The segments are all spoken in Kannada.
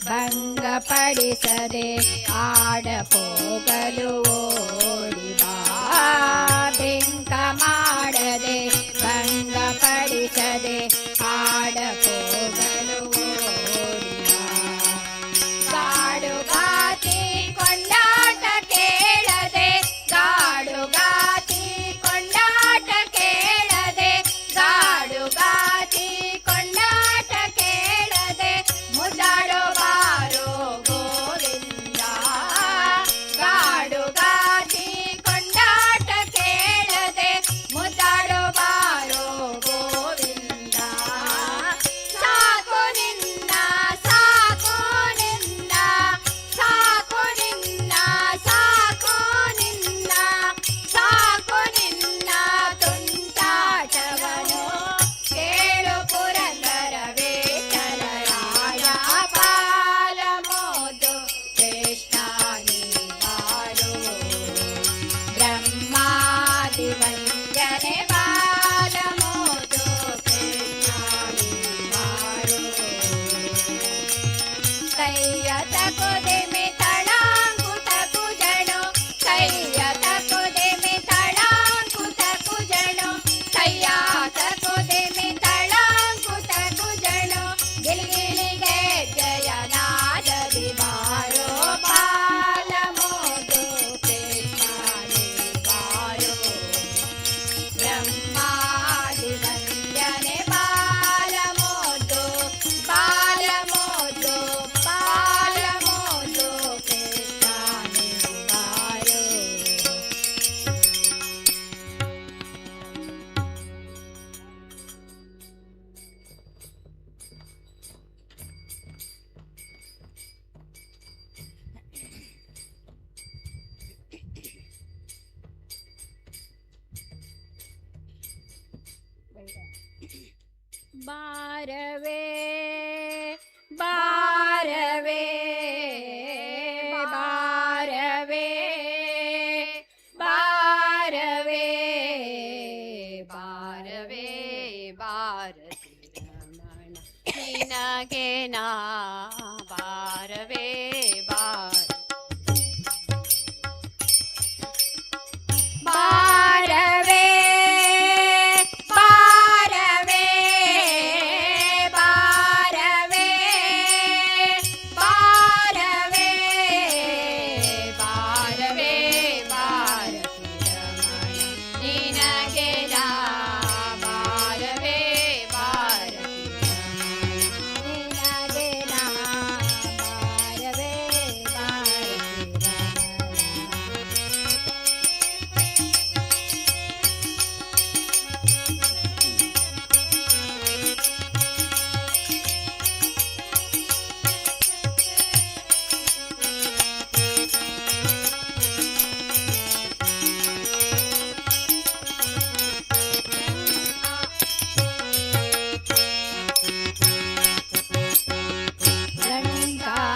ಭಂಗಪಡಿಸದೆ ಆಡಪೋಗಲು ಓಡಿ ಬಾ. ಬಿಂಕ ಮಾಡದೆ ಭಂಗಪಡಿಸದೆ ಆಡಪೋಗಲು ಓಡಿ ಬಾ. ಗಾಡುಗಾತಿ ಕೊಂಡಾಟ ಕೇಳದೆ ಗಾಡುಗಾತಿ ಕೊಂಡಾಟ ಕೇಳದೆ ಗಾಡುಗಾತಿ ಕೊಂಡಾಟ ಕೇಳದೆ ಮುದ್ದಾಡೋ ಬಾರೋ ಗೋವಿಂದ. ಗಾಡುಗಾತಿ ಕೊಂಡಾಟ ಕೇಳದೆ ಮುದ್ದಾಡೋ ಬಾರೋ ಗೋವಿಂದ. ಸಾಕು ನಿನ್ನ ಸಾಕು ನಿನ್ನ ಸಾಕು ನಿನ್ನ ಸಾಕು ನಿನ್ನ ಸಾಕು ನಿನ್ನ ತುಂಟಾಟವನು ಕೇಳು ಪುರಂದರ ವಿಠಲರಾಯ. ಬಾಲ ಮೋದು ಕೃಷ್ಣ ನೀ ಬಾರೋ ಬ್ರಹ್ಮಾದಿ ವಂದನೆ. ಬಾಲ ಮೋದು ಕೃಷ್ಣ ನೀ ಬಾರೋ. ಕೈಯ ತಕೊದೆಮೆ ತಳಾಂಕುತ ಕುಜಣು ಕೈಯ ತಕೊದೆಮೆ ತಳಾಂಕುತ ಕುಜಣು ಕೈಯ ತಕೊದೆಮೆ ತಳಾಂಕುತ ಕುಜಣು ಗಿಲ್ಗಿಲಿಗೆ ಜಯನಾದದಿ ಬಾರೋ. ಬಾಲ ಮೋದು ಕೃಷ್ಣ ನೀ ಬಾರೋ ಬ್ರಹ್ಮಾದಿ ವಂದನೆ. ಬಾಲ ಮೋದು ಬಾಲ ಮೋದು ಬಾಲ ಮೋದು ಕೃಷ್ಣ ನೀ ಬಾರೋ. ಬಾರವೇ ಬಾರವೇ ಬಾರವೇ ಬಾರವೇ ಬಾರವೇ ಭಾರತಿ ರಮಣ ನಿನಗೆ ನಾ ಬಾರವೇ ಬಾರ. ಬಾರವೇ ಬಾರವೇ ಬಾರವೇ ಬಾರವೇ ಬಾರವೇ ಭಾರತಿ ರಮಣ ನಿನಗೆ ನಾ ಬಾರವೇ ಭಾರತಿ ರಮಣ ನಿನಗೆ ನಾ ಬಾರವೇ ಭಾರತಿ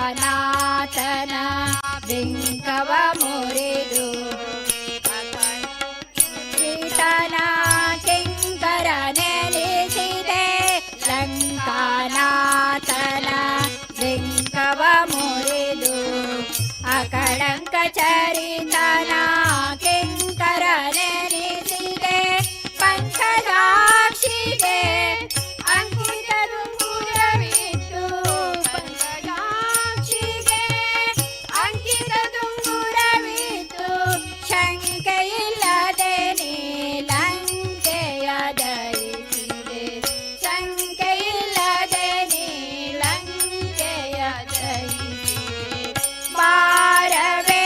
ಲಂಕಾನಾಥನ ಬಿಂಕವ ಮುರಿದು ಸೀತನ ಕಿಂಕರ ನೆಲೆಸಿದೆ. ಲಂಕಾನಾಥನ ಬಿಂಕವ ಮುರಿದು ಅಕಳಂಕ ಚರಿತನ ಕಿಂಕರ ನೆಲೆಸಿದೆ. ಪಂಕಜಾಕ್ಷಿಗೆ ಅಂಕಿತ ದುಂಗುರವಿಟ್ಟು ಪಂಕಜಾಕ್ಷಿಗೆ ಅಂಕಿತ ದುಂಗುರವಿಟ್ಟು ಶಂಕೆಯಿಲ್ಲದೆ ನೀ ಲಂಕೆಯ ಜಯಿಸಿದೆ. ಶಂಕೆಯಿಲ್ಲದೆ ನೀ ಲಂಕೆಯ ಜಯಿಸಿದೆ. ಬಾರವೇ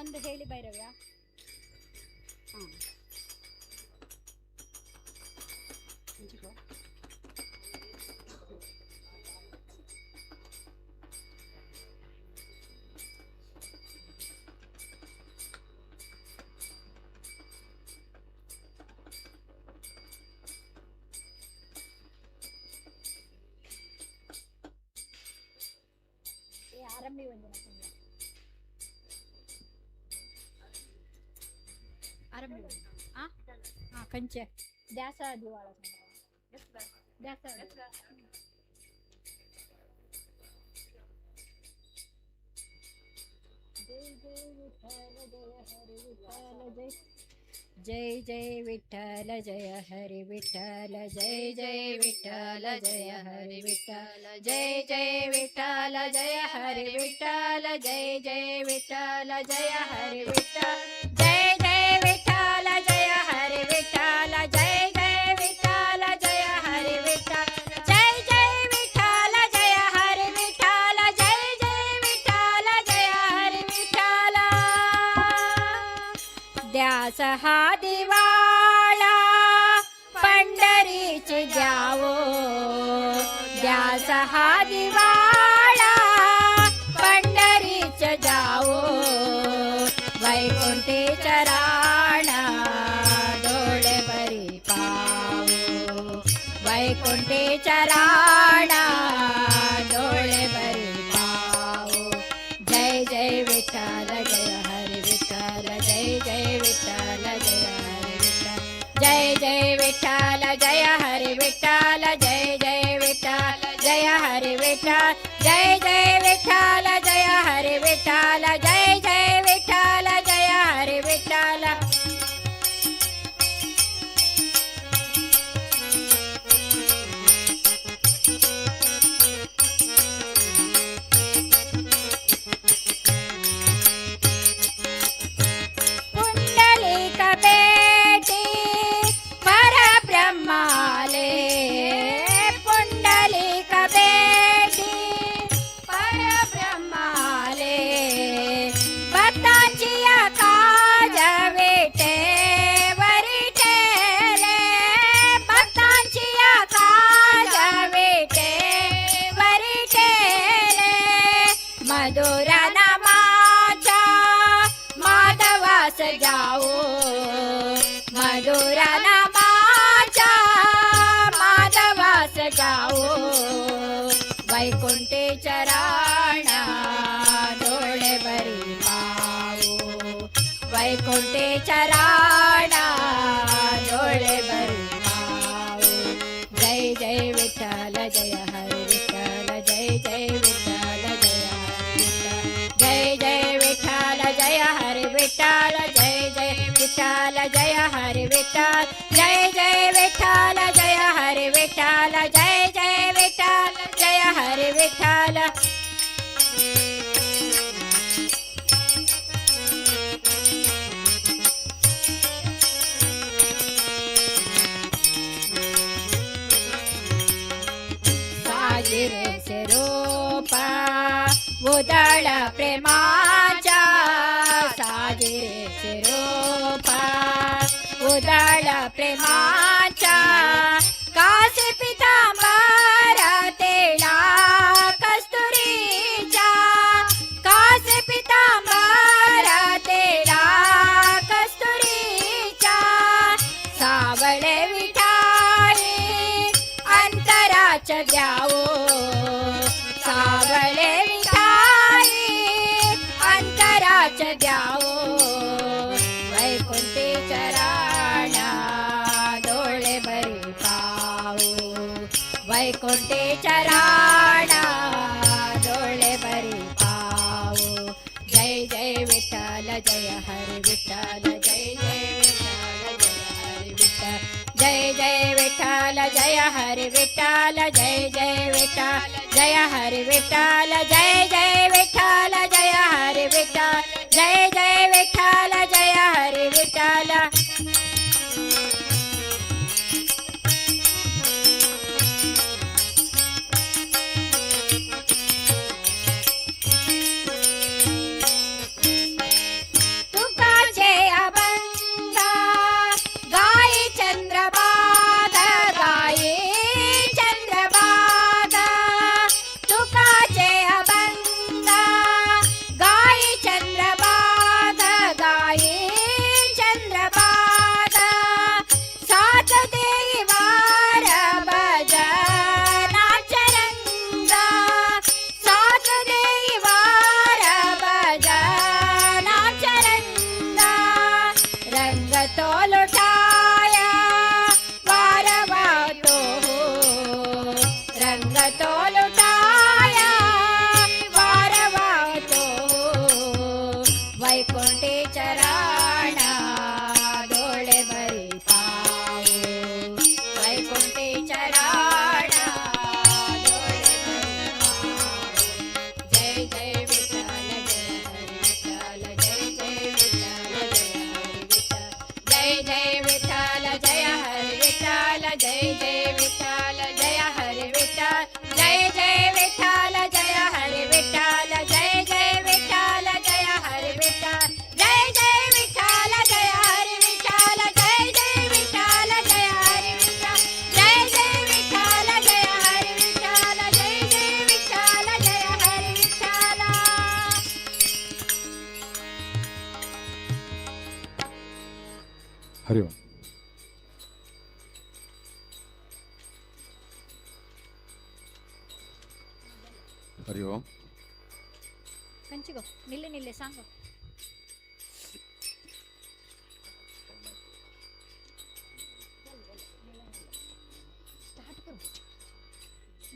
ಒಂದು ಹೇಳಿ ಭೈರವ್ಯ. ಹಾಂ ಆರಂಭಿ ಒಂದಿನ ಆರಂಭಿ ಹಾಂ ಹಾಂ ಕಂಚೆ ದ್ಯಾಸ ದಿವಾಳ ದ್ಯಾಸ जय जय विठ्ठल जय हरि विठ्ठल जय जय विठ्ठल जय हरि विठ्ठल जय जय विठ्ठल जय हरि विठ्ठल जय जय विठ्ठल जय हरि विठ्ठल जय जय विठ्ठल जय हरि विठ्ठल जय जय विठ्ठल जय हरि विठ्ठल जय जय विठ्ठल जय हरि विठ्ठल जय जय विठ्ठल जय हरि विठ्ठल ध्यास हा दिवाळा पंढरीची द्यावो ध्यास हा दिवाळा पंढरीच जावो वैकुंठी चराणा डोळे बरी पावो वैकुंठी चराणा डोळे बरी पावो जय जय विठ्ठल जय हरि विठ्ठल जय जय विठ्ठल जय हरि विठ्ठल जय जय विठ्ठल जय हरि विठ्ठल जय जय विठ्ठल जय हरि विठ्ठल जय जय विठ्ठल जय हरि विठ्ठल जय जय विठ्ठल जय हरि विठ्ठल पुंडलिक बेटी परब्रह्माले पुंडलिक बेटी परब्रह्माले भक्तांची काज वेटे वरिटेले भक्तांची काज वेटे वरिटेले मधुर नामाचा माधवास जाओ मधुर नामाचा माधवास जाओ वैकुंठी चराणा डोळे बरी पावो वैकुंठी चराणा डोळे बरी पावो जय जय विठ्ठल जय हरि विठ्ठल जय जय विठ्ठल जय हरि विठ्ठल जय जय विठ्ठल जय हरि विठ्ठल जय जय विठ्ठल जय हरि विठ्ठल जय जय विठ्ठल जय हरि विठ्ठल जय जय विठ्ठल जय हरि विठ्ठल साजिरे रूपा उदळ प्रेमाचा साजिरे रूपा उदळ प्रेमाचा कासे पितांबर तेला कस्तुरीचा कासे पितांबर तेला कस्तुरीचा सावळे विठाई अंतराच द्यावो सावळे विठाई अंतराच द्यावो वैकुंठी चराणा डोळे बरी पावो वैकुंठी चराणा डोळे बरी पावो जय जय विठ्ठल जय हरि विठ्ठल जय जय विठ्ठल जय हरि विठ्ठल जय जय विठ्ठल जय हरि विठ्ठल जय जय विठ्ठल जय हरि विठ्ठल जय जय विठ्ठल जय हरि विठ्ठल ಹರಿ ಓಂ. ಹರಿ ಓಂ. ಕಂಚಿಗೋ ನಿಲ್ಲೆ ನಿಲ್ಲೆ ಸಾಂಗೋ.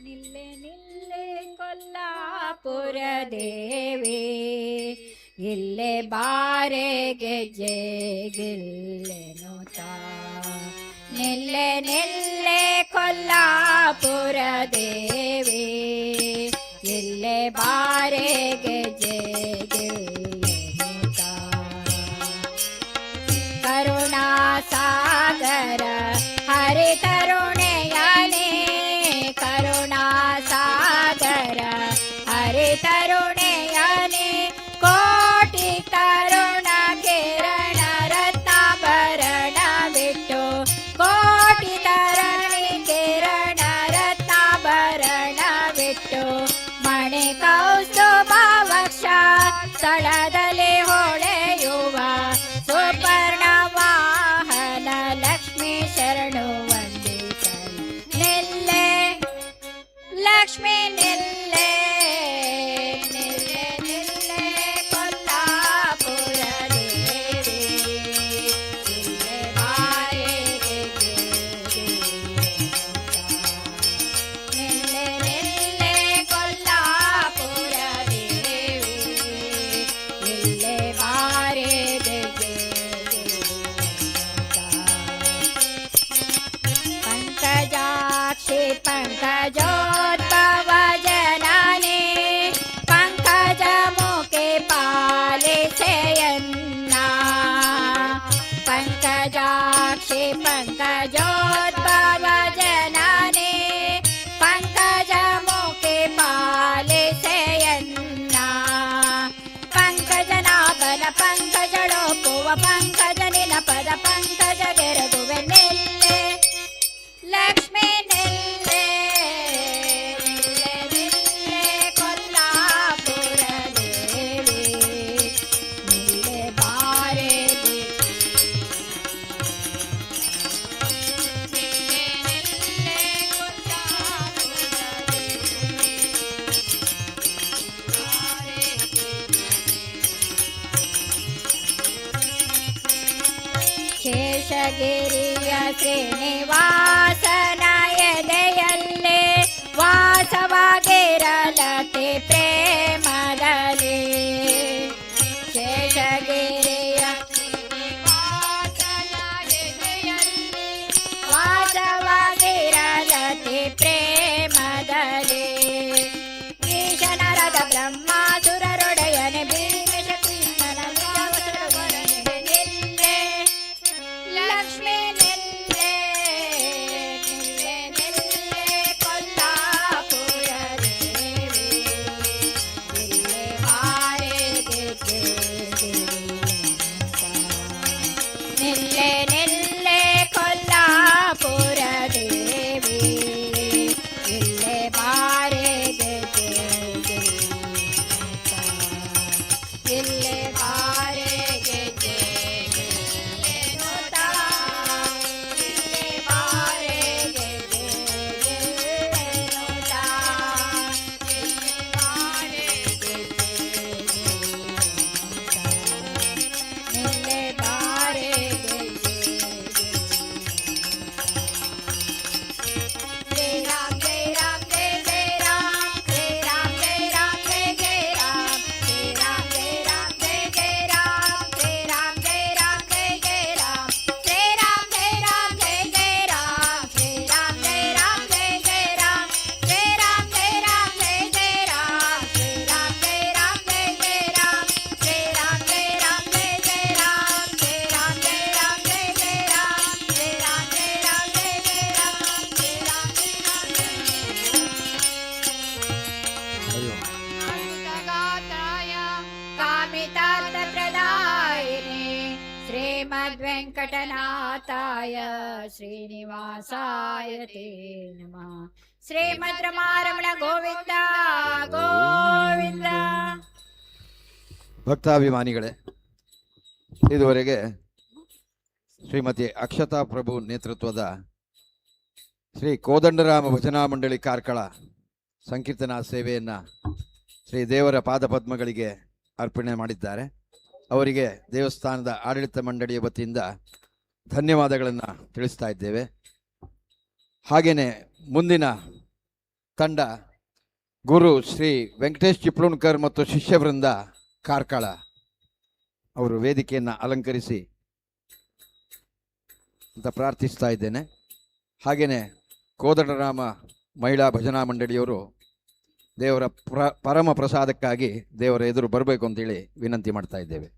ನಿಲ್ಲೆ ನಿಲ್ಲೆ ಕೊಲ್ಲಾಪುರ ದೇವಿ, ಇಲ್ಲೇ ಬಾರೆ ಗೆಜ್ಜೆ ಗಿಲ್ಲೆನುತ. ನಿಲ್ಲೆ ನಿಲ್ಲೆ ಕೊಲ್ಲಾಪುರ ದೇವಿ, ಇಲ್ಲೇ ಬಾರೆ ಗೆಜ್ಜೆ ಗಿಲ್ಲೆನುತ. ಕರುಣಾ ಸಾಗರ ಹರಿ ತರುಣೆಯನೇ, ಕರುಣಾ ಸಾಗರ ಹರಿ ತರುಣೆಯನೇ. ಕೋಟಿ ತರುಣ ಕಿರಣ ರತ್ನಾಭರಣ ಬಿಟ್ಟು, ಕೋಟಿ ತರಣಿ ಕಿರಣ ರತ್ನಾಭರಣ ಬಿಟ್ಟು. ಮಣಿ ಕೌಸ್ತುಭ ವಕ್ಷ ಸ್ಥಳದಲ್ಲಿ ಹೊಳೆಯುವ ಸುಪರ್ಣ ವಾಹನ ಲಕ್ಷ್ಮೀ ಶರಣು ವಂದಿಸಲು. ನಿಲ್ಲೆ ಲಕ್ಷ್ಮೀ ನಿಲ್ಲೆ, ನಿಲ್ಲೆ ನಿಲ್ಲೆ ಕೊಲ್ಲಾಪುರ ದೇವಿ, ಇಲ್ಲೇ ಬಾರೆ ಗೆಜ್ಜೆ ಗಿಲ್ಲೆನುತ. ನಿಲ್ಲೆ ನಿಲ್ಲೆ ಕೊಲ್ಲಾಪುರ ದೇವಿ, ಇಲ್ಲೇ ಬಾರೆ ಗೆಜ್ಜೆ ಗಿಲ್ಲೆನುತ. ಪಂಕಜಾಕ್ಷಿ ಪಂಕಜೋದ್ಭವ ಜನನೇ, ಪಂಕಜ ಮುಖೆ ಪಾಲಿಸೆಯನ್ನ. ಪಂಕಜಾಕ್ಷಿ ಪಂಕಜೋದ್ಭವ ಜನನೇ, ಪಂಕಜ ಮುಖೆ ಪಾಲಿಸೆಯನ್ನ. ಪಂಕಜನಾಭನ ಪಂಕಜಳೋಪುವ ಪಂಕಜ ನಿನ ಪದ ಪಂಕಜ ಗೆರಗುವೆ. ನಿಲ್ಲೆ ಲಕ್ಷ್ಮೀ ನಿಲ್ಲೆ, ನಿಲ್ಲೆ ನಿಲ್ಲೆ ಕೊಲ್ಲಾಪುರ ದೇವಿ, ನಿಲ್ಲೆ ಬಾರೆ ನಿಲ್ಲೆ ನಿಲ್ಲೆ ಕೊಲ್ಲಾಪುರ ದೇವಿ, ಬಾರೆ ಶೇಷಗಿರಿಯ ಶ್ರೀನಿವಾಸನ ಎದೆಯಲ್ಲೇ ವಾಸವಾಗಿರಲತೆ ಪ್ರೇಮದಲ್ಲಿ. ಶೇಷಗಿರಿಯ ಶ್ರೀನಿವಾಸನ ಎದೆಯಲ್ಲಿ ವಾಸವಾಗಿರಲತೆ ಪ್ರೇಮದಲ್ಲಿ. ಈಶನರದ ಬ್ರಹ್ಮಾಸುರರೊಡೆಯನೆ ಭೀಮೇಶ ಕೃಷ್ಣನ ನಿಜವಸರವರನಿಗೆ. ನಿಲ್ಲೆ ಲಕ್ಷ್ಮೀ ನಿಲ್ಲೆ, ನಿಲ್ಲೆ ನಿಲ್ಲೆ ಕೊಲ್ಲಾಪುರ ದೇವಿ, ಇಲ್ಲೇ ಬಾರೆ ಗೆಜ್ಜೆ ಗಿಲ್ಲೆನುತ. ನಿಲ್ಲೆ ನಿಲ್ಲೆ ಕೊಲ್ಲಾಪುರ ದೇವಿ, ಇಲ್ಲೇ ಬಾರೆ ಗೆಜ್ಜೆ ಗಿಲ್ಲೆನುತ. ಇಲ್ಲೇ ಬಾರೆ ಗೆಜ್ಜೆ ಗಿಲ್ಲೆನುತ. ಇಲ್ಲೇ ಬಾರೆ ಗೆಜ್ಜೆ ಗಿಲ್ಲೆನುತ. ಇಲ್ಲೇ ಬಾರೆ ಗೆಜ್ಜೆ ಗಿಲ್ಲೆನುತ. ಇಲ್ಲೇ ಬಾರೆ ಗೆಜ್ಜೆ ಗಿಲ್ಲೆನುತ. ಜೈ ರಾಮ್ ಜೈ ರಾಮ್ ಜೈ ಜೈ ರಾಮ್, ಜೈ ರಾಮ್ ಜೈ ರಾಮ್ ಜೈ ಜೈ ರಾಮ್, ಜೈ ರಾಮ್ ಜೈ ರಾಮ್ ಜೈ ಜೈ ರಾಮ್, ಜೈ ರಾಮ್ ಜೈ ರಾಮ್ ಜೈ ಜೈ ರಾಮ್, ಜೈ ರಾಮ್ ಜೈ ರಾಮ್ ಜೈ ಜೈ ರಾಮ್, ಜೈ ರಾಮ್ ಜೈ ರಾಮ್ ಜೈ ಜೈ ರಾಮ್, ಜೈ ರಾಮ್ ಜೈ ರಾಮ್ ಜೈ ಜೈ ರಾಮ್, ಜೈ ರಾಮ್ ಜೈ ರಾಮ್ ಜೈ ಜೈ ರಾಮ್, ಜೈ ರಾಮ್ ಜೈ ರಾಮ್ ಜೈ ಜೈ ರಾಮ್, ಜೈ ರಾಮ್ ಜೈ ರಾಮ್ ಜೈ ಜೈ ರಾಮ್, ಜೈ ರಾಮ್ ಜೈ ರಾಮ್ ಜೈ ಜೈ ರಾಮ್, ಜೈ ರಾಮ್ ಜೈ ರಾಮ್ ಜೈ ಜೈ ರಾಮ್. ಹರಿ ಓಂ. ಗಾತಾಯ ಕಾಮಿತಾರ್ಥ ಪ್ರದಾಯಿನಿ ಶ್ರೀಮದ್ವೆಂಕಟನಾಥಾಯ ಶ್ರೀನಿವಾಸಾಯ ತೇ ನಮಃ. ಶ್ರೀಮದ್ ರಮಾರಮಣ ಗೋವಿಂದ ಗೋವಿಂದ. ಭಕ್ತಾಭಿಮಾನಿಗಳೇ, ಇದುವರೆಗೆ ಶ್ರೀಮತಿ ಅಕ್ಷತಾ ಪ್ರಭು ನೇತೃತ್ವದ ಶ್ರೀ ಕೋದಂಡರಾಮ ಭಜನಾ ಮಂಡಳಿ ಕಾರ್ಕಳ ಸಂಕೀರ್ತನಾ ಸೇವೆಯನ್ನು ಶ್ರೀ ದೇವರ ಪಾದಪದ್ಮಗಳಿಗೆ ಅರ್ಪಣೆ ಮಾಡಿದ್ದಾರೆ. ಅವರಿಗೆ ದೇವಸ್ಥಾನದ ಆಡಳಿತ ಮಂಡಳಿಯ ವತಿಯಿಂದ ಧನ್ಯವಾದಗಳನ್ನು ತಿಳಿಸ್ತಾ ಇದ್ದೇವೆ. ಹಾಗೆಯೇ ಮುಂದಿನ ತಂಡ ಗುರು ಶ್ರೀ ವೆಂಕಟೇಶ್ ಚಿಪ್ಲೂಣ್ಕರ್ ಮತ್ತು ಶಿಷ್ಯವೃಂದ ಕಾರ್ಕಳ ಅವರು ವೇದಿಕೆಯನ್ನು ಅಲಂಕರಿಸಿ ಅಂತ ಪ್ರಾರ್ಥಿಸ್ತಾ ಇದ್ದೇನೆ. ಹಾಗೆಯೇ ಕೋದಂಡರಾಮ ಮಹಿಳಾ ಭಜನಾ ಮಂಡಳಿಯವರು ದೇವರ ಪರಮ ಪ್ರಸಾದಕ್ಕಾಗಿ ದೇವರ ಎದುರು ಬರಬೇಕು ಅಂತೇಳಿ ವಿನಂತಿ ಮಾಡ್ತಾ ಇದ್ದೇವೆ.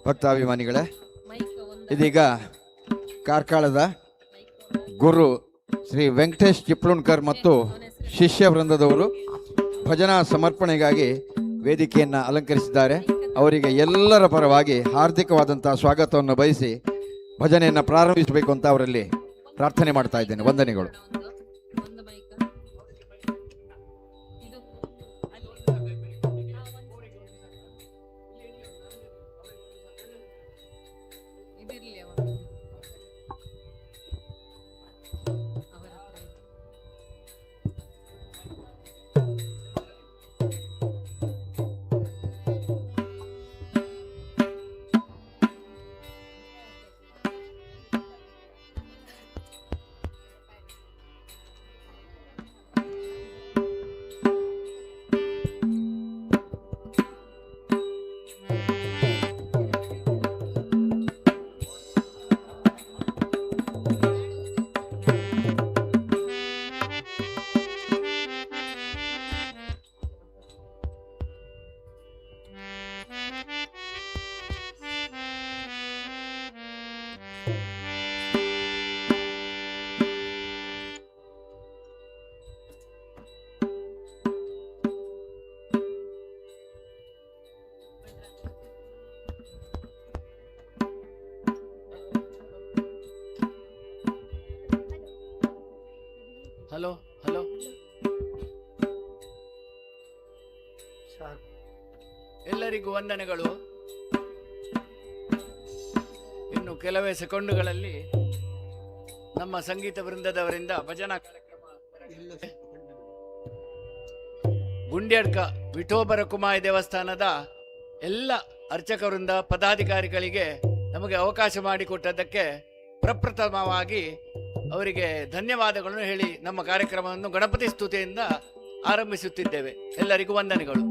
ಭಕ್ತಾಭಿಮಾನಿಗಳೇ, ಇದೀಗ ಕಾರ್ಕಳದ ಗುರು ಶ್ರೀ ವೆಂಕಟೇಶ್ ಚಿಪ್ಲೂಣ್ಕರ್ ಮತ್ತು ಶಿಷ್ಯ ವೃಂದದವರು ಭಜನಾ ಸಮರ್ಪಣೆಗಾಗಿ ವೇದಿಕೆಯನ್ನು ಅಲಂಕರಿಸಿದ್ದಾರೆ. ಅವರಿಗೆ ಎಲ್ಲರ ಪರವಾಗಿ ಹಾರ್ದಿಕವಾದಂತಹ ಸ್ವಾಗತವನ್ನು ಬಯಸಿ ಭಜನೆಯನ್ನು ಪ್ರಾರಂಭಿಸಬೇಕು ಅಂತ ಅವರಲ್ಲಿ ಪ್ರಾರ್ಥನೆ ಮಾಡ್ತಾ ಇದ್ದೇನೆ. ವಂದನೆಗಳು. ಹಲೋ ಹಲೋ ಎಲ್ಲರಿಗೂ ವಂದನೆಗಳು. ಇನ್ನು ಕೆಲವೇ ಸೆಕೆಂಡುಗಳಲ್ಲಿ ನಮ್ಮ ಸಂಗೀತ ವೃಂದದವರಿಂದ ಭಜನಾ ಕಾರ್ಯಕ್ರಮ ಗುಂಡ್ಯಡ್ಕ ವಿಠೋಬರ ಕುಮಾಯಿ ದೇವಸ್ಥಾನದ ಎಲ್ಲ ಅರ್ಚಕ ವೃಂದ ಪದಾಧಿಕಾರಿಗಳಿಗೆ ನಮಗೆ ಅವಕಾಶ ಮಾಡಿಕೊಟ್ಟದ್ದಕ್ಕೆ ಪ್ರಪ್ರಥಮವಾಗಿ ಅವರಿಗೆ ಧನ್ಯವಾದಗಳನ್ನು ಹೇಳಿ ನಮ್ಮ ಕಾರ್ಯಕ್ರಮವನ್ನು ಗಣಪತಿ ಸ್ತುತಿಯಿಂದ ಆರಂಭಿಸುತ್ತಿದ್ದೇವೆ. ಎಲ್ಲರಿಗೂ ವಂದನೆಗಳು.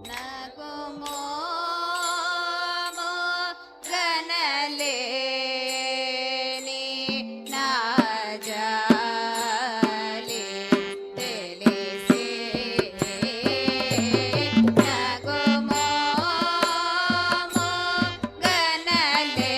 ನಗುಮೋ ಗನಲೆ ನಾಜಾಲಿ ತಿಳಿಸಿ ನಗುಮೋ ಗನಲೆ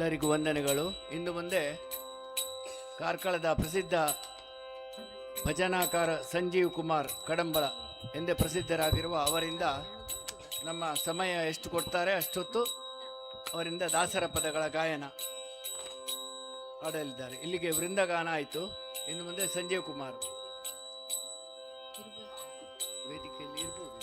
ಎಲ್ಲರಿಗೂ ವಂದನೆಗಳು. ಇನ್ನು ಮುಂದೆ ಕಾರ್ಕಳದ ಪ್ರಸಿದ್ಧ ಭಜನಾಕಾರ ಸಂಜೀವ್ ಕುಮಾರ್ ಕಡಂಬಳ ಎಂದೇ ಪ್ರಸಿದ್ಧರಾಗಿರುವ ಅವರಿಂದ ನಮ್ಮ ಸಮಯ ಎಷ್ಟು ಕೊಡ್ತಾರೆ ಅಷ್ಟೊತ್ತು ಅವರಿಂದ ದಾಸರ ಪದಗಳ ಗಾಯನ ಹಾಡಲಿದ್ದಾರೆ. ಇಲ್ಲಿಗೆ ವೃಂದಗಾನ ಆಯಿತು. ಇನ್ನು ಮುಂದೆ ಸಂಜೀವ್ ಕುಮಾರ್ ವೇದಿಕೆಯಲ್ಲಿ ಇರ್ಬೋದು.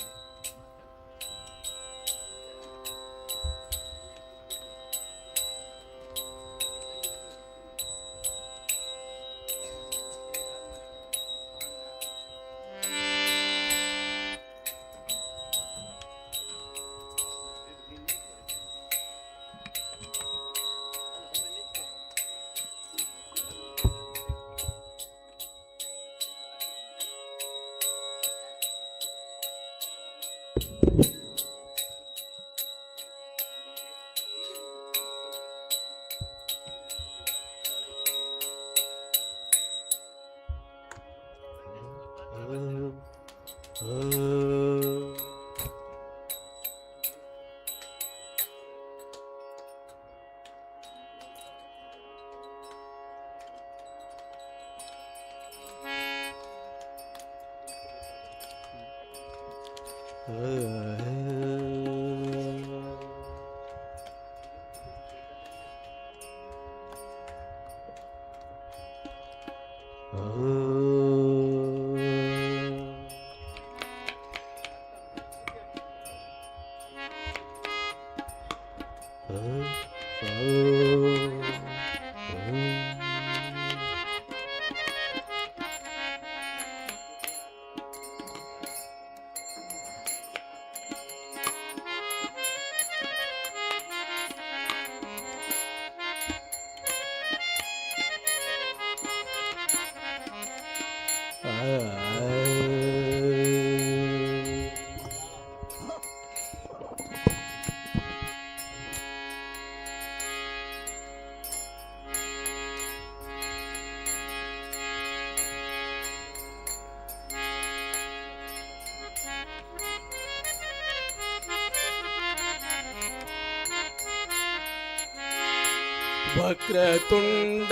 वक्रतुंड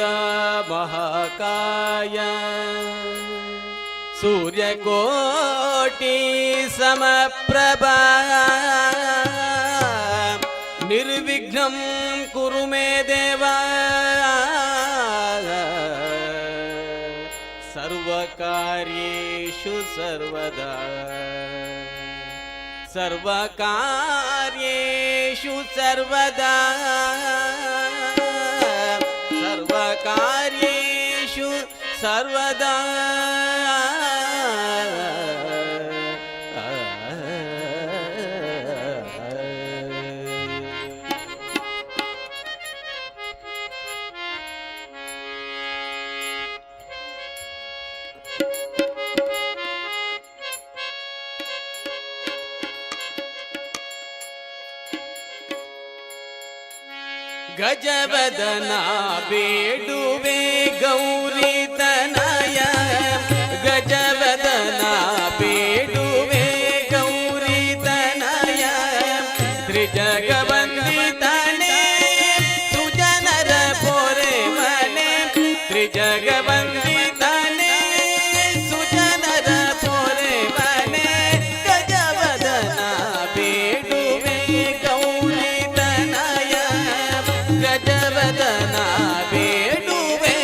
महाकाय सूर्यकोटि समप्रभा निर्विघ्नं कुरु मे देव सर्वकार्येषु सर्वदा सर्वकार्येषु सर्वदा सर्वकार्येषु सर्वदा गजवदना बेडुवे गौरी तनय गजवदना बेडुवे गौरी तनय त्रिजगवन्दितने सुजनर पोरे मने त्रिजगवन्दितने सुजनर पोरे मने गजवदना बेडुवे गौरी तनय गजवदना बेडुवे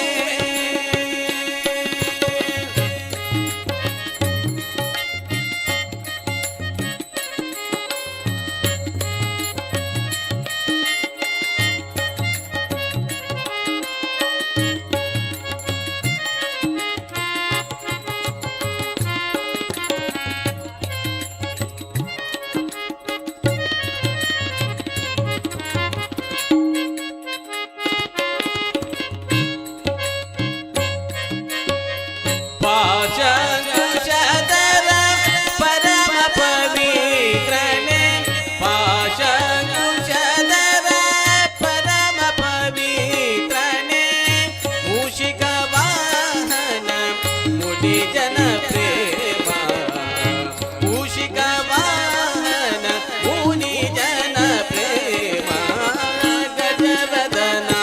पाशंकुशधर परम पवित्रने पाशंकुशधर परम पवित्रने मूषिक वाहन मुनि जन प्रेम मूषिक वाहन मुनि जन प्रेम गजवदना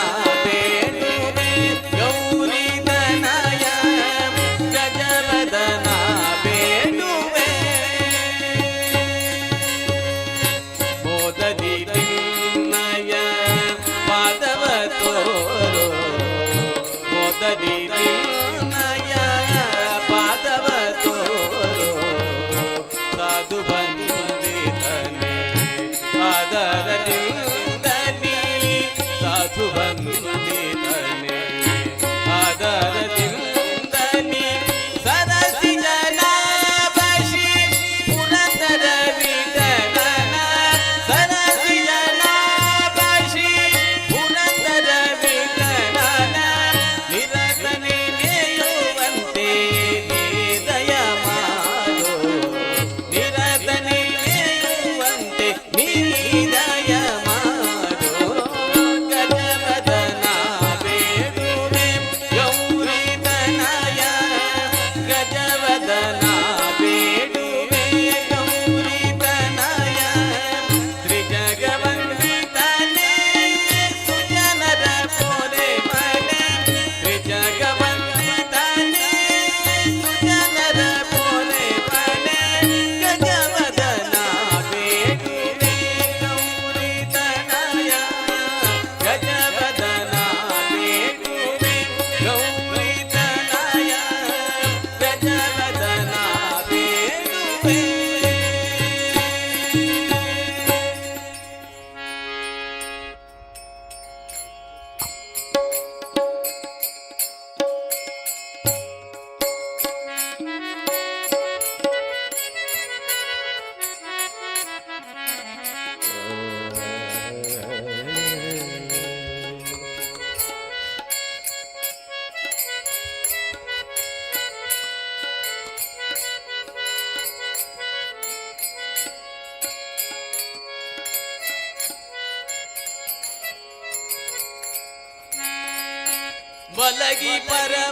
ಮಲಗಿ ಪರಮಾದರದಿ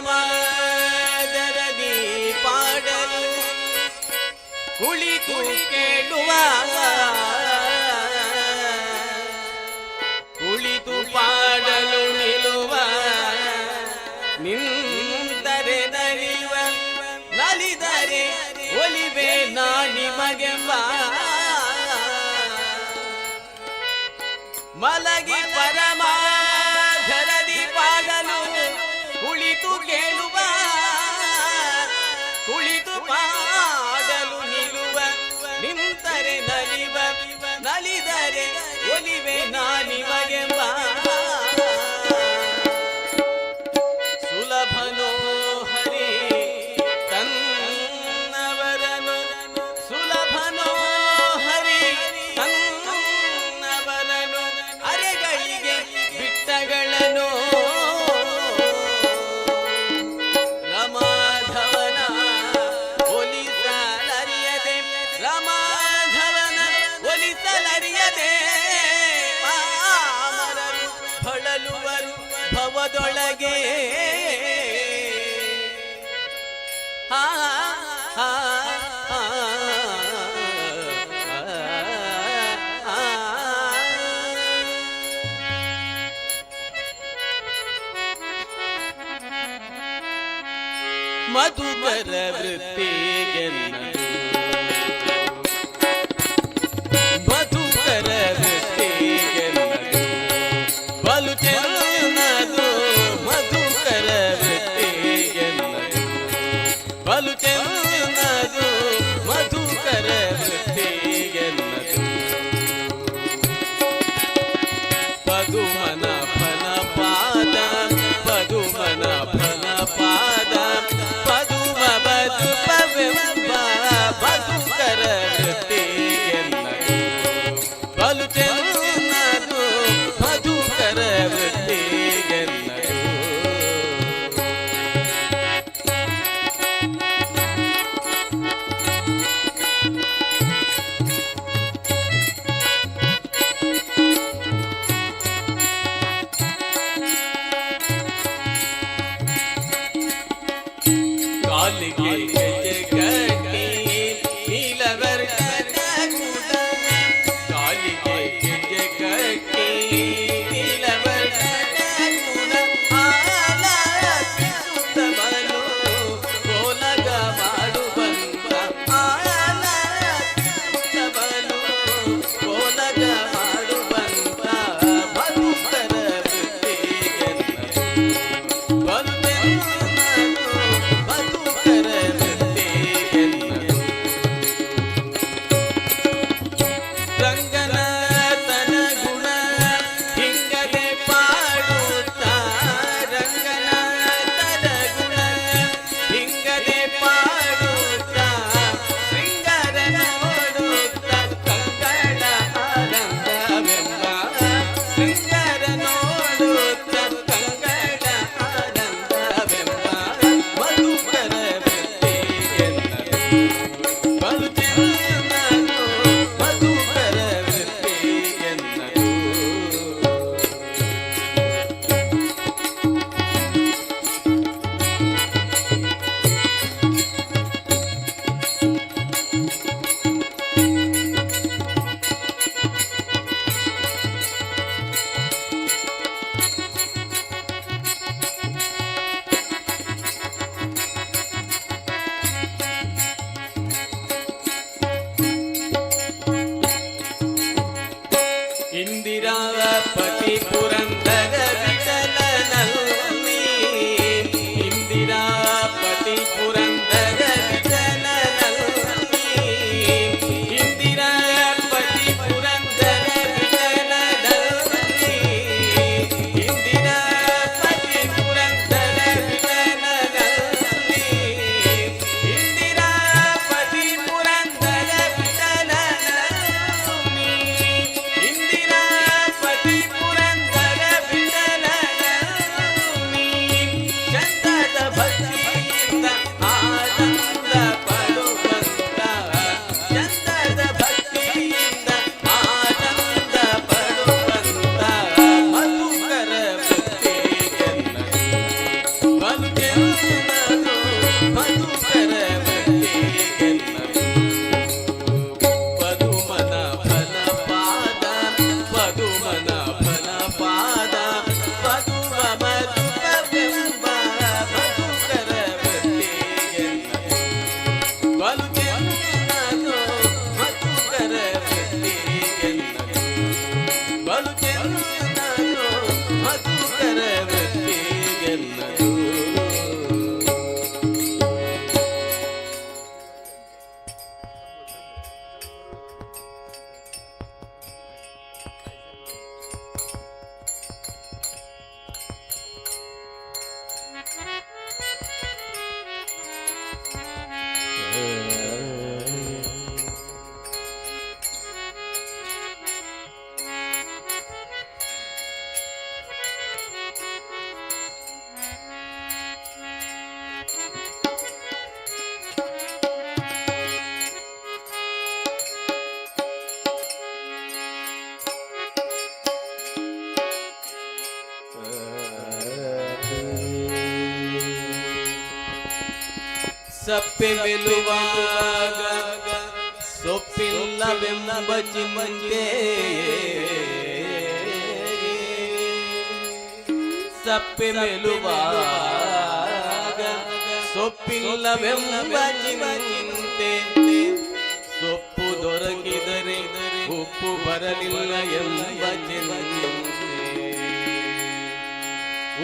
ಪಾಡಲು ಕುಳಿತು ಕೇಳುವ ಕುಳಿತು ಪಾಡಲು ನಿಲ್ಲುವ ನಿಂತರೆ ನಲಿಯುವ ನಲಿದರೆ ಒಲಿವೆ ನಾ ನಿಮಗೆಂಬ ಮಲಗಿ ಪರಮಾಧರದಿ ಪಾಡಲು ಕುಳಿತು ಕೇಳುವ ಕುಳಿತು ಪಾಡಲು ನಿಲ್ಲುವ ನಿಂತರೆ ನಲಿವ ನಲಿದರೆ ಒಲಿವೆ ನಾ ನಿಮಗೆಂಬ ಸುಲಭನೋ ಹರಿ ತನ್ನವರನು ಸುಲಭನೋ ಹರಿ ತನ್ನವರನು ಅರೆಗಳಿಗೆ ಬಿಟ್ಟಗಳನ್ನು ರಮಾಧವನ ಒಲಿಸಲರಿಯದೆ ರಮಾಧವನ ಒಲಿಸಲರಿಯದೆ ಪಾಮರರು ಹೊಳಲುವರು ಭವದೊಳಗೆ ಆ ಆ ಆ ಮಧುಕರ ವೃತ್ತಿಗೆನ್ನದು ಮಧುಕರ ವೃತ್ತಿಗೆನ್ನದು ಬಲು ಚೆನ್ನದು ಮಧುಕರ ವೃತ್ತಿಗೆನ್ನದು ಬಲು ಚೆನ್ನದು ಮಧುಕರ ವೃತ್ತಿಗೆನ್ನದು ಪದುಮನ ಫಲ ಪಾದ ಪದುಮನ ಫಲ ಪಾದ ಪದುಮ ಬದುಕವೆಂಬ ಮಧುಕರ ವೃತ್ತಿಗೆನ್ನದು ಬಲು ಚೆನ್ನದು ಮಧುಕರ ವೃತ್ತಿಗೆನ್ನದು ಕಾಲಿಗೆ ಗೆಜ್ಜೆ ಕಟ್ಟಿ ನೀಲವರ್ಣದ ಗುಡ ಕಾಲಿಗೆ ಗೆಜ್ಜೆ ಕಟ್ಟಿ ನೀಲವರ್ಣದ ಗುಡ ಆಲಾಪಿಸುತ್ತವನು ಕೋಲಗ ಮಾಡುವಂತ ಆಲಾಪಿಸುತ್ತವನು ಕೋಲಗ ಮಾಡುವಂತ ಮಧುಕರ ವೃತ್ತಿಗೆನ್ನದು ಬಲು ಚೆನ್ನದು ಮಧುಕರ ವೃತ್ತಿಗೆನ್ನದು ಸಪ್ಪೆ ಮೆಲುವಾಗ ಸೊಪ್ಪಿಲ್ಲವೆಂಬ ಚಿಂತೆ, ಸಪ್ಪೆ ಮೆಲುವಾಗ ಸೊಪ್ಪಿಲ್ಲವೆಂಬ ಚಿಂತೆ, ಸೊಪ್ಪು ದೊರಕಿದರೆ ಉಪ್ಪು ಬರಲಿಲ್ಲ ಎಂಬ ಚಿಂತೆ,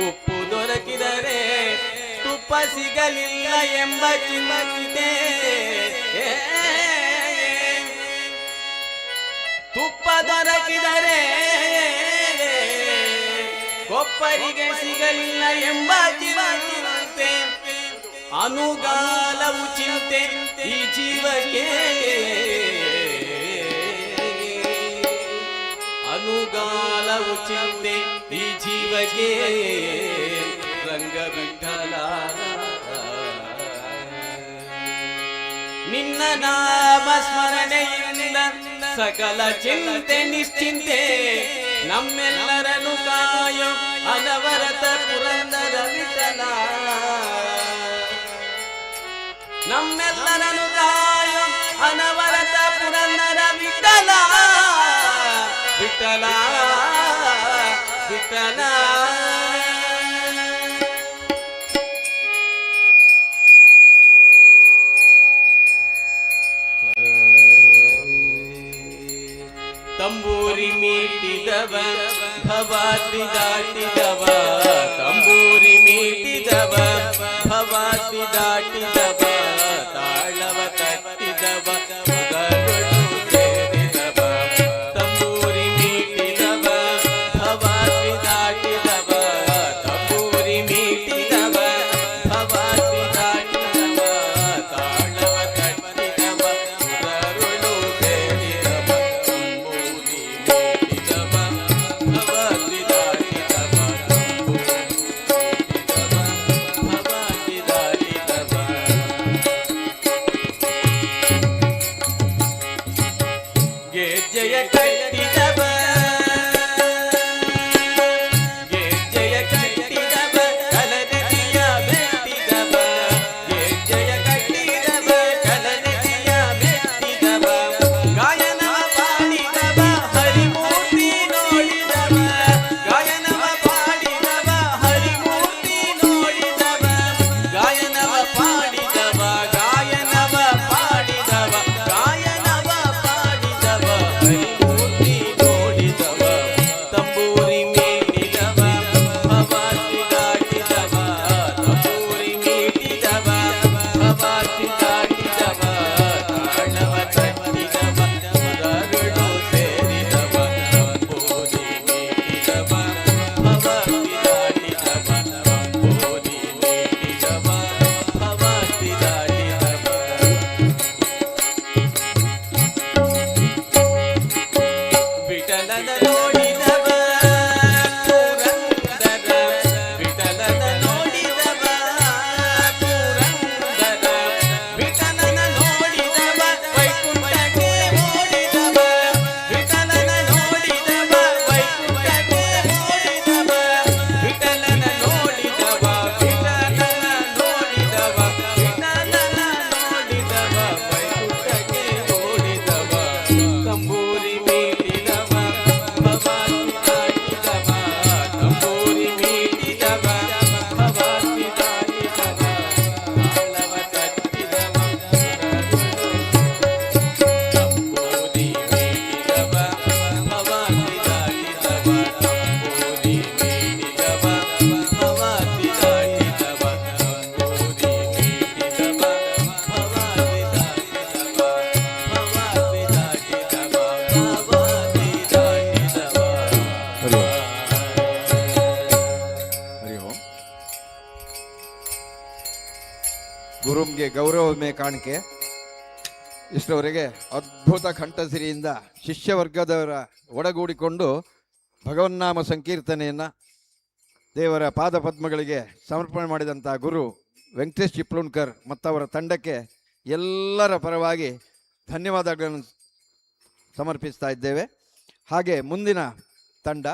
ಉಪ್ಪು ದೊರಕಿದರೆ ತುಪ್ಪ ಸಿಗಲಿಲ್ಲ ಎಂಬ ಚಿಂತೆ, ತುಪ್ಪ ದೊರಕಿದರೆ ಕೊಪ್ಪರಿಗೆ ಸಿಗಲಿಲ್ಲ ಎಂಬ ಚಿಂತೆ, ಅನುಗಾಲವು ಚಿಂತೆ ಈ ಜೀವಕ್ಕೆ, ಅನುಗಾಲವು ಚಿಂತೆ ಈ ಜೀವಕ್ಕೆ, ರಂಗ ವಿಠಲ ನಿನ್ನ ನಾಮ ಸ್ಮರಣೆಯಿಂದ ಸಕಲ ಚಿಂತೆ ನಿಶ್ಚಿಂತೆ, ನಮ್ಮೆಲ್ಲರನ್ನು ಕಾಯೋ ಅನವರತ ಪುರಂದರ ವಿಠಲ, ನಮ್ಮೆಲ್ಲರನ್ನು ಕಾಯೋ ಅನವರತ ಪುರಂದರ ವಿಠಲ, ವಿಠಲ ವಿಠಲ. ತಂಬೂರಿ ಮೀಟಿದವ ಭವಾತಿ ದಾಟಿದವ, ತಂಬೂರಿ ಮೀಟಿದವ ಭವಾತಿ ದಾಟಿದವ, ತಾಳವ ತಟ್ಟಿದವ ಮುಗಲೊಳು ಸೇರಿದವ, ತಂಬೂರಿ ಮೀಟಿದವ ಭವಾತಿ ದಾಟಿದವ, ತಂಬೂರಿ ಮೀಟಿದವ ಭವಾತಿ ದಾಟಿದವ, ತಾಳವ ತಟ್ಟಿದವ ಮುಗಲೊಳು ಸೇರಿದವ, ಗುರುಮ್ಗೆ ಗೌರವಮೆ ಕಾಣಿಕೆ. ಇಷ್ಟವರೆಗೆ ಅದ್ಭುತ ಕಂಠಸಿರಿಯಿಂದ ಶಿಷ್ಯವರ್ಗದವರ ಒಡಗೂಡಿಕೊಂಡು ಭಗವನ್ನಾಮ ಸಂಕೀರ್ತನೆಯನ್ನು ದೇವರ ಪಾದಪದ್ಮಗಳಿಗೆ ಸಮರ್ಪಣೆ ಮಾಡಿದಂಥ ಗುರು ವೆಂಕಟೇಶ್ ಚಿಪ್ಲೂಣ್ಕರ್ ಮತ್ತವರ ತಂಡಕ್ಕೆ ಎಲ್ಲರ ಪರವಾಗಿ ಧನ್ಯವಾದಗಳನ್ನು ಸಮರ್ಪಿಸ್ತಾ ಇದ್ದೇವೆ. ಹಾಗೆ ಮುಂದಿನ ತಂಡ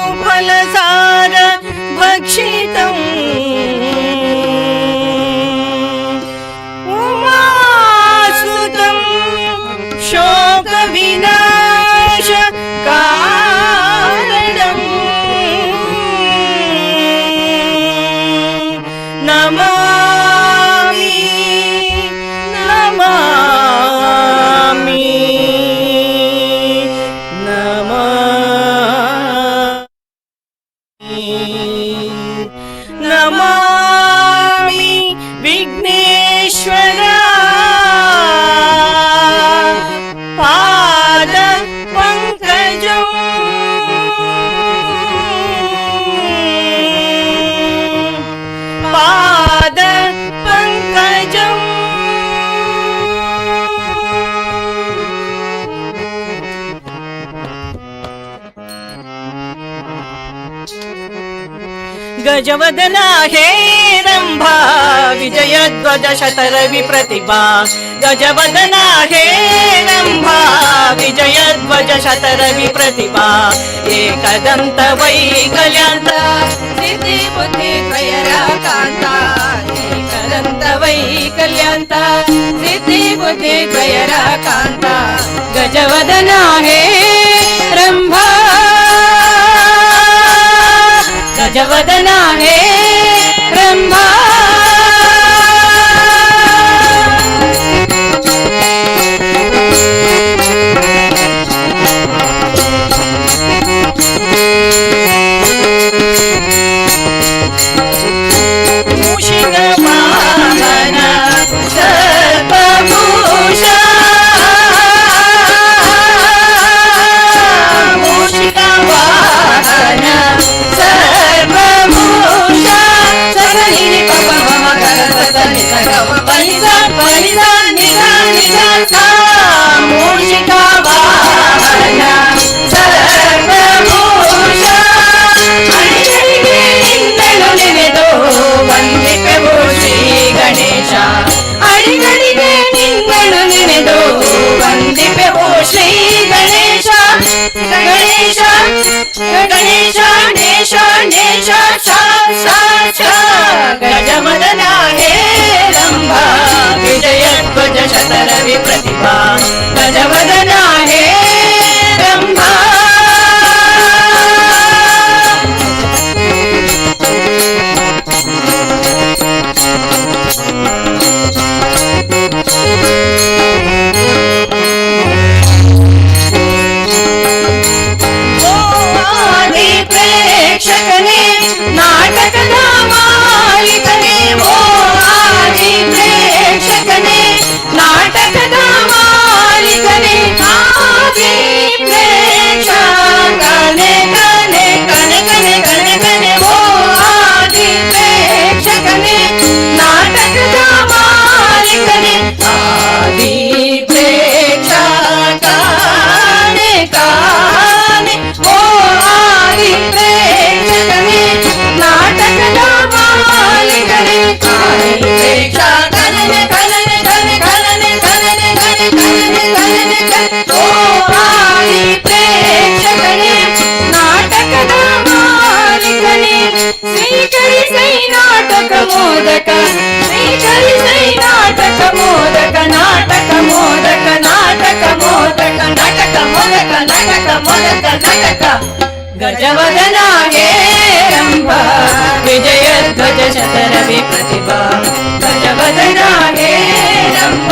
पित्तजम्बूफलसार भक्षितम् उमासुतं शोकविनाश कारणम् नमामि नमामि नमामि विघ्नेश्वरा पाद पंकजम् पाद पंकजम् गजवदना हे रंभा विजयध्वज शतरवि प्रतिभा गजवदना हे रंभा विजयध्वज शतरवि प्रतिभा एकदंत वैकल्यांत सिद्धि बुद्धि द्वयराकांता एकदंत वैकल्यांत सिद्धि बुद्धि द्वयराकांता गजवदना हे रंभा गजवदना हे रंभा ಪ್ರೇಕ್ಷಕನೇ ನಾಟಕದ ಮಾಲೀಕನೇ ಓ ಆದಿ ಪ್ರೇಕ್ಷಕನೇ ನಾಟಕದ ಮಾಲೀಕನೇ ಆದಿ ಪ್ರೇಕ್ಷಕನೇ ಕನೆ ಕನೆ ಕನೆ ಕನೆ ಕನೆ ಓ ಆದಿ ಪ್ರೇಕ್ಷಕನೇ ನಾಟಕದ ಮಾಲೀಕನೇ ಆದಿ ಪ್ರೇಕ್ಷಕನೇ ಕಾನೆ ಓ ಆದಿ ಪ್ರೇಕ್ಷಕನೇ ನಾಟಕದ ಮಾಲೀಕನೇ ಆದಿ ಪ್ರೇಕ್ಷಕನೇ ಕಲನೆ ಕನೆ ಕಲನೆ ಕಲನೆ ಕನೆ ಕಲನೆ ಕಲನೆ ಕನೆ ಓ ಆದಿ ಪ್ರೇಕ್ಷಕನೇ ನಾಟಕದ ಮಾಲೀಕನೇ ಸ್ವೀಕರಿಸೈ ನಾಟಕ ಮೋದಕ ಸ್ವೀಕರಿಸೈ ನಾಟಕ ಮೋದಕ ನಾಟಕ ಮೋದಕ ನಾಟಕ ಮೋದಕ ನಾಟಕ ಮೋದಕ ನಾಟಕ ಮೋದಕ ನಾಟಕ ಗಜವದನ ಹೇ ರಂಭ ವಿಜಯ ಧ್ವಜ ಶತರವಿ ಪ್ರತಿಭಾ ಗಜವದನ ಹೇ ರಂಭ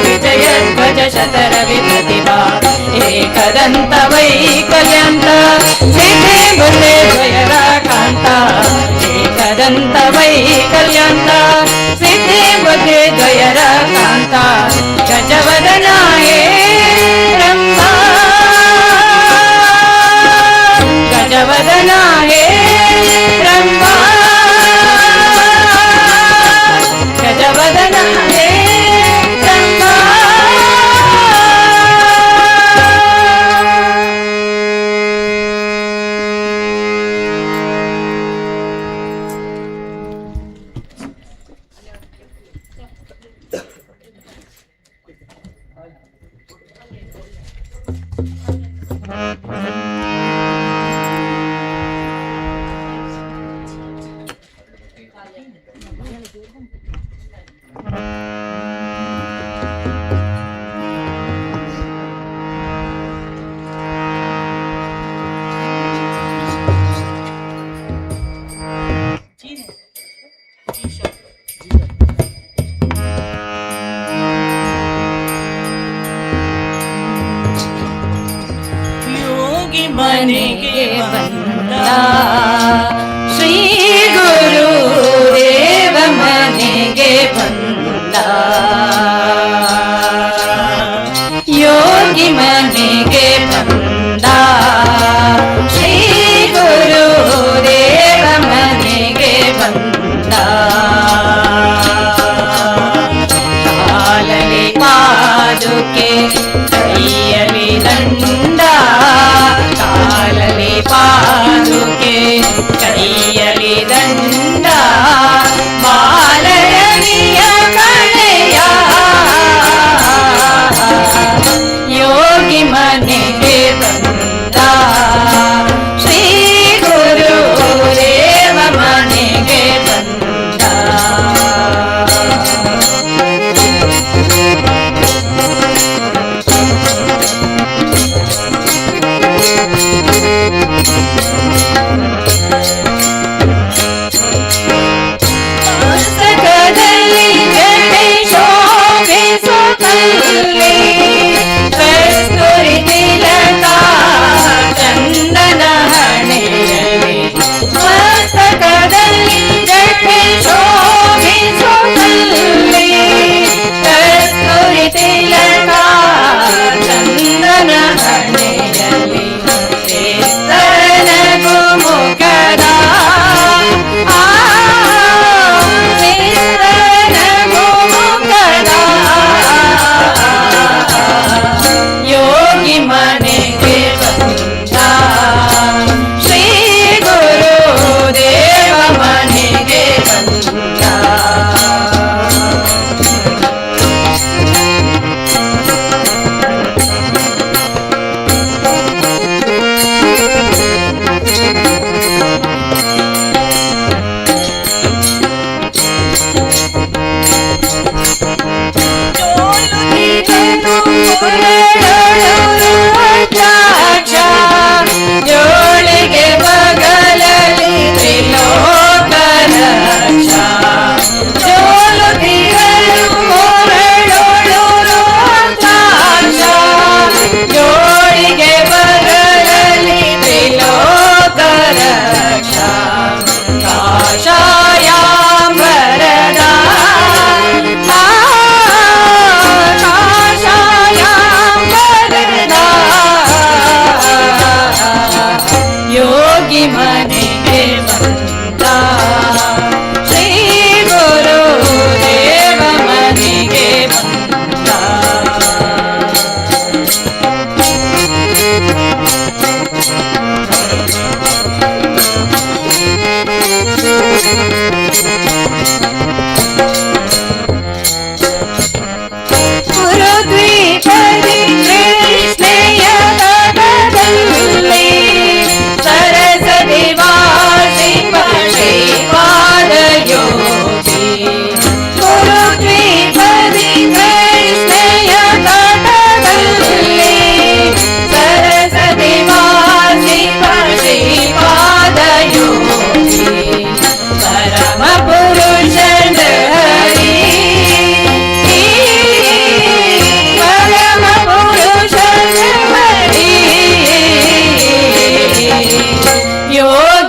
ವಿಜಯ ಧ್ವಜ ಶತರವಿ ಪ್ರತಿಭಾ ಏಕದಂತ ವೈಕಲ್ಯಾಂತ ಸಿದ್ಧಿ ಬುದ್ಧಿ ದ್ವಯರ ಕಾಂತ ಏಕದಂತ ವೈಕಲ್ಯಾಂತ ಸಿದ್ಧಿ ಬುದ್ಧಿ ದ್ವಯರ ಕಾಂತ ಗಜವದನ ಹೇ ರಂಭ ಗಜವದನ ಹೇ ರಂಭ ಗಜವದನ ಹೇ ರಂಭ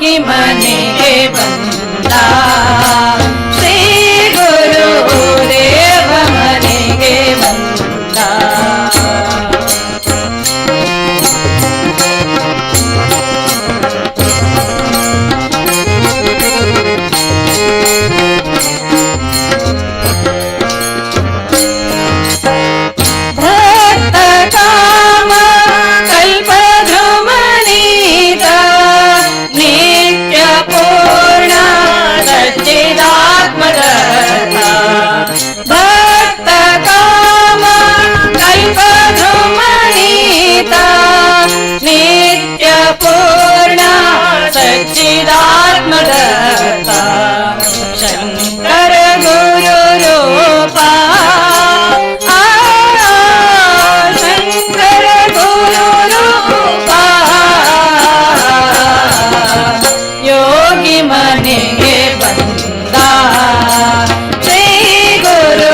ಯೋಗಿ ಮನೆಗೆ ಬಂದ ಶ್ರೀ ಗುರುದೇವ ಮನೆಗೆ ಬಂದ ಭಕ್ತ ಕಾಮ ಕಲ್ಪದ್ರುಮನೀತ ನಿತ್ಯ ಪೂರ್ಣ ಸಚ್ಚಿದಾತ್ಮದತ್ತ ಭಕ್ತ ಕಾಮ ಕಲ್ಪದ್ರುಮನೀತ ನಿತ್ಯ ಪೂರ್ಣ ಸಚ್ಚಿದಾತ್ಮದತ್ತ ಶಂಕರ ಗುರು ರೂಪ ಶಂಕರ ಗುರು ರೂಪ ಯೋಗಿ ಮನೆಗೆ ಬಂದ ಶ್ರೀ ಗುರು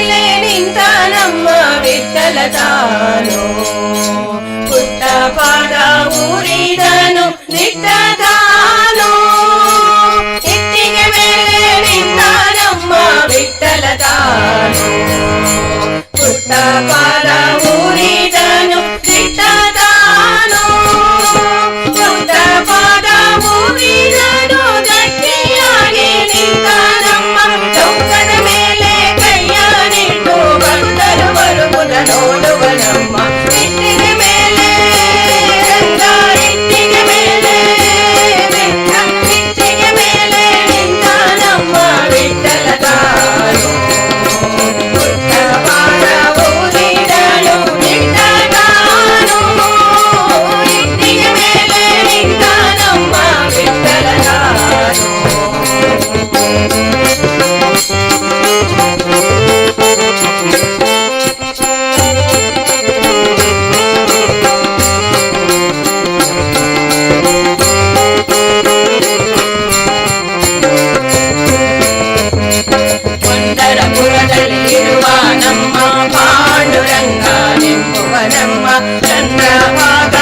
ಮೇಲೆ ನಿಂತ ನಮ್ಮ ವಿಠಲ ತಾನು ಪುಟ್ಟ ಪಾದ ಊರಿದನು ನಿಟ್ಟ ತಾನು ಇಟ್ಟಿಗೆ ಮೇಲೆ ನಿಂತ ನಮ್ಮ ವಿಠಲ ತಾನು ಪುಟ್ಟ ಪಾದ ಊರಿದನು ನಿಟ್ಟ ತಾನು ಪುಟ್ಟ ಪಾದ ಊರಿದನು ಗಟ್ಟಿಯಾಗಿ ನಿಂತ ನಮ್ಮ ಚೌಕದ ಮೇಲೆ ಕೈಯ ನಿಟ್ಟು ಭಕ್ತರು ಬರುವುದ ನೋಡುವ ನಮ್ಮ ಇಟ್ಟಿಗೆ ಮೇಲೆ ರಂಗ ಇಟ್ಟಿಗೆ ಮೇಲೆ ಇಟ್ಟಿಗೆ ಮೇಲೆ ನಿಂತ ನಮ್ಮ ವಿಠಲ ತಾನು ಪುಟ್ಟ ಪಾದ ಊರಿದನು ನಿಟ್ಟ ತಾನು ಇಟ್ಟಿಗೆ ಮೇಲೆ ನಿಂತ ನಮ್ಮ ವಿಠಲ ತಾನು ಪಂಢರಪುರದಲ್ಲಿ ಇರುವ ನಮ್ಮ ಪಾಂಡುರಂಗನೆಂಬುವ ನಮ್ಮ ಚಂದ್ರಭಾಗಾಗತನಿವ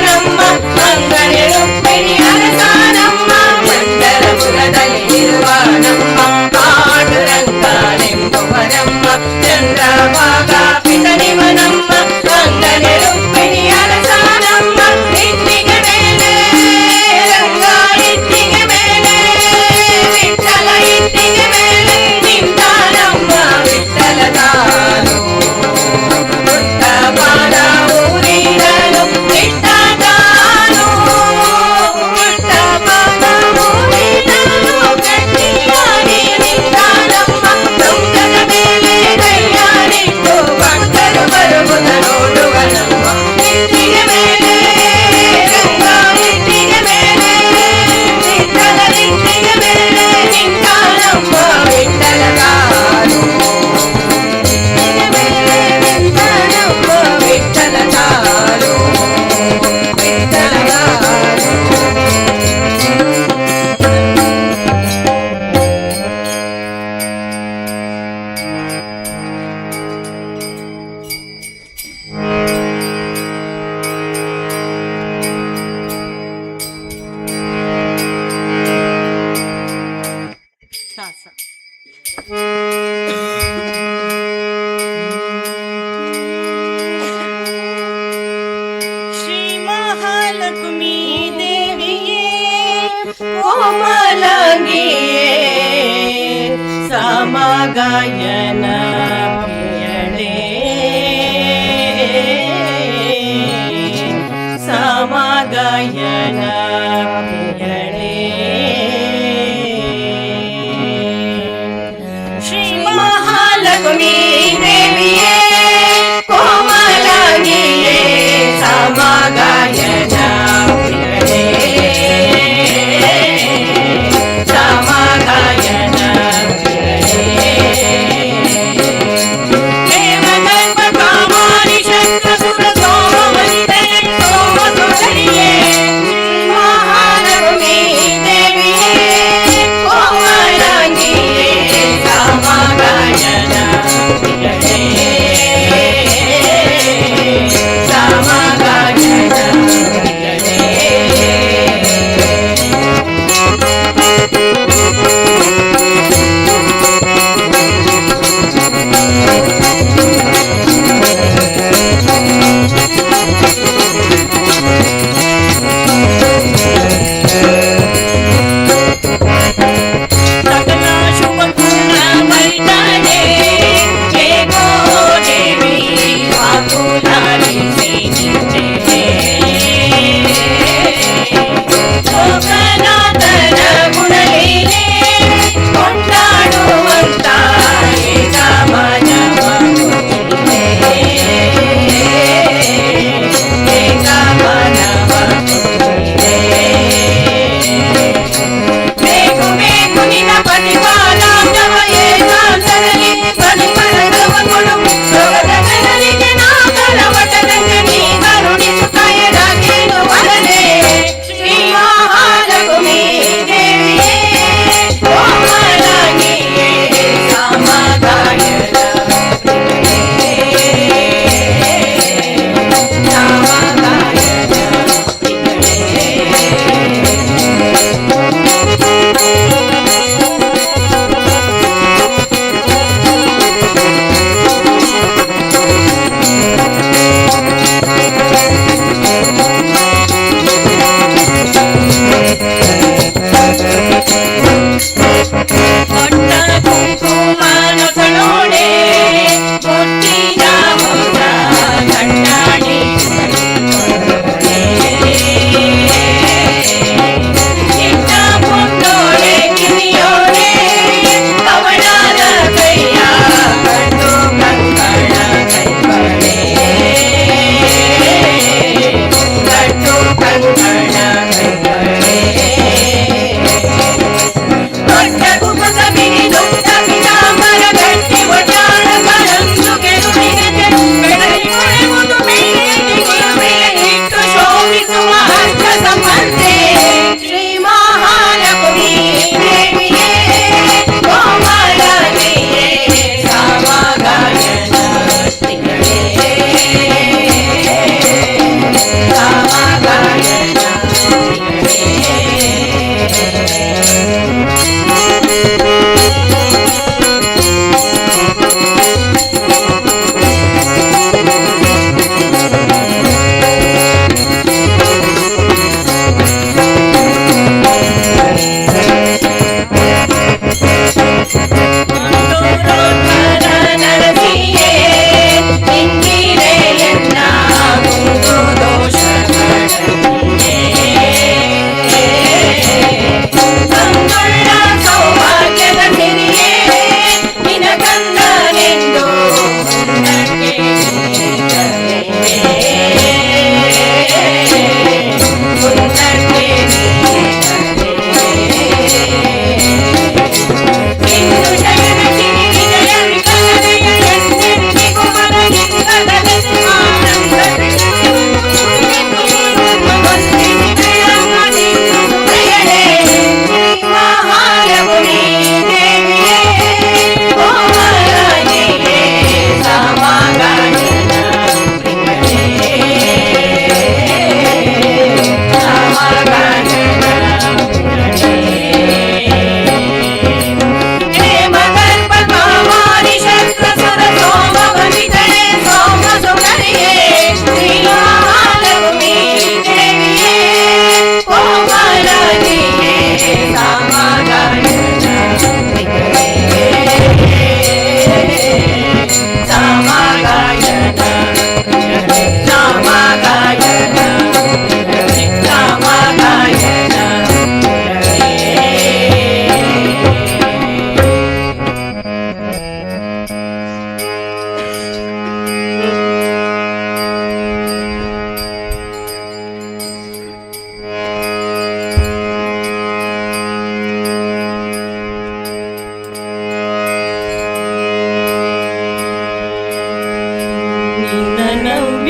ನಮ್ಮ ಅಂಗನೆ ರುಕ್ಮಿಣಿ ಅರಸ ನಮ್ಮ ಪಂಢರಪುರದಲ್ಲಿ ಇರುವ ನಮ್ಮ ಪಾಂಡುರಂಗನೆಂಬುವ ನಮ್ಮ ಚಂದ್ರಭಾಗಾಪಿತನಿವ ನಮ್ಮ ಅಂಗನೆ ರುಕ್ಮಿಣಿ ಅರಸ ನಮ್ಮ ಇಟ್ಟಿಗೆ ಮೇಲೆ ರಂಗ ಇಟ್ಟಿಗೆ ಮೇಲೆ ವಿಠಲ ಇಟ್ಟಿಗೆ ಮೇಲೆ ನಿಂತ ನಮ್ಮ ವಿಠಲ ತಾನು ಪುಟ್ಟ ಪಾದ ಊರಿದನು ನಿಟ್ಟ ತಾನು ಪುಟ್ಟ ಪಾದ ಊರಿದನು ಗಟ್ಟಿಯಾಗಿ ನಿಂತ ನಮ್ಮ ಚೌಕದ ಮೇಲೆ ಕೈಯ ನಿಟ್ಟು ಭಕ್ತರು ಬರುವುದ ನೋಡುವ ನಮ್ಮ ಇಟ್ಟಿಗೆ ಮೇಲೆ ರಂಗ ಇಟ್ಟಿಗೆ ಮೇಲೆ ವಿಠಲ ಇಟ್ಟಿಗೆ ಮೇಲೆ ನಿಂತ ನಮ್ಮ ವಿಠಲ ತಾನು ಇಟ್ಟಿಗೆ ಮೇಲೆ ನಿಂತ ನಮ್ಮ ವಿಠಲ ತಾನು ವಿಠಲ ತಾನು ಶ್ರೀ ಮಹಾಲಕ್ಷ್ಮೀ ದೇವಿಯೇ ಕೋಮಲಾಂಗಿಯೇ ಸಮಗಾಯನ ಪ್ರಿಯಳೇ ಸಮಗಾಯನ ಪ್ರಿಯಳೇ ಶ್ರೀ ಮಹಾಲಕ್ಷ್ಮೀ ದೇವಿಯೇ ಕೋಮಲಾಂಗಿಯೇ ಸಮಗಾಯನ ಪ್ರಿಯಳೇ ಸಮಗಾಯನ ಪ್ರಿಯಳೇ ದೇವಗರ್ಭ ಕಾಮಾರಿ ಶಕ್ರ ಸುರ ಸೋಮವನಿತೆ ಸೋಮ ಸುಂದರಿಯೇ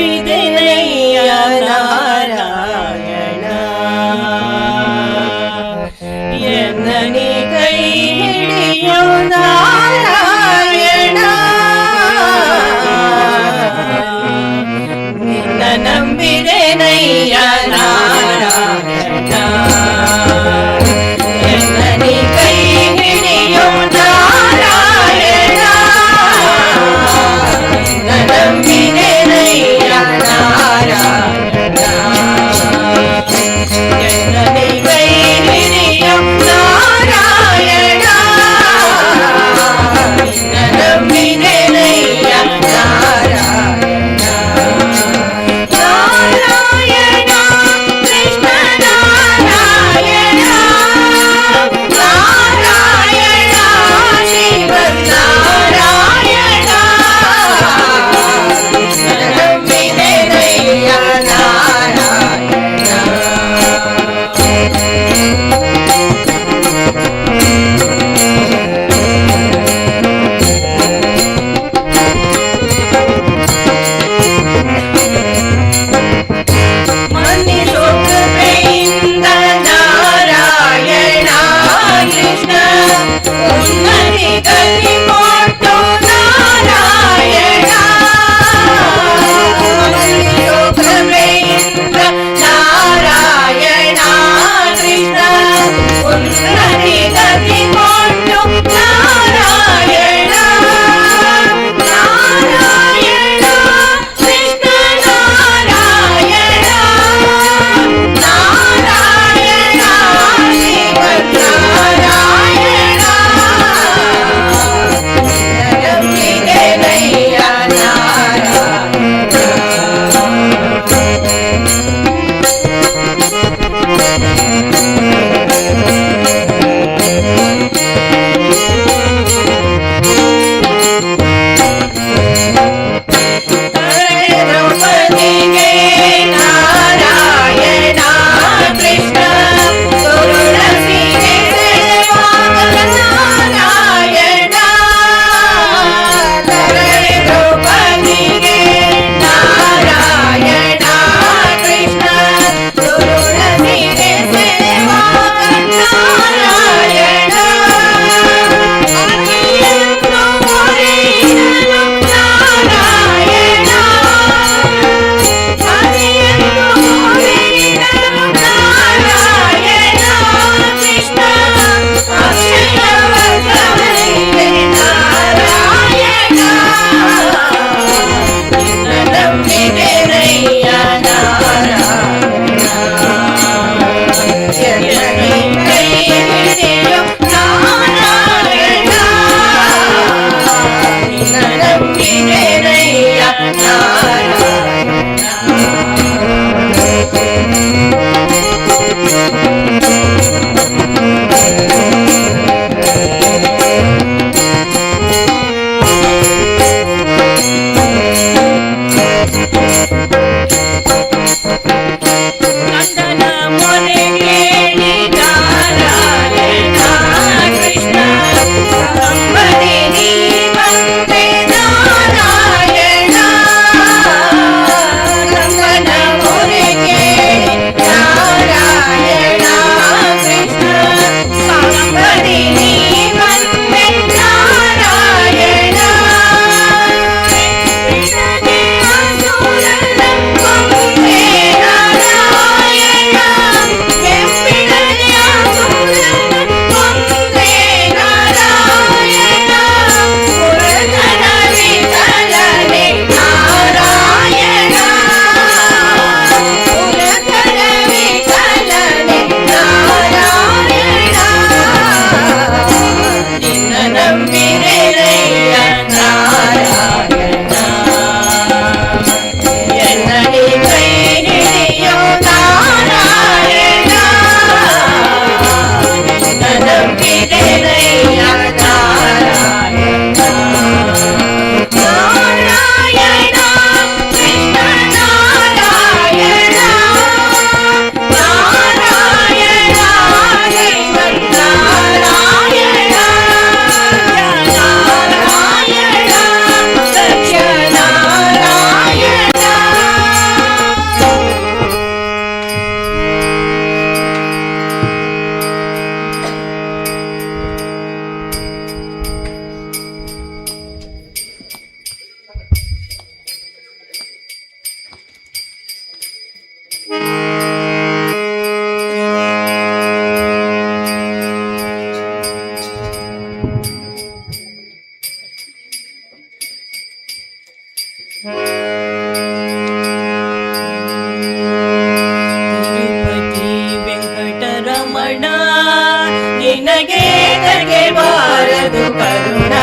ನಂಬಿದೆನಯ್ಯ ನಾರಾಯಣ ಎನ್ನನಿ ಕೈ ಹಿಡಿಯೋ ನಾರಾಯಣ ನಿನ್ನ ನಂಬಿದೆನಯ್ಯ ನಾರಾಯಣ ಎನ್ನನಿ ಕೈ ಹಿಡಿಯೋ ನಾರಾಯಣ ನಿನ್ನ ನಂಬಿದೆನಯ್ಯ ನಾರಾಯಣ ಎನ್ನನಿ ಕೈ ಹಿಡಿಯೋ ನಾರಾಯಣ ನಿನ್ನ ನಂಬಿದೆನಯ್ಯ ನಾರಾಯಣ ನಾರಾಯಣ ಕೃಷ್ಣ ನಾರಾಯಣ ನಾರಾಯಣ ಶ್ರೀಮನ್ನಾರಾಯಣ ನಂಬಿದೆನಯ್ಯ ನಾರಾಯಣ ಮನ್ನಿಸೋ ಕೃಪೆಯಿಂದ ನಾರಾಯಣ ಕೃಷ್ಣ ಉನ್ನತಿ ಗತಿ ಕೊಟ್ಟು ನಾರಾಯಣ ಮನ್ನಿಸೋ ಕೃಪೆಯಿಂದ ನಾರಾಯಣ ಕೃಷ್ಣ ಉನ್ನತಿ ಗತಿ ಕೊಟ್ಟು ನಾರಾಯಣ ನಾರಾಯಣ ಕೃಷ್ಣ ನಾರಾಯಣ ನಾರಾಯಣ ಶ್ರೀಮನ್ನಾರಾಯಣ ನಂಬಿದೆನಯ್ಯ ದ್ರೌಪದಿಗೆ ನಾರಾಯಣ ಕೃಷ್ಣ ತುಳಸಿಗೆ ಸೇವಾಗಲ ನಾರಾಯಣ ದ್ರೌಪದಿಗೆ ನಾರಾಯಣ ಕೃಷ್ಣ ತುಳಸಿಗೆ ಸೇವಾಗಲ ನಾರಾಯಣ ಅನಿಯನ್ನು ಮೊರೆಯಿಡಲು ನಾರಾಯಣ ಅನಿಯನ್ನು ಮೊರೆಯಿಡಲು ನಾರಾಯಣ ಕೃಷ್ಣ ಅಕ್ಷಯವರ್ಧನೆಗೆ ನಾರಾಯಣ ನಿನ್ನ ನಂಬಿದೆನಯ್ಯ ನಾರಾಯಣ ಎನ್ನನಿ ಕೈ ಹಿಡಿಯೋ ನಾರಾಯಣ ನಿನ್ನ ನಂಬಿದೆನಯ್ಯ ಕಂದನ ಮೊರೆ ಕೇಳಿ ನಾರಾಯಣ ಕೃಷ್ಣ ಕಂಬನಿ ನೀ ಬಂದೆ ನಾರಾಯಣ ತಿರುಪತಿ ವೆಂಕಟರಮಣ ನಿನಗೆ ತಗೆಬಾರದು ಕರುಣ,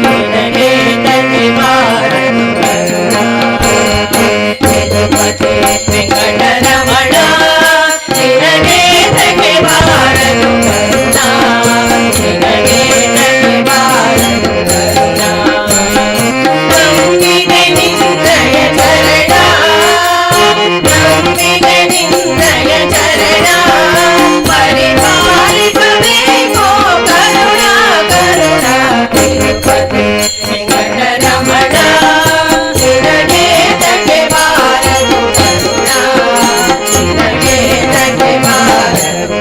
ನಿನಗೆ ತಗೆಬಾರದು ಕರುಣ. ತಿರುಪತಿ ವೆಂಕಟರಮಣ ನಿನಗೆ ತಗೆಬಾರದು ಕರುಣ, ನಿನಗೆ ತಗೆಬಾರದು ಕರುಣ. ನಂಬಿದೆ ನಿನ್ನಯ ಚರಣ, ನಂಬಿದೆ ನಿನ್ನಯ ಚರಣ, ಪರಿಪಾಲಿಸಬೇಕೋ ಕರುಣ ಕರುಣ. ತಿರುಪತಿ ವೆಂಕಟರಮಣ ನಿನಗೆ ತಗೆಬಾರದು ಕರುಣ, ನಿನಗೆ ತಗೆಬಾರದು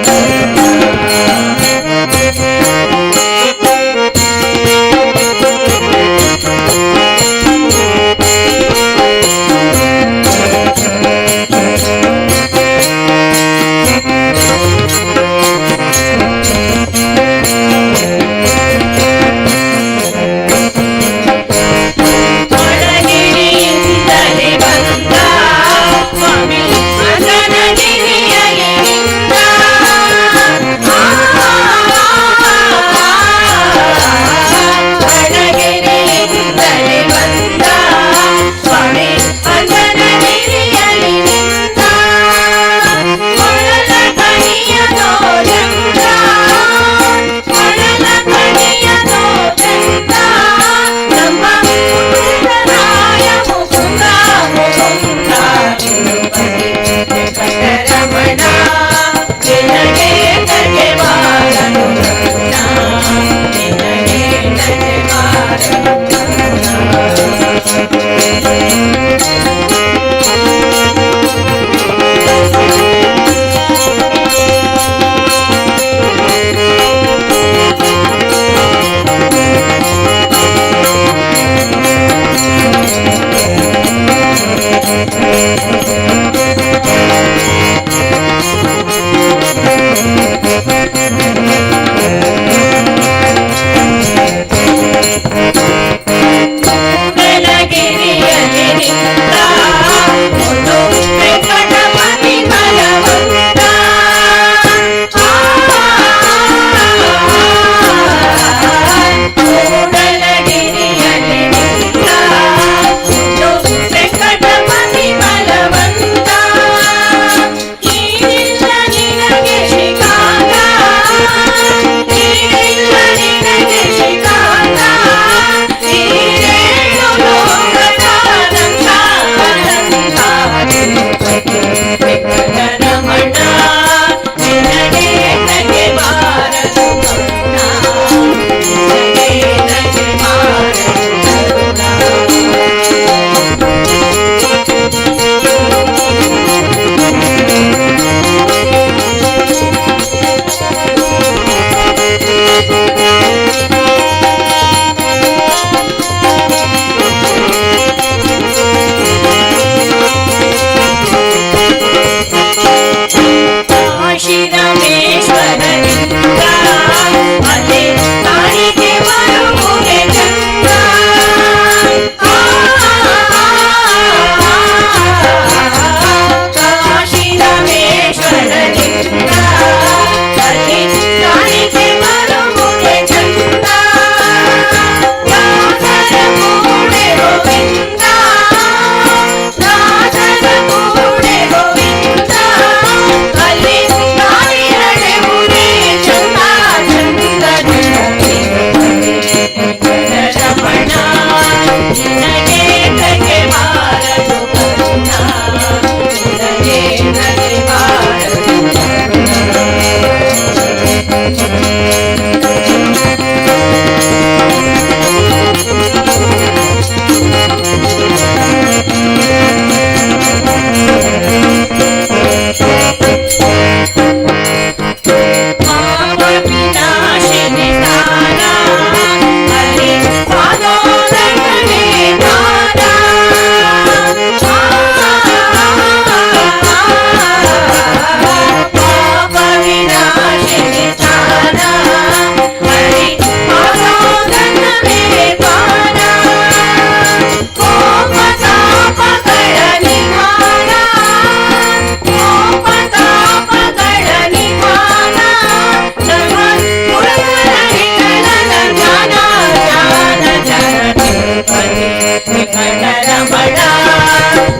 ವೆಂಕಟರಮಣ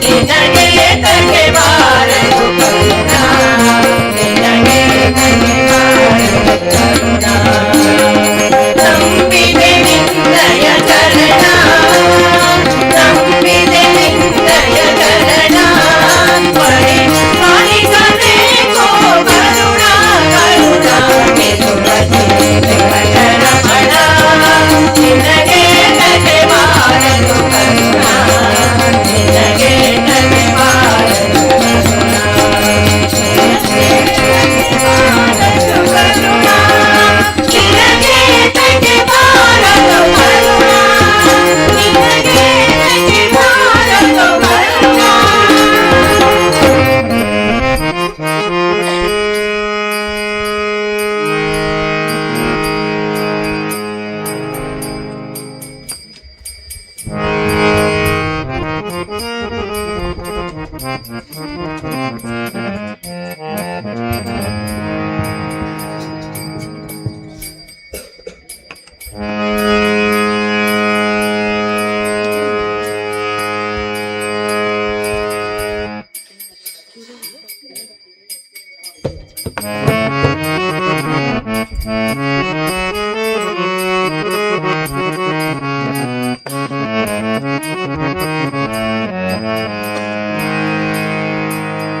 ನಿನಗೆ ತಗೆ ಬಾರದು ಕರುಣ ನಿನಗೆ ತಗೆ ಬಾರದು ಕರುಣ ನಂಬಿದೆ ನಿನ್ನಯ ಚರಣ ನಂಬಿದೆ ನಿನ್ನಯ ಚರಣ ಪಡಿ ಪಾಲಿಸಬೇಕು ಕರುಣ ಕರುಣ ಮೆದುಗತಿ ವೆಂಕಟರಮಣ ನಿನಗೆ ತಗೆ ಬಾರದು ಕರುಣ ನಿನಗೆ ತಗೆ ಬಾರದು ಕರುಣ ನಿನಗೆ ತಗೆ ಬಾರದು ಕರುಣ ನಿನಗೆ ತಗೆ ಬಾರದು ಕರುಣ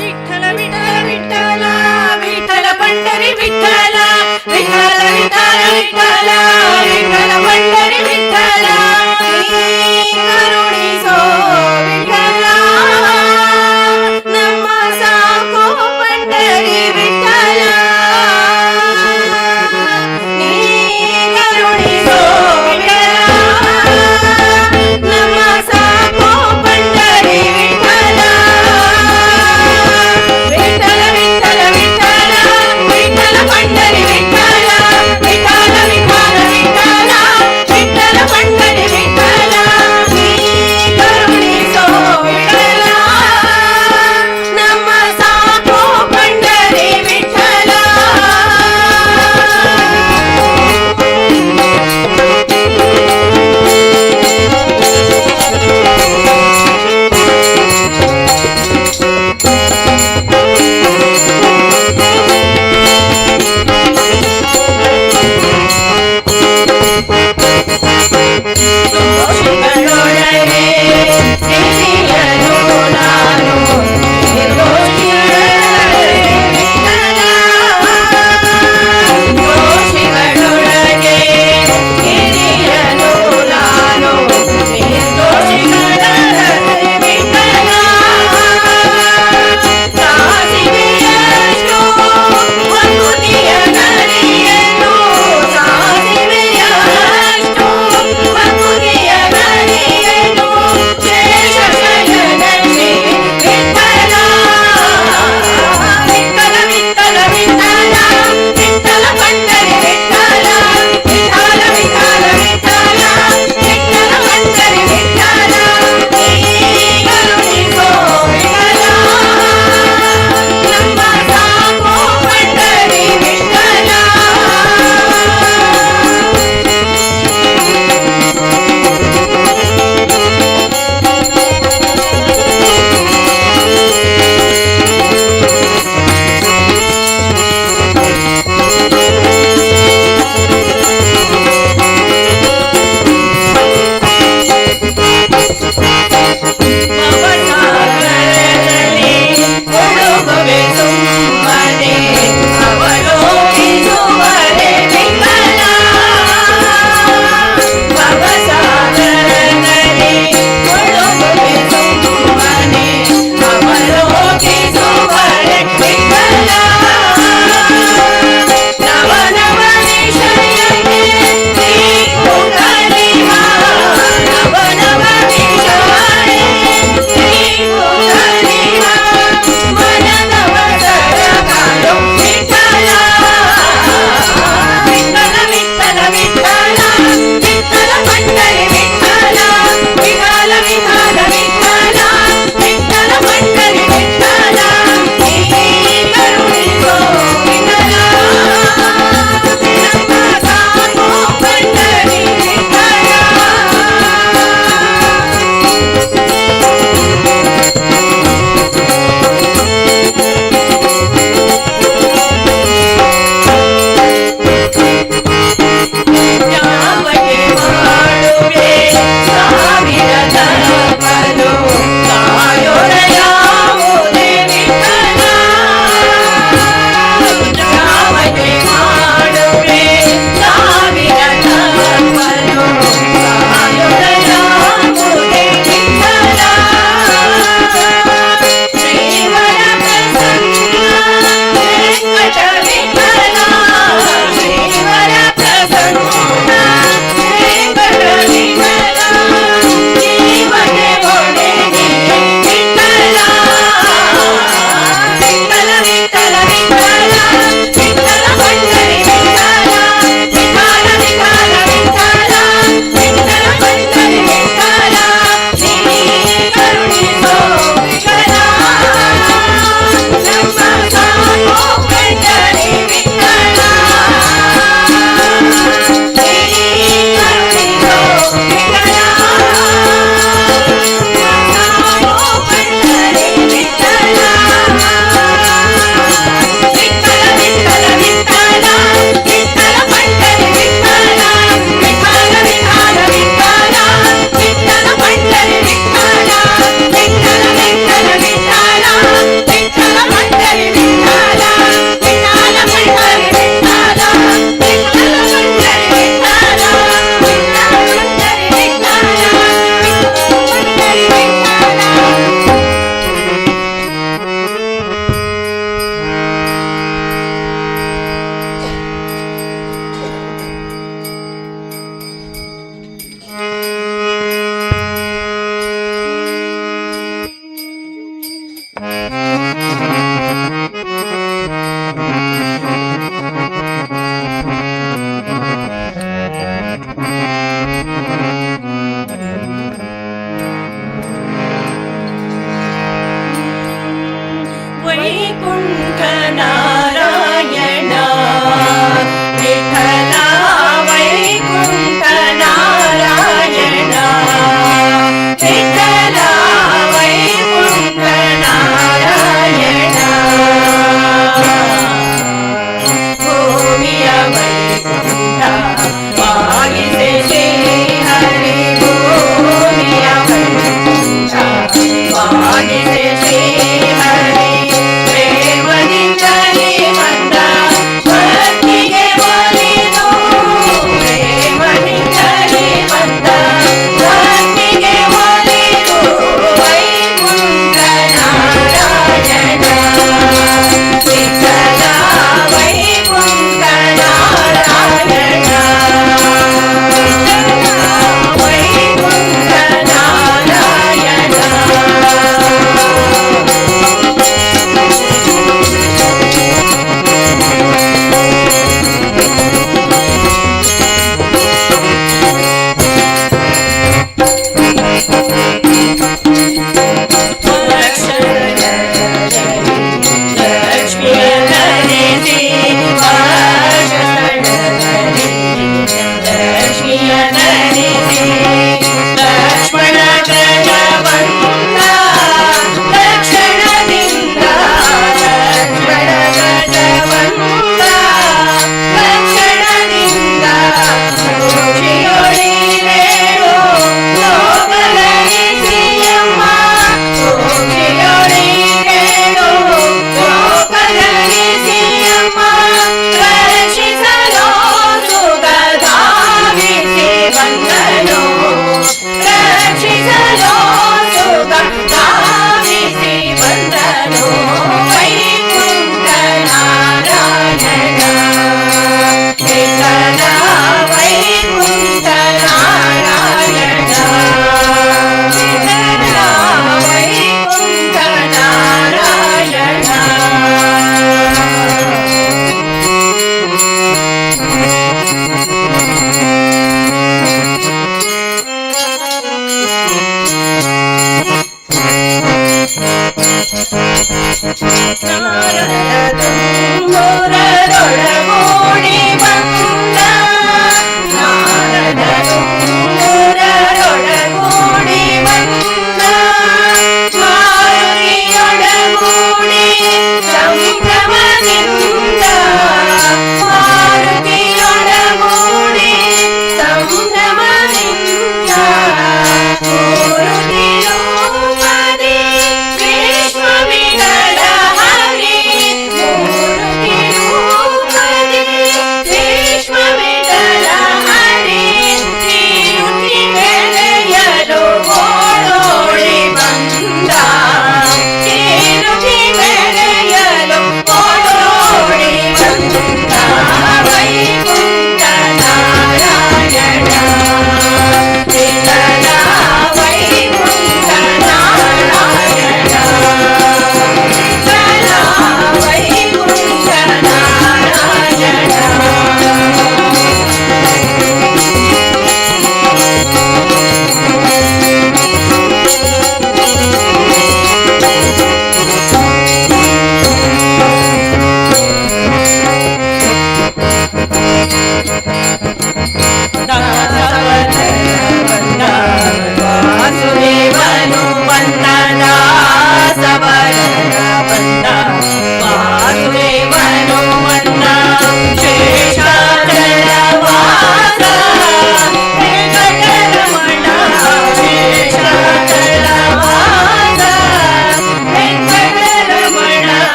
ವಿಠಲ ವಿಠಲ ವಿಠಲ ವಿಠಲ ಪಂಡರಿ ವಿಠಲ ವಿಠಲ ವಿಠಲ ವಿಠಲ ವಿಠಲ ಪಂಡರಿ ವಿಠಲ ಕರುಣಿಸೋ ವಿಠಲ ನಮ್ಮ ಸಾಕು ಪಂಡರಿ ವಿಠಲ ನೀ ಕರುಣಿಸೋ ವಿಠಲ ನಮ್ಮ ಸಾಕು ಪಂಡರಿ ವಿಠಲ ವಿಠಲ ವಿಠಲ ವಿಠಲ ವಿಠಲ ಪಂಡರಿ ವಿಠಲ ವಿಠಲ ವಿಠಲ ವಿಠಲ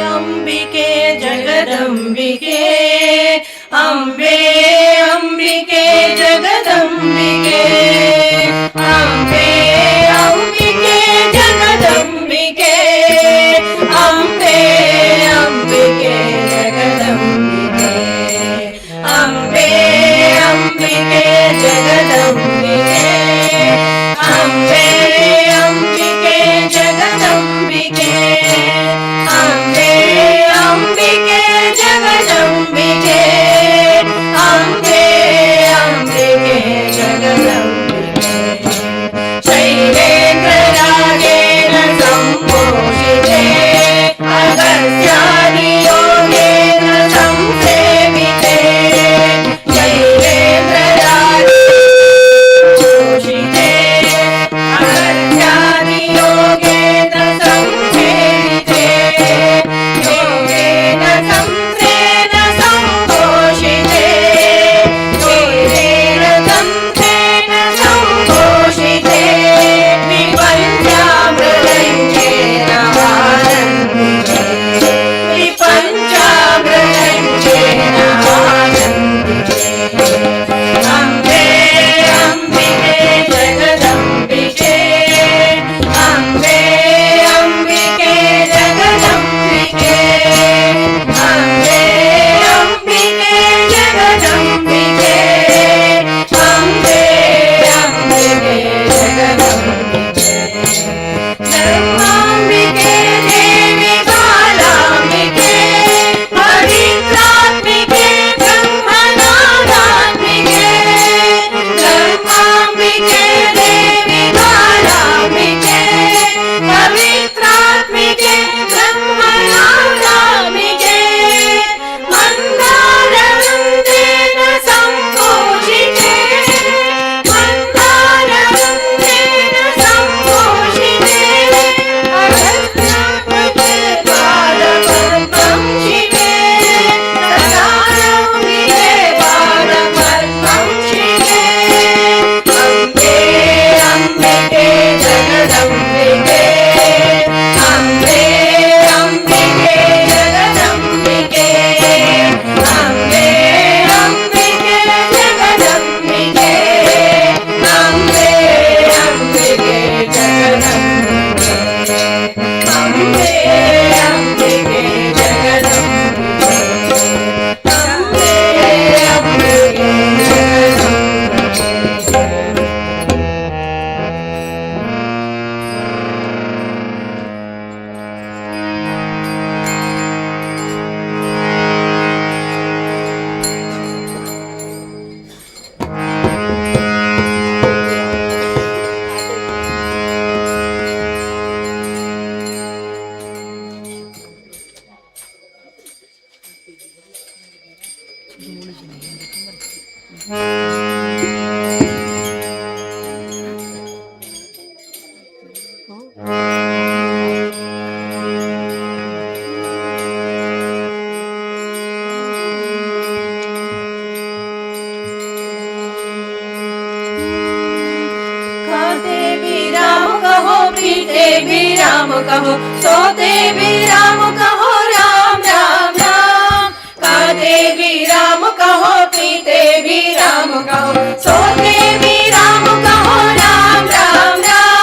ಅಂಬಿಕೆ ಜಗದಂಬಿಕೆ ಅಂಬೆ ಅಂಬಿಕೆ ಜಗದಂಬಿಕೆ ಅಂಬೆ ಅಂಬಿಕೆ ಜಗದಂಬಿಕೆ ಅಂಬೆ ಅಂಬಿಕೆ ಜಗದಂಬಿಕೆ ಅಂಬೆ ಅಂಬಿಕೆ ಜಗದಂಬಿಕೆ ಅಂಬೆ ಅಂಬಿಕೆ ಜಗದಂಬಿಕೆ ಅಂಬೆ ಅಂಬಿಕೆ ಜಗದಂಬಿಕೆ ಅಂಬೆ ಅಂಬಿಕೆ ಜಗದಂಬಿಕೆ ಶೈಲೇಂದ್ರರಾಗೇನ ಸಂಪೋಷಿತೆ ಅಗಸ್ತ್ಯಾದಿ ಯೋಗೇನ ಸಂಸೇವಿತೆ ಶೈಲೇಂದ್ರರಾಗೇನ ಸಂಪೋಷಿತೆ ಅಗಸ್ತ್ಯಾದಿ ಯೋಗೇನ ಸಂಸೇವಿತೆ ಯೋಗೇನ ಸಂಸೇನ ಸಂಪೋಷಿತೆ ಯೋಗೇನ ಸಂಸೇನ ಸಂಪೋಷಿತೆ ವಿಪಂಚಾಮೃತಂಚೇನ ಆನಂದಿತೆ ವಿಪಂಚಾಮೃತಂಚೇನ ಆನಂದಿತೆ ಅಂಬೆ ಅಂಬಿಕೆ ಜಗದಂಬಿಕೆ ಅಂಬೆ ಅಂಬಿಕೆ ಜಗದಂಬಿಕೆ ಅಂಬೆ ಅಂಬಿಕೆ ಜಗದಂಬಿಕೆ ಅಂಬೆ ಅಂಬಿಕೆ ಜಗದಂಬಿಕೆ ಧರ್ಮಾಂಬಿಕೆ ದೇವಿ ಬಾಲಾಂಬಿಕೆ ಪವಿತ್ರಾತ್ಮಿಕೆ ಬ್ರಹ್ಮನಾದಾತ್ಮಿಕೆ ಧರ್ಮಾಂಬಿಕೆ ದೇವಿ ಬಾಲಾಂಬಿಕೆ ಪವಿತ್ರಾತ್ಮಿಕೆ ಬ್ರಹ್ಮನಾದಾತ್ಮಿಕೆ ಮಂದಾರವೃಂದೇನ ಸಂಪೋಷಿತೆ ಮಂದಾರವೃಂದೇನ ಸಂಪೋಷಿತೆ ಅಗಸ್ತ್ಯಾತ್ಮಿಕೆ ಪಾದಪದ್ಮಂಶಿತೆ ಸದಾನಂದಿತೆ ಪಾದಪದ್ಮಂಶಿತೆ ಅಂಬೆ ಅಂಬಿಕೆ ಜಗದಂಬಿಕೆ ಅಂಬೆ ಅಂಬಿಕೆ ಜಗದಂಬಿಕೆ ಅಂಬೆ ಅಂಬಿಕೆ ಜಗದಂಬಿಕೆ ಅಂಬೆ ಅಂಬಿಕೆ ಜಗದಂಬಿಕೆ ಅಂಬೆ ಅಂಬಿಕೆ ಜಗದಂಬಿಕೆ ಅಂಬೆ ಅಂಬಿಕೆ ಜಗದಂಬಿಕೆ खाते भी राम कहो पीते भी राम कहो सोते भी राम कहो राम राम राम खाते भी राम कहो पीते भी राम कहो सोते भी राम कहो राम राम राम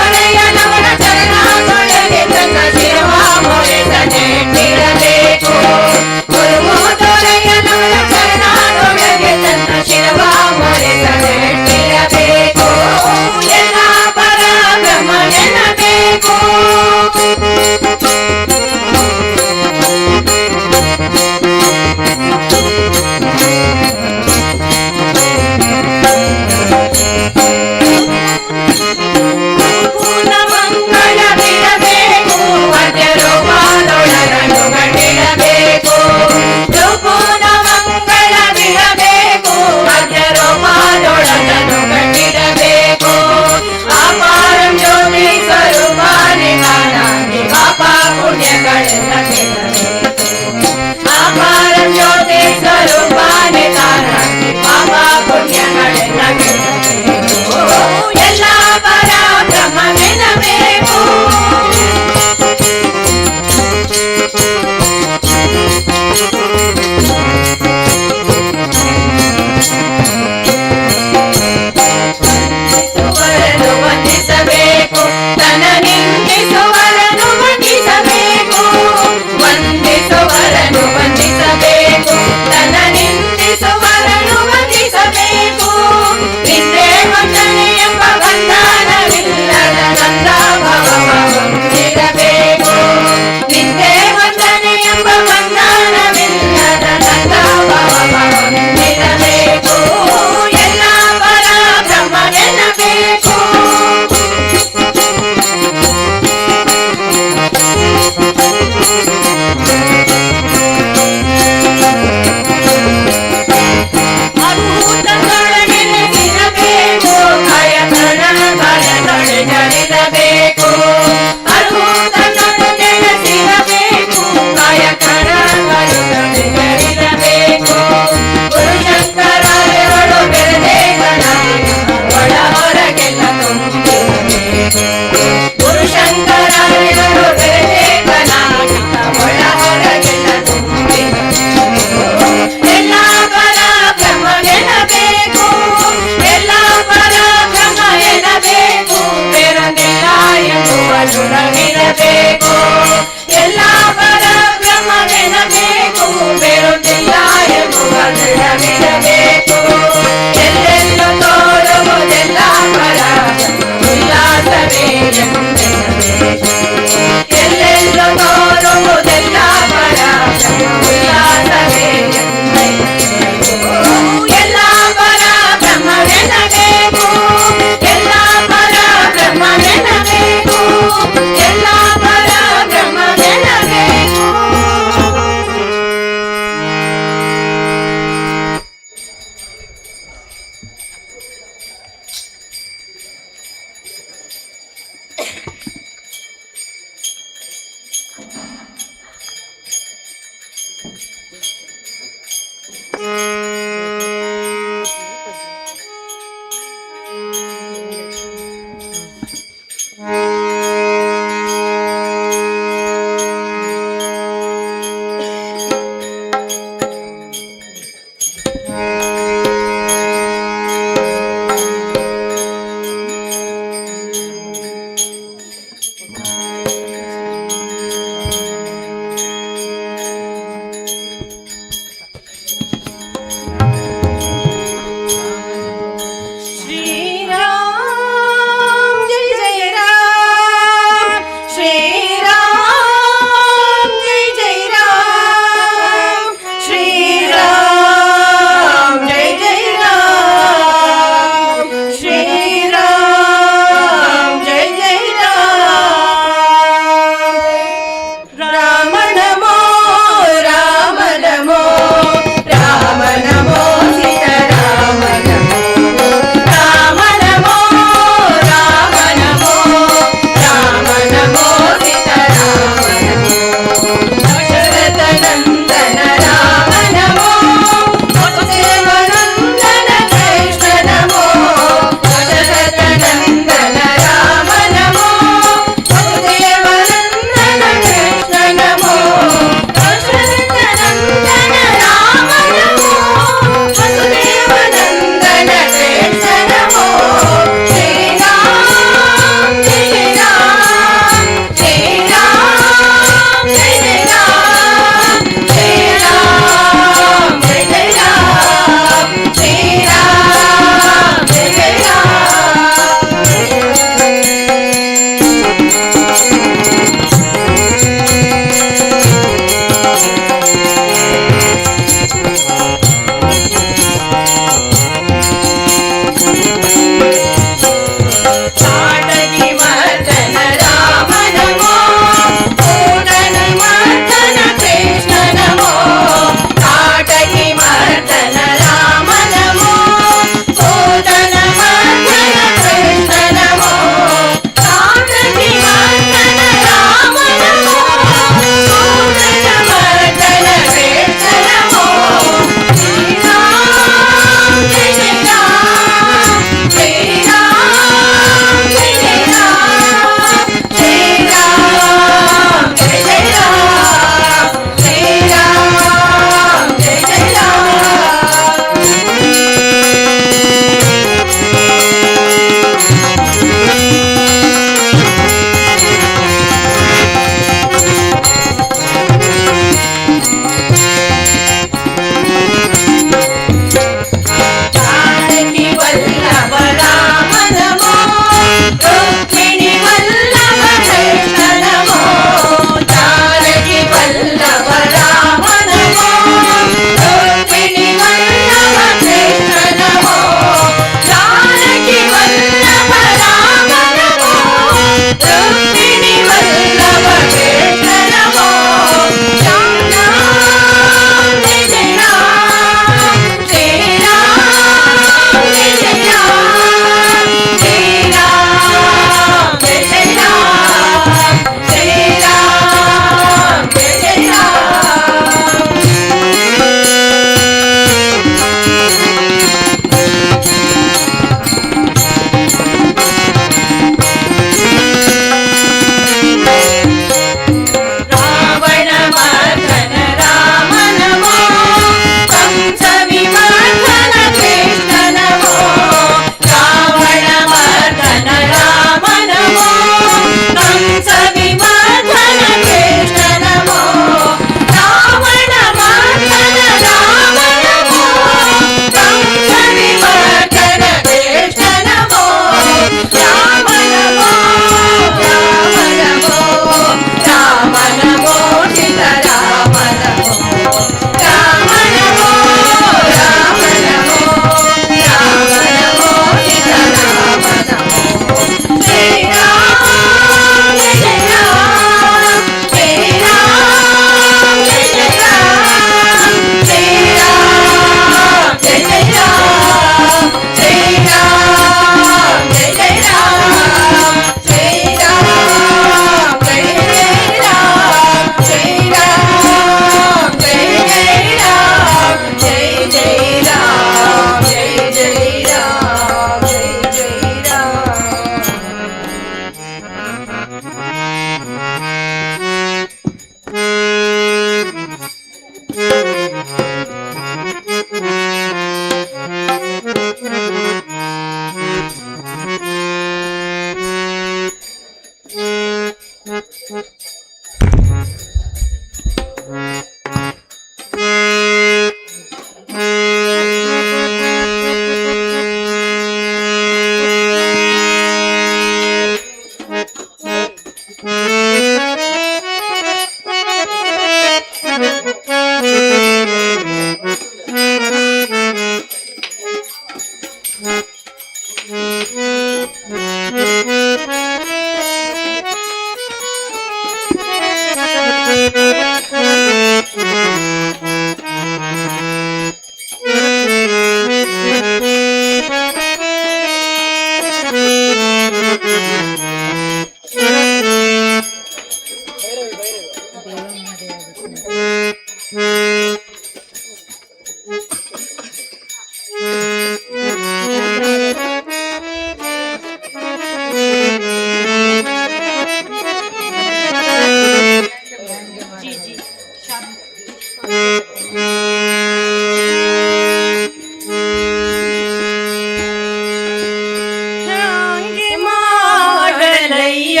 ಹ್ಯಾಂಗೆ ಮಾಡಲಯ್ಯ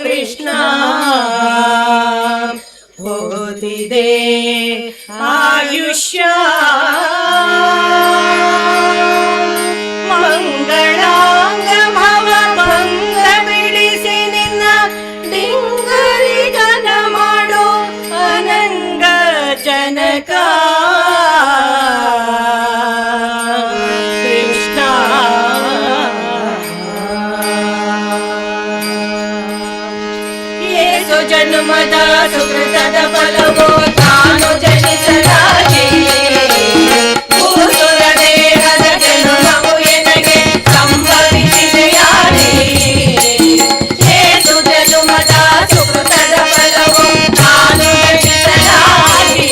ಕೃಷ್ಣ ಹೋದಿದೆ ಆಯುಷ್ಯ ಮಂಗಳಾಂಗ ಭವ ಭಂಗ ಬಿಡಿಸಿ ನಿನ್ನ ಡಿಂಗರಿಗನ ಮಾಡೋ ಅನಂಗ ಜನಕ ಕೃಷ್ಣ ಏಸು ಜನ್ಮದ ಸುಕೃತದ ಫಲವೋ ತಾನು ಜನಿಸಲಾಗಿ ಭೂಸುರ ದೇಹದ ಜನ್ಮವು ಎನಗೆ ಸಂಭವಿಸಿದೆಯಾಗಿ ಏಸು ಜನ್ಮದ ಸುಕೃತದ ಫಲವೋ ತಾನು ಜನಿಸಲಾಗಿ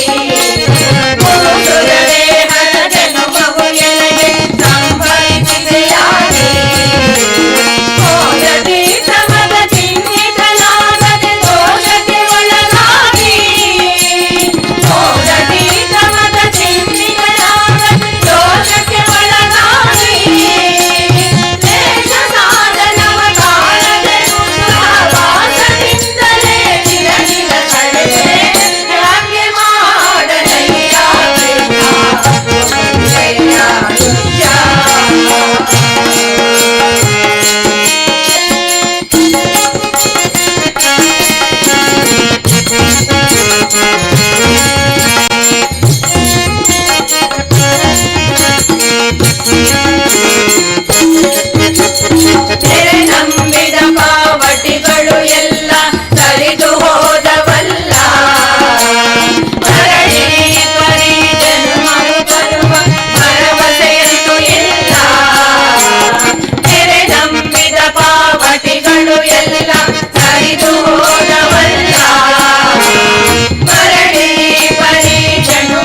ಭೂಸುರ ದೇಹದ ಜನ್ಮವು ಎನಗೆ ಸಂಭವಿಸಿದೆಯಾಗಿ ಓದದಿ ಸಮದ ಚಿಹ್ನಿತನಾಗದೆ ದೋಷಕ್ಕೆ ಒಳಗಾಗಿ ಓದದಿ ಸಮದ ಚಿಹ್ನಿತನಾಗದೆ ದೋಷಕ್ಕೆ ಒಳಗಾಗಿ ದೇಶ ಸಾಧನವ ಕಾಣದೆ ವಾಸದಿಂದಲೇ ಚಿರ ಚಿರ ಕಳೆದೆ ಯಾಕೆ ಮಾಡಲಯ್ಯ ತೆರೆ ನಂಬಿದ ಪಾವಟಿಗಳು ಎಲ್ಲ ಸರಿದು ಹೋದವಲ್ಲ ಮರಳಿ ಪರಿ ಜನ್ಮವು ಬರುವ ಭರವಸೆಯಂತೂ ಇಲ್ಲ ತೆರೆ ನಂಬಿದ ಪಾವಟಿಗಳು ಎಲ್ಲ ಸರಿದು ಹೋದವಲ್ಲ ಮರಳಿ ಪರಿ ಜನ್ಮವು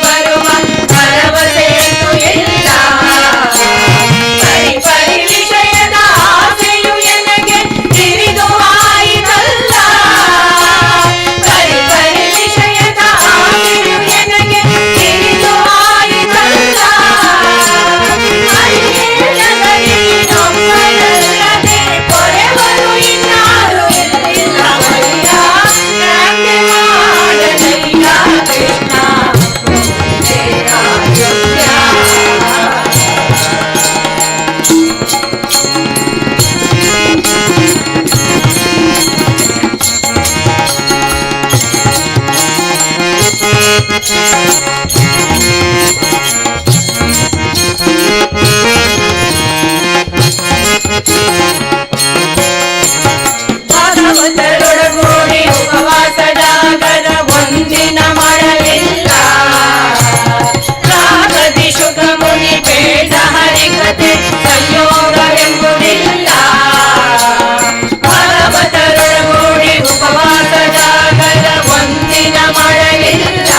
ಬರುವ ಭರವಸೆಯಂತೂ ಇಲ್ಲ ಪರಿ ಪರಿ ವಿಷಯದ ಆಸೆಯು ಎನಗೆ ತಿರಿದು ಆಯಿತಲ್ಲ ಪರಿ ಪರಿ ವಿಷಯದ ಆಸೆಯು ಎನಗೆ ತಿರಿದು ಆಯಿತಲ್ಲ ಅರಿಯೇಳದಲ್ಲಿ ನಮ್ಮಲ್ಲದೆ ಪೊರೆವರು ಇನ್ನಾರು ಇಲ್ಲಿಲ್ಲವಯ್ಯ ಯಾಕೆ ಮಾಡಲಯ್ಯ ಕೃಷ್ಣ ಜಯ ಆಯುಷ್ಯ ಭಾಗವತರೊಡಗೂಡಿ ಉಪವಾಸದಾಗದ ಒಂದಿನ ಮಾಡಲಿಲ್ಲ ರಾಗದಿ ಶುಕ ಮುನಿ ಬೇಡ ಹರಿಕತೆ ಸಂಯೋಗವೆಂಬುದಿಲ್ಲ ಭಾಗವತರೊಡಗೂಡಿ ಉಪವಾಸದಾಗದ ಒಂದಿನ ಮಾಡಲಿಲ್ಲ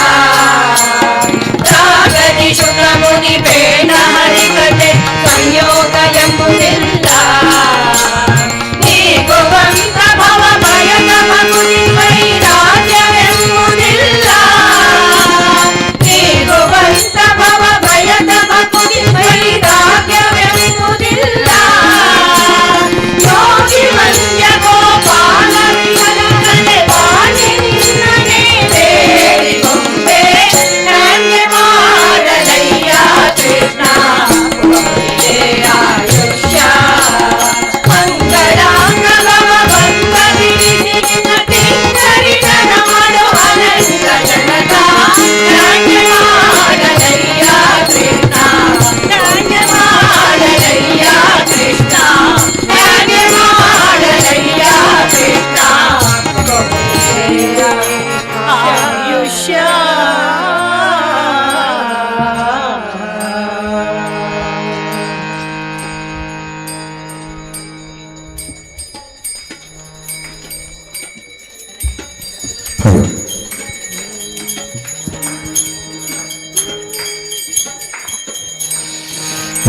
ರಾಗದಿ ಶುಕ ಮುನಿ ಬೇಡ ಹರಿಕತೆ ಸಂಯೋಗ ಎಂಬುದಿಲ್ಲ ನೀಗುವಂತ ಭವ ಭಯದ ಭಕ್ತಿ ವೈರಾಗ್ಯವೆಂಬುದಿಲ್ಲ ನೀಗುವಂತ ಭವ ಭಯದ ಭಕ್ತಿ ವೈರಾಗ್ಯವೆಂಬುದಿಲ್ಲ ಯೋಗಿ ವಂದ್ಯ ಗೋಪಾಲ ವಿಠಲನೆ ವಾಣಿ ನಿನ್ನನೆ ಬೇಡಿ ಗೊಂಬೆ ಹ್ಯಾಂಗೆ ಮಾಡಲಯ್ಯ ಕೃಷ್ಣ ಜಯ ಆಯುಷ್ಯ ಮಂಗಳಾಂಗ ಭವ ಭಂಗ ಬಿಡಿಸಿ ನಿನ್ನ ಟಿಂಗರಿಗನ ಮಾಡೋ ಅನಂತ ಜನಕ ಹ್ಯಾಂಗೆ ಮಾಡಲಯ್ಯ ಕೃಷ್ಣ ಹ್ಯಾಂಗೆ ಮಾಡಲಯ್ಯ ಕೃಷ್ಣ ಹ್ಯಾಂಗೆ ಮಾಡಲಯ್ಯ ಕೃಷ್ಣ ಜಯ ಆಯುಷ್ಯ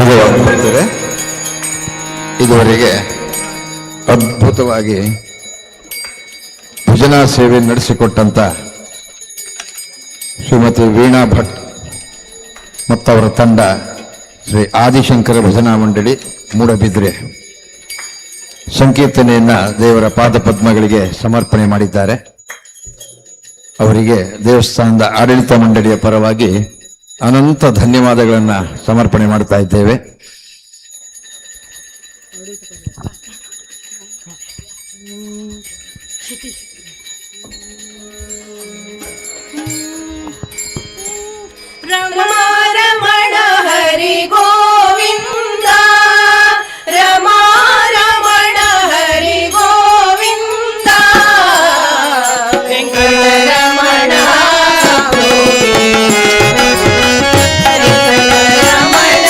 ಧನ್ಯವಾದಗಳು. ಇದುವರೆಗೆ ಅದ್ಭುತವಾಗಿ ಭಜನಾ ಸೇವೆ ನಡೆಸಿಕೊಟ್ಟಂತ ಶ್ರೀಮತಿ ವೀಣಾ ಭಟ್ ಮತ್ತವರ ತಂಡ ಶ್ರೀ ಆದಿಶಂಕರ ಭಜನಾ ಮಂಡಳಿ ಮೂಡಬಿದ್ರೆ ಸಂಕೀರ್ತನೆಯನ್ನ ದೇವರ ಪಾದಪದ್ಮಗಳಿಗೆ ಸಮರ್ಪಣೆ ಮಾಡಿದ್ದಾರೆ. ಅವರಿಗೆ ದೇವಸ್ಥಾನದ ಆಡಳಿತ ಮಂಡಳಿಯ ಪರವಾಗಿ ಅನಂತ ಧನ್ಯವಾದಗಳನ್ನು ಸಮರ್ಪಣೆ ಮಾಡ್ತಾ ಇದ್ದೇವೆ. रमा रमण हरि गोविंद रमा रमण हरि गोविंद वेंकटरमण रमण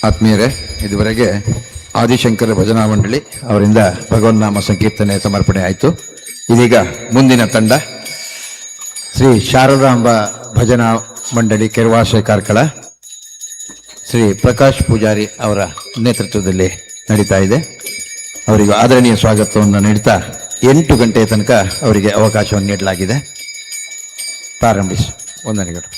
ಆತ್ಮೀಯರೇ, ಇದುವರೆಗೆ ಆದಿಶಂಕರ ಭಜನಾ ಮಂಡಳಿ ಅವರಿಂದ ಭಗವನ್ನಾಮ ಸಂಕೀರ್ತನೆ ಸಮರ್ಪಣೆ ಆಯಿತು. ಇದೀಗ ಮುಂದಿನ ತಂಡ ಶ್ರೀ ಶಾರದಾಂಬ ಭಜನಾ ಮಂಡಳಿ ಕೆರವಾಸೆ ಕಾರ್ಕಳ ಶ್ರೀ ಪ್ರಕಾಶ್ ಪೂಜಾರಿ ಅವರ ನೇತೃತ್ವದಲ್ಲಿ ನಡೀತಾ ಇದೆ. ಅವರಿಗೆ ಆದರಣೀಯ ಸ್ವಾಗತವನ್ನು ನೀಡ್ತಾ 8 ಗಂಟೆಯ ತನಕ ಅವರಿಗೆ ಅವಕಾಶವನ್ನು ನೀಡಲಾಗಿದೆ. ಪ್ರಾರಂಭಿಸಿ. ವಂದನೆಗಳು.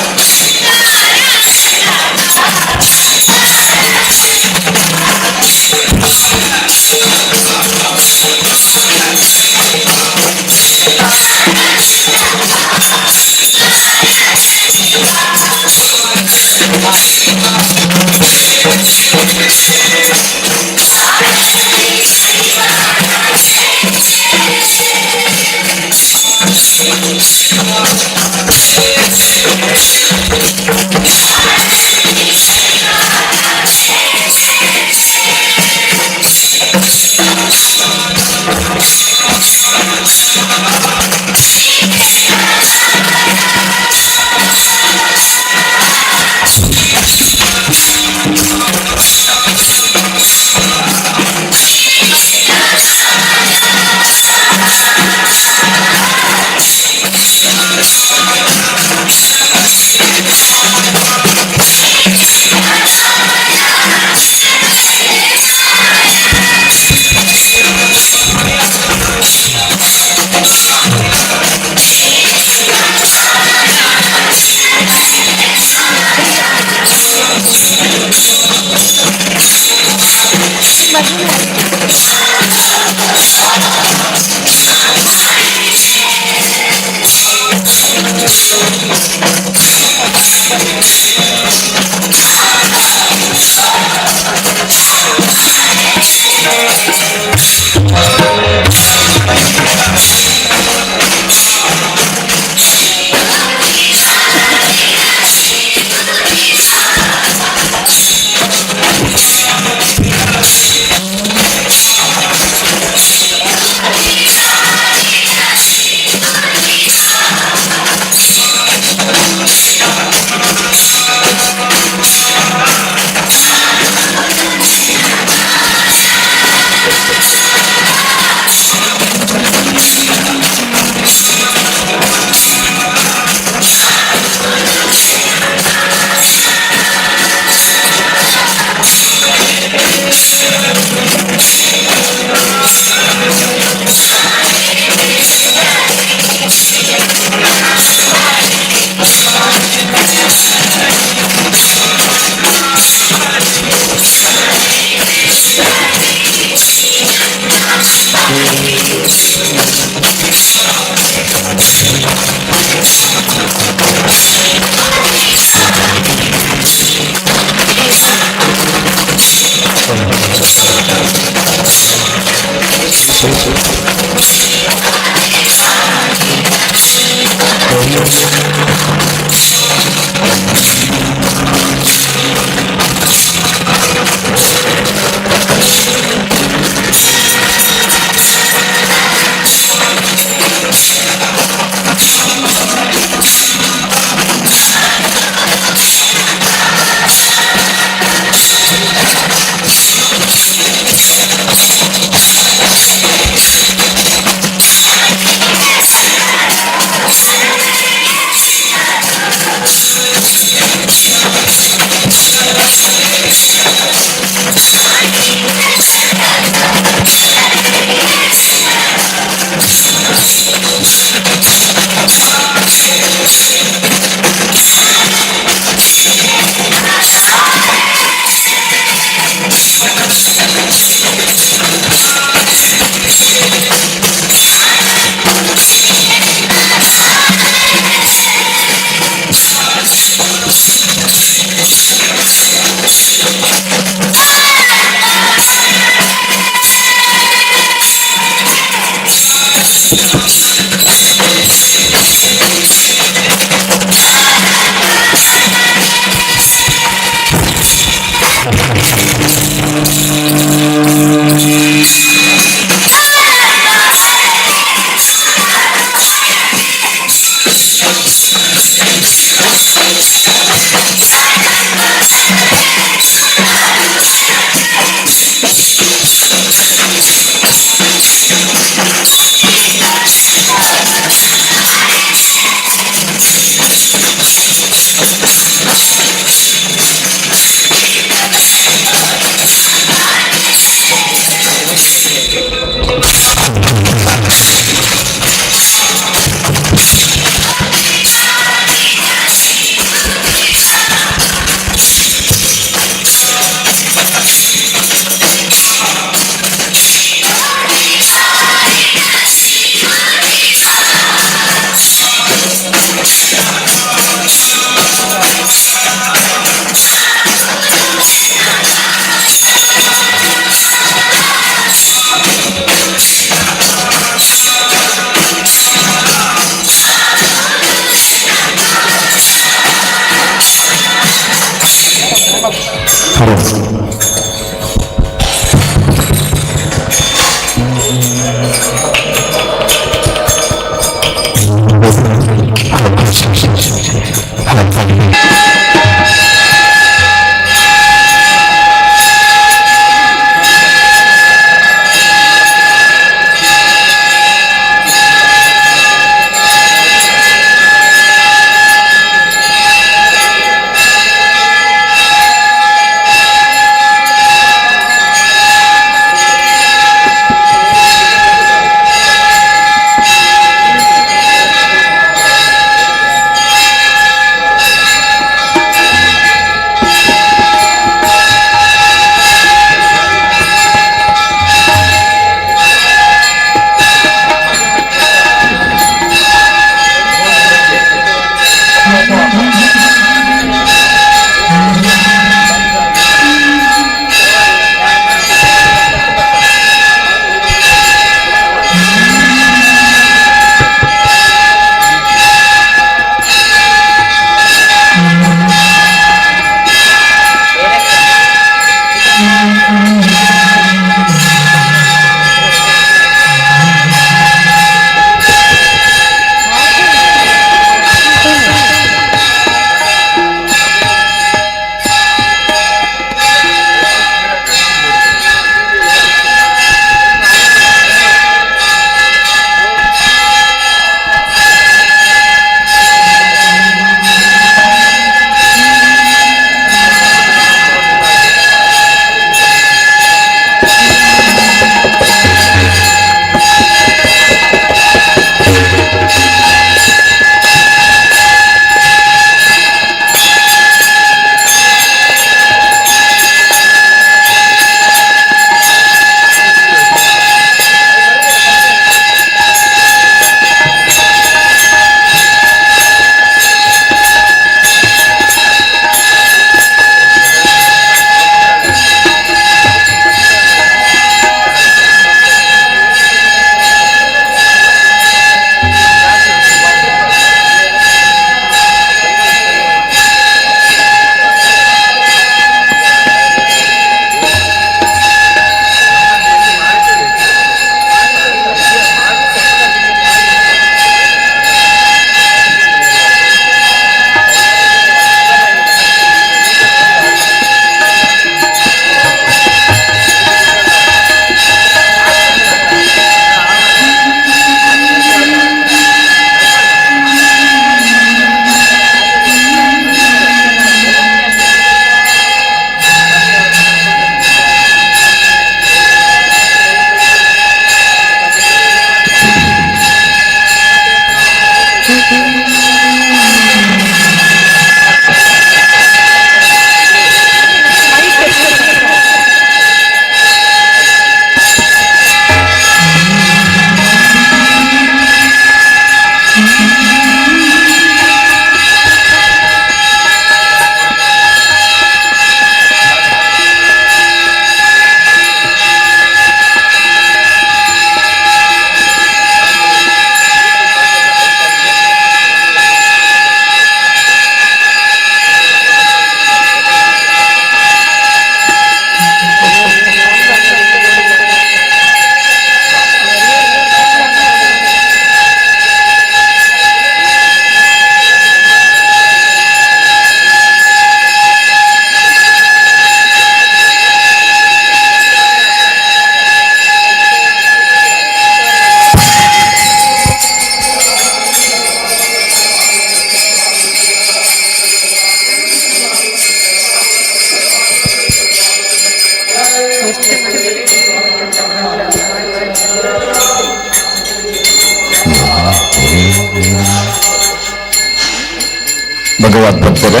ಭಗವದ್ ಭಕ್ತರೇ,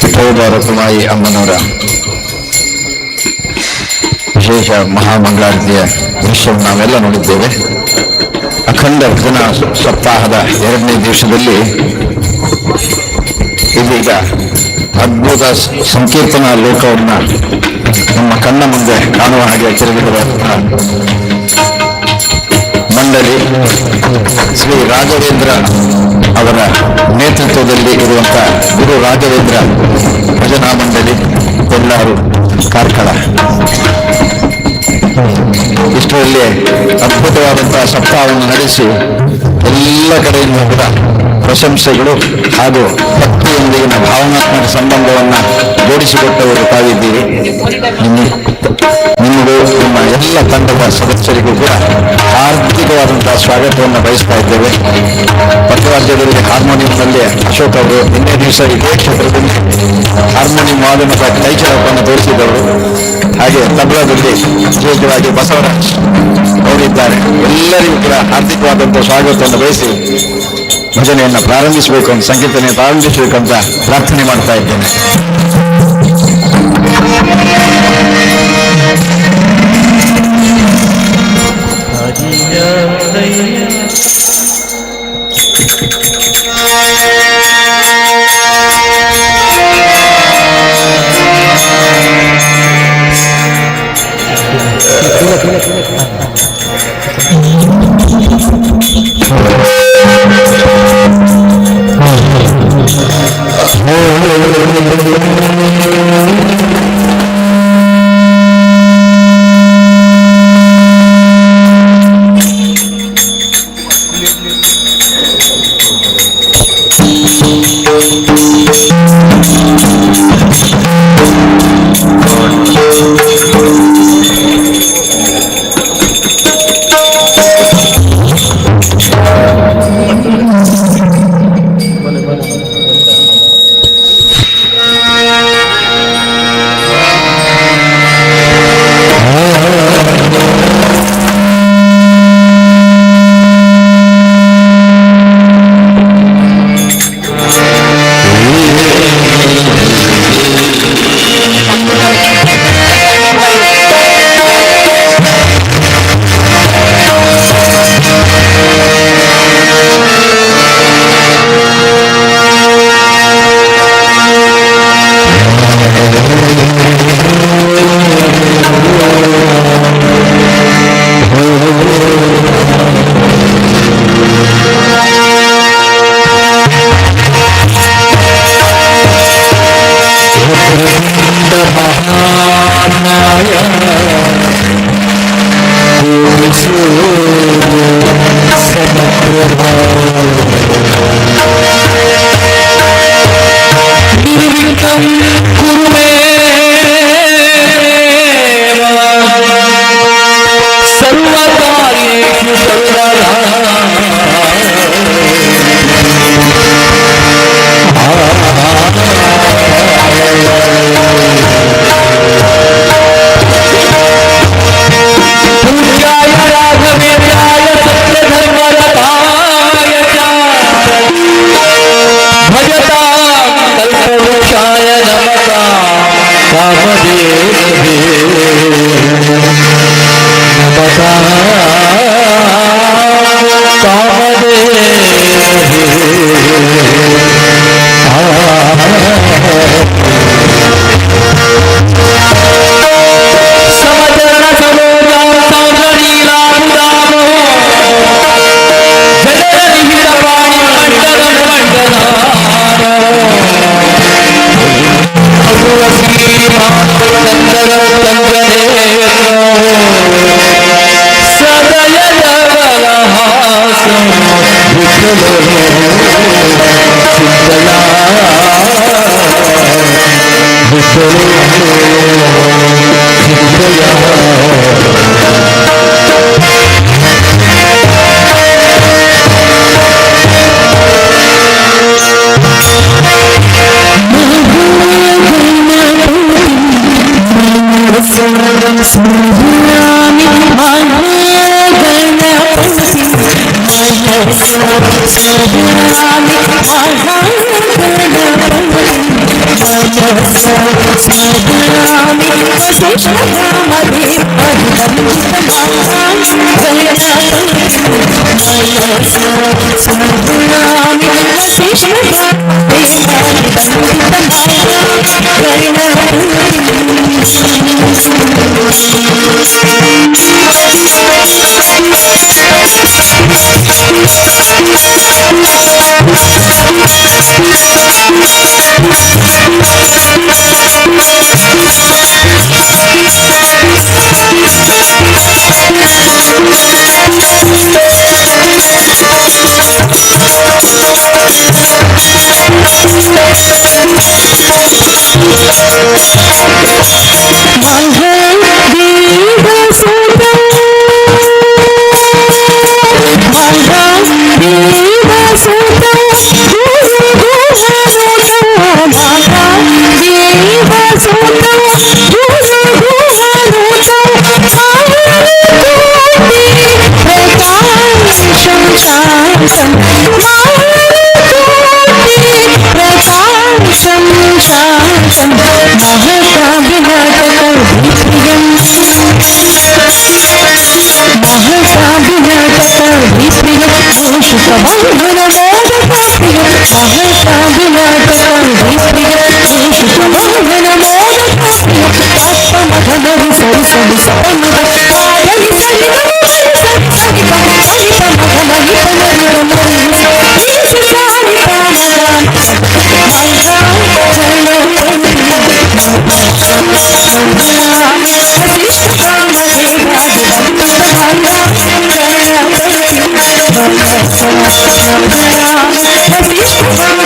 ಪಿಠೋಬಾರಕುಮಾಯಿ ಅಮ್ಮನವರ ವಿಶೇಷ ಮಹಾಮಂಗಳಾರತಿಯ ದೃಶ್ಯವನ್ನು ನಾವೆಲ್ಲ ನೋಡಿದ್ದೇವೆ. ಅಖಂಡ ಭಜನಾ ಸಪ್ತಾಹದ 2ನೇ ದಿವಸದಲ್ಲಿ ಇದೀಗ ಅದ್ಭುತ ಸಂಕೀರ್ತನಾ ಲೋಕವನ್ನ ನಮ್ಮ ಕಣ್ಣ ಮುಂದೆ ಕಾಣುವ ಹಾಗೆ ತಿರುಗಿರುವ ಮಂಡಳಿ ಶ್ರೀ ರಾಘವೇಂದ್ರ ಅವರ ನೇತೃತ್ವದಲ್ಲಿ ಇರುವಂತಹ ಗುರು ರಾಘವೇಂದ್ರ ಭಜನಾ ಮಂಡಳಿ ಎಲ್ಲರೂ ಕಾರ್ಕಳ. ಇಷ್ಟರಲ್ಲಿ ಅದ್ಭುತವಾದಂತಹ ಸಪ್ತಾಹವನ್ನು ನಡೆಸಿ ಎಲ್ಲ ಕಡೆಯಿಂದ ಕೂಡ ಪ್ರಶಂಸೆಗಳು ಹಾಗೂ ಭಕ್ತಿಯೊಂದಿಗಿನ ಭಾವನಾತ್ಮಕ ಸಂಬಂಧವನ್ನು ಜೋಡಿಸಿಕೊಟ್ಟವರು ತಾವಿದ್ದೀರಿ. ನಿಮಗೂ ನಿಮ್ಮ ಎಲ್ಲ ತಂಡದ ಸದಸ್ಯರಿಗೂ ಕೂಡ ಹಾರ್ದಿಕವಾದಂತಹ ಸ್ವಾಗತವನ್ನು ಬಯಸ್ತಾ ಇದ್ದೇವೆ. ಪಕ್ಕವಾದ್ಯದಲ್ಲಿ ಹಾರ್ಮೋನಿಯಂನಲ್ಲಿ ಅಶೋಕ್ ಅವರು ನಿನ್ನೆ ದಿವಸ ಇದೇ ಕ್ಷೇತ್ರದಲ್ಲಿ ಹಾರ್ಮೋನಿಯಂ ವಾದನದ ಕೈಚಳಕವನ್ನು ತೋರಿಸಿದವರು. ಹಾಗೆ ತಬಲಾದಲ್ಲಿ ವಿಶೇಷವಾಗಿ ಬಸವರಾಜ್ ಅವರಿದ್ದಾರೆ. ಎಲ್ಲರಿಗೂ ಕೂಡ ಹಾರ್ದಿಕವಾದಂತಹ ಸ್ವಾಗತವನ್ನು ಬಯಸಿ ಭಜನೆಯನ್ನು ಪ್ರಾರಂಭಿಸಬೇಕು ಅಂತ, ಸಂಕೀರ್ತನೆ ಪ್ರಾರಂಭಿಸಬೇಕು ಅಂತ ಪ್ರಾರ್ಥನೆ ಮಾಡ್ತಾ ಇದ್ದೇನೆ. स्मरामि वसिष्ठनामदेवादिवन्दितमां स्मरामि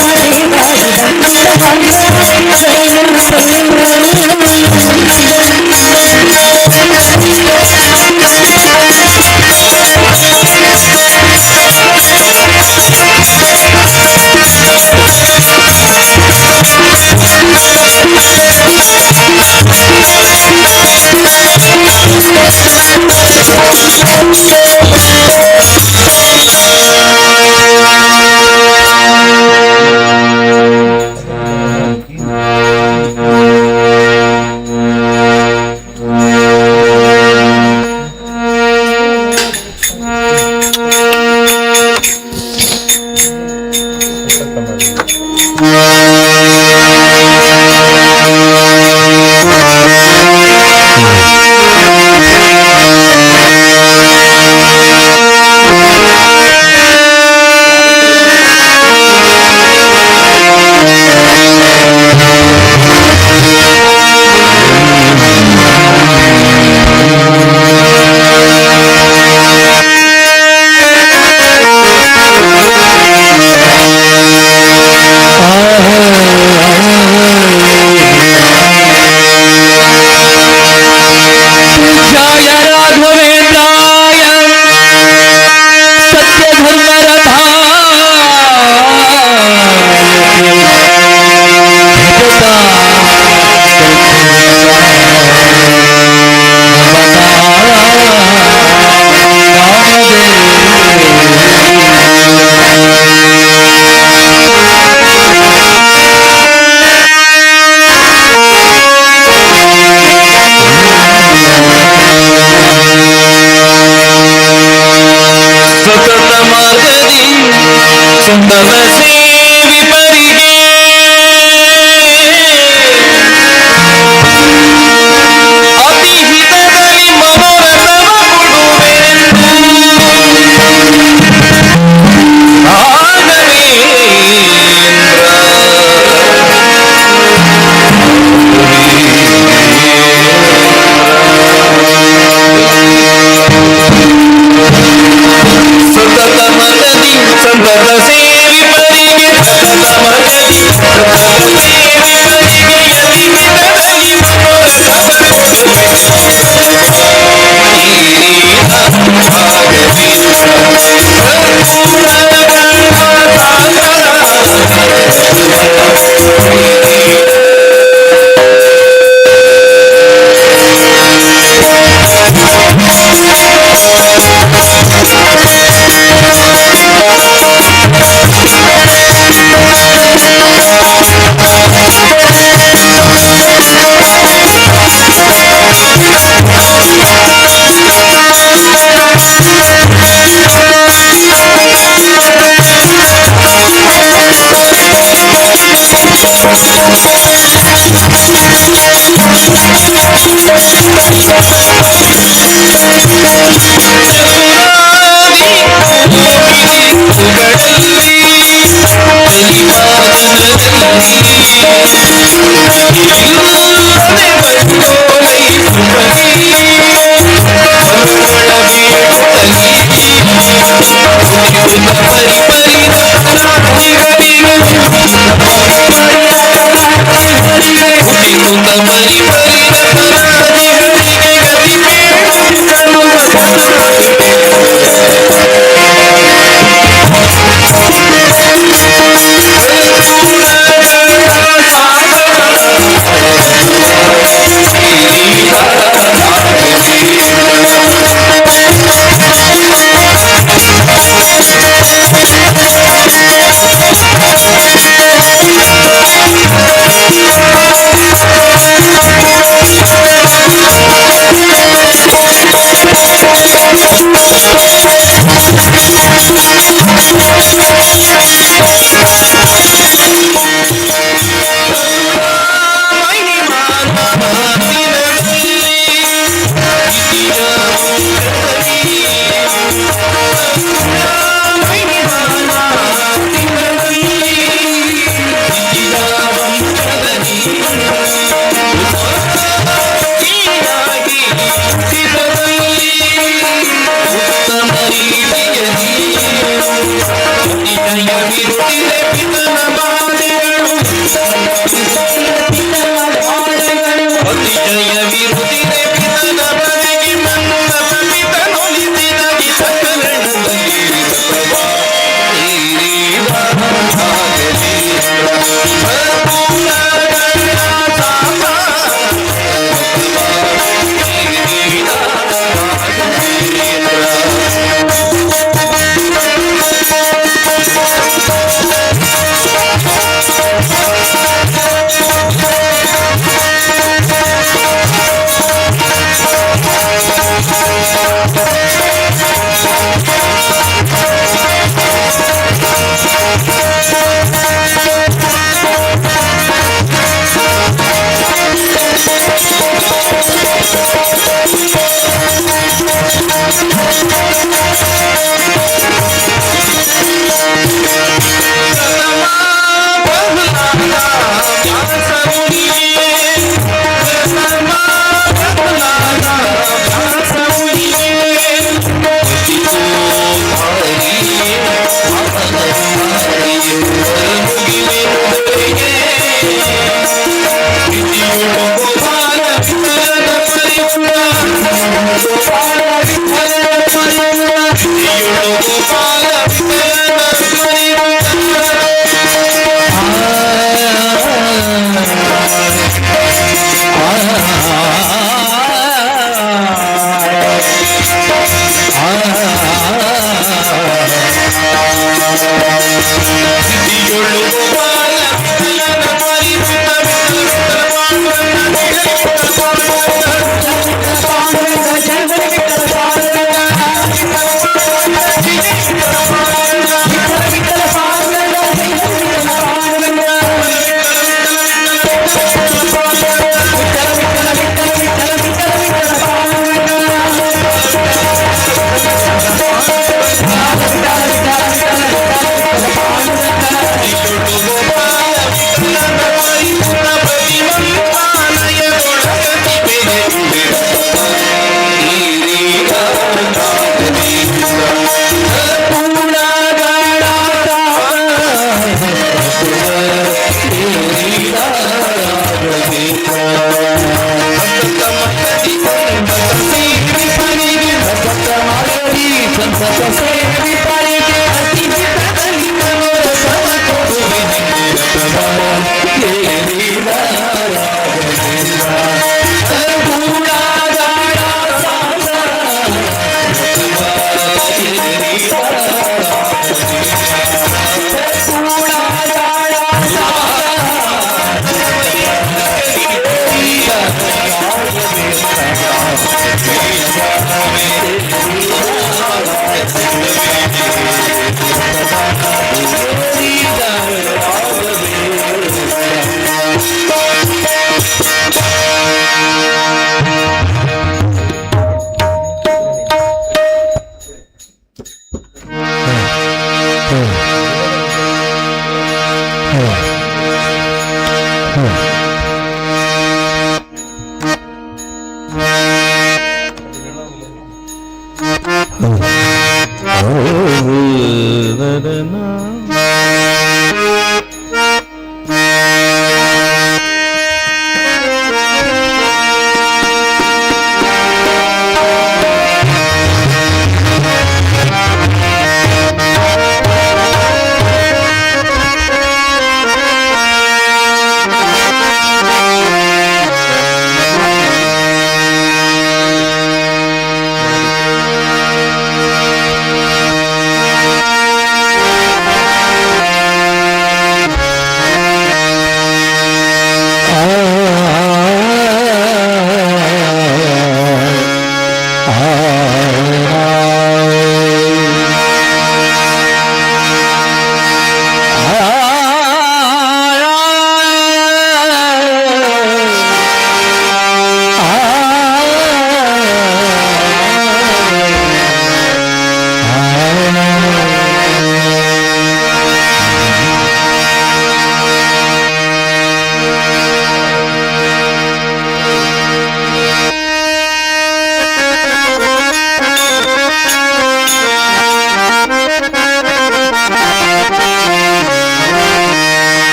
Vasiष्ठनामदेवादिवन्दितमां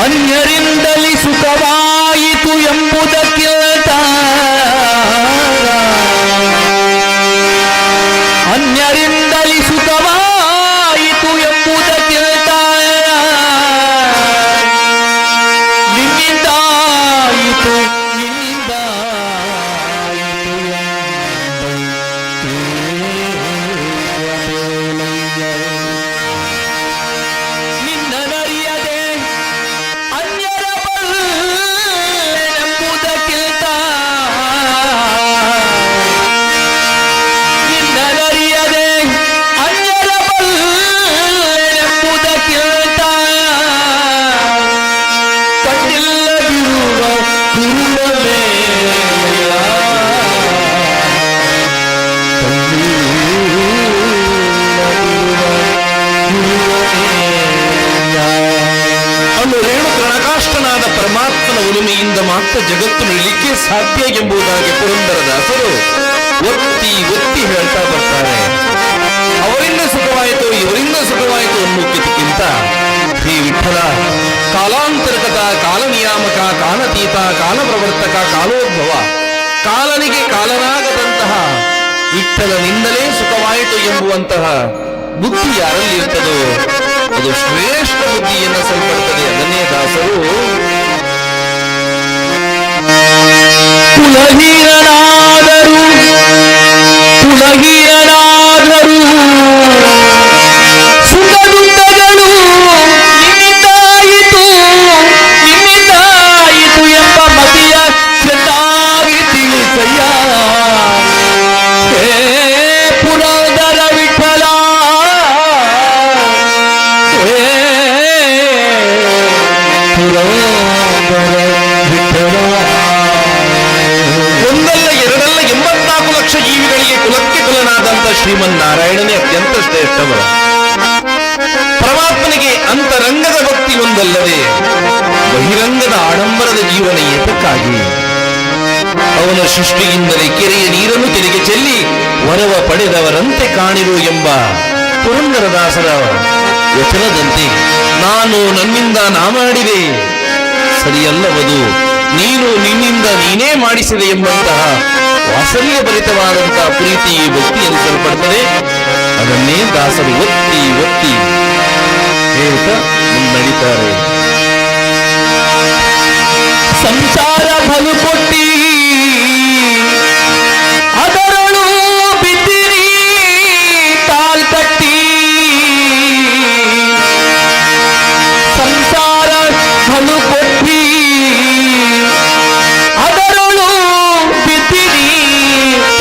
ಅನ್ಯರಿಂದಲಿ ಸುಖವಾಯಿತು ಎಂಬುದಕ್ಕಿಂತ ಅನ್ಯರಿಂದಲಿ ಸುಖವಾಯಿತು ಎಂಬುದಕ್ಕಿಂತ ನಿನ್ನಿಂದಾಯಿತು ನಿನ್ನರಿಯದೆ ಅನ್ಯರ ಬಲ್ಲೆನೆಂಬುದಕ್ಕಿಂತ ನಿನ್ನರಿಯದೆ ಅನ್ಯರ ಬಲ್ಲೆನೆಂಬುದಕ್ಕಿಂತ ಕಣ್ಣಿಲ್ಲದಿರುವ ಕುರುಡನೇ ಅನ್ನು ರೇಣು ತೃಣಕಾಷ್ಟನಾದ ಪರಮಾತ್ಮನ ಉಳುಮೆಯಿಂದ ಮಾತ್ರ ಜಗತ್ತು ನಿಲ್ಲಲಿಕ್ಕೆ ಸಾಧ್ಯ ಎಂಬುದಾಗಿ ಪುರಂದರದಾಸರು ಒತ್ತಿ ಒತ್ತಿ ಹೇಳ್ತಾ ಬರ್ತಾರೆ. ಅವರಿಂದ ಸುಖವಾಯಿತು ಇವರಿಂದ ಸುಖವಾಯಿತು ಅನ್ನುವುದಕ್ಕಿಂತ ಶ್ರೀ ವಿಠಲ ಕಾಲಾಂತರ್ಗತ ಕಾಲ ನಿಯಾಮಕ ಕಾಲತೀತ ಕಾಲಪ್ರವರ್ತಕ ಕಾಲೋದ್ಭವ ಕಾಲನಿಗೆ ಕಾಲನಾಗದಂತಹ ವಿಠಲನಿಂದಲೇ ಸುಖವಾಯಿತು ಎಂಬುವಂತಹ ಬುದ್ಧಿ ಯಾರಲ್ಲಿ ಇರ್ತದೋ ಅದು ಶ್ರೇಷ್ಠ ಬುದ್ಧಿ ಎನ್ನಿಸಲ್ಪಡುತ್ತದೆ. ಅದನ್ನೇ ದಾಸರು ಕುಲಹೀನನಾದರು ಕುಲಹೀನನಾದರು ಸುಖ ದುಃಖಗಳು ನಿನ್ನಿಂದಾಯಿತು ನಿನ್ನಿಂದಾಯಿತು ಎಂಬ ಮತಿಯ ಚೆನ್ನಾಗಿ ತಿಳಿಸಯ್ಯ. ಹೇ ಪುರಂದರ ವಿಠಲ ಒಂದಲ್ಲ ಎರಡಲ್ಲ 84 ಲಕ್ಷ ಜೀವಿಗಳಿಗೆ ಕುಲಕ್ಕೆ ಕುಲನಾದಂತ ಶ್ರೀಮನ್ನಾರಾಯಣನೇ ಅತ್ಯಂತ ಶ್ರೇಷ್ಠವ. ಪರಮಾತ್ಮನಿಗೆ ಅಂತರಂಗದ ಭಕ್ತಿ ಒಂದಲ್ಲದೆ ಬಹಿರಂಗದ ಆಡಂಬರದ ಜೀವನ ಏತಕ್ಕಾಗಿ ಅವನ ಸೃಷ್ಟಿಯಿಂದಲೇ ಕೆರೆಯ ನೀರನ್ನು ತೆರಿಗೆ ಚೆಲ್ಲಿ ವರವ ಪಡೆದವರಂತೆ ಕಾಣಿರು ಎಂಬ ಪುರಂದರದಾಸರ ವಚನದಂತೆ ನಾನು ನನ್ನಿಂದ ನಾ ಮಾಡಿದೆ ಸರಿಯಲ್ಲವದು, ನೀನು ನಿನ್ನಿಂದ ನೀನೇ ಮಾಡಿಸಿದೆ ಎಂಬಂತಹ ವಾತ್ಸಲ್ಯ ಭರಿತವಾದಂತಹ ಪ್ರೀತಿ ಭಕ್ತಿ ಎನಿಸಲ್ಪಡುತ್ತದೆ. ಅದನ್ನೇ ದಾಸರು ಒತ್ತಿ ಒತ್ತಿ ಹೇಳ್ತಾ ಮುನ್ನಡಿತಾರೆ. ಸಂಸಾರ ಬಲು ಕೊಟ್ಟಿ ಅದರಳು ಬಿದ್ದಿರಿ ತಾಲ್ ಕಟ್ಟಿ ಸಂಸಾರ ಬಲು ಕೊಟ್ಟಿ ಅದರಳು ಬಿದ್ದಿರಿ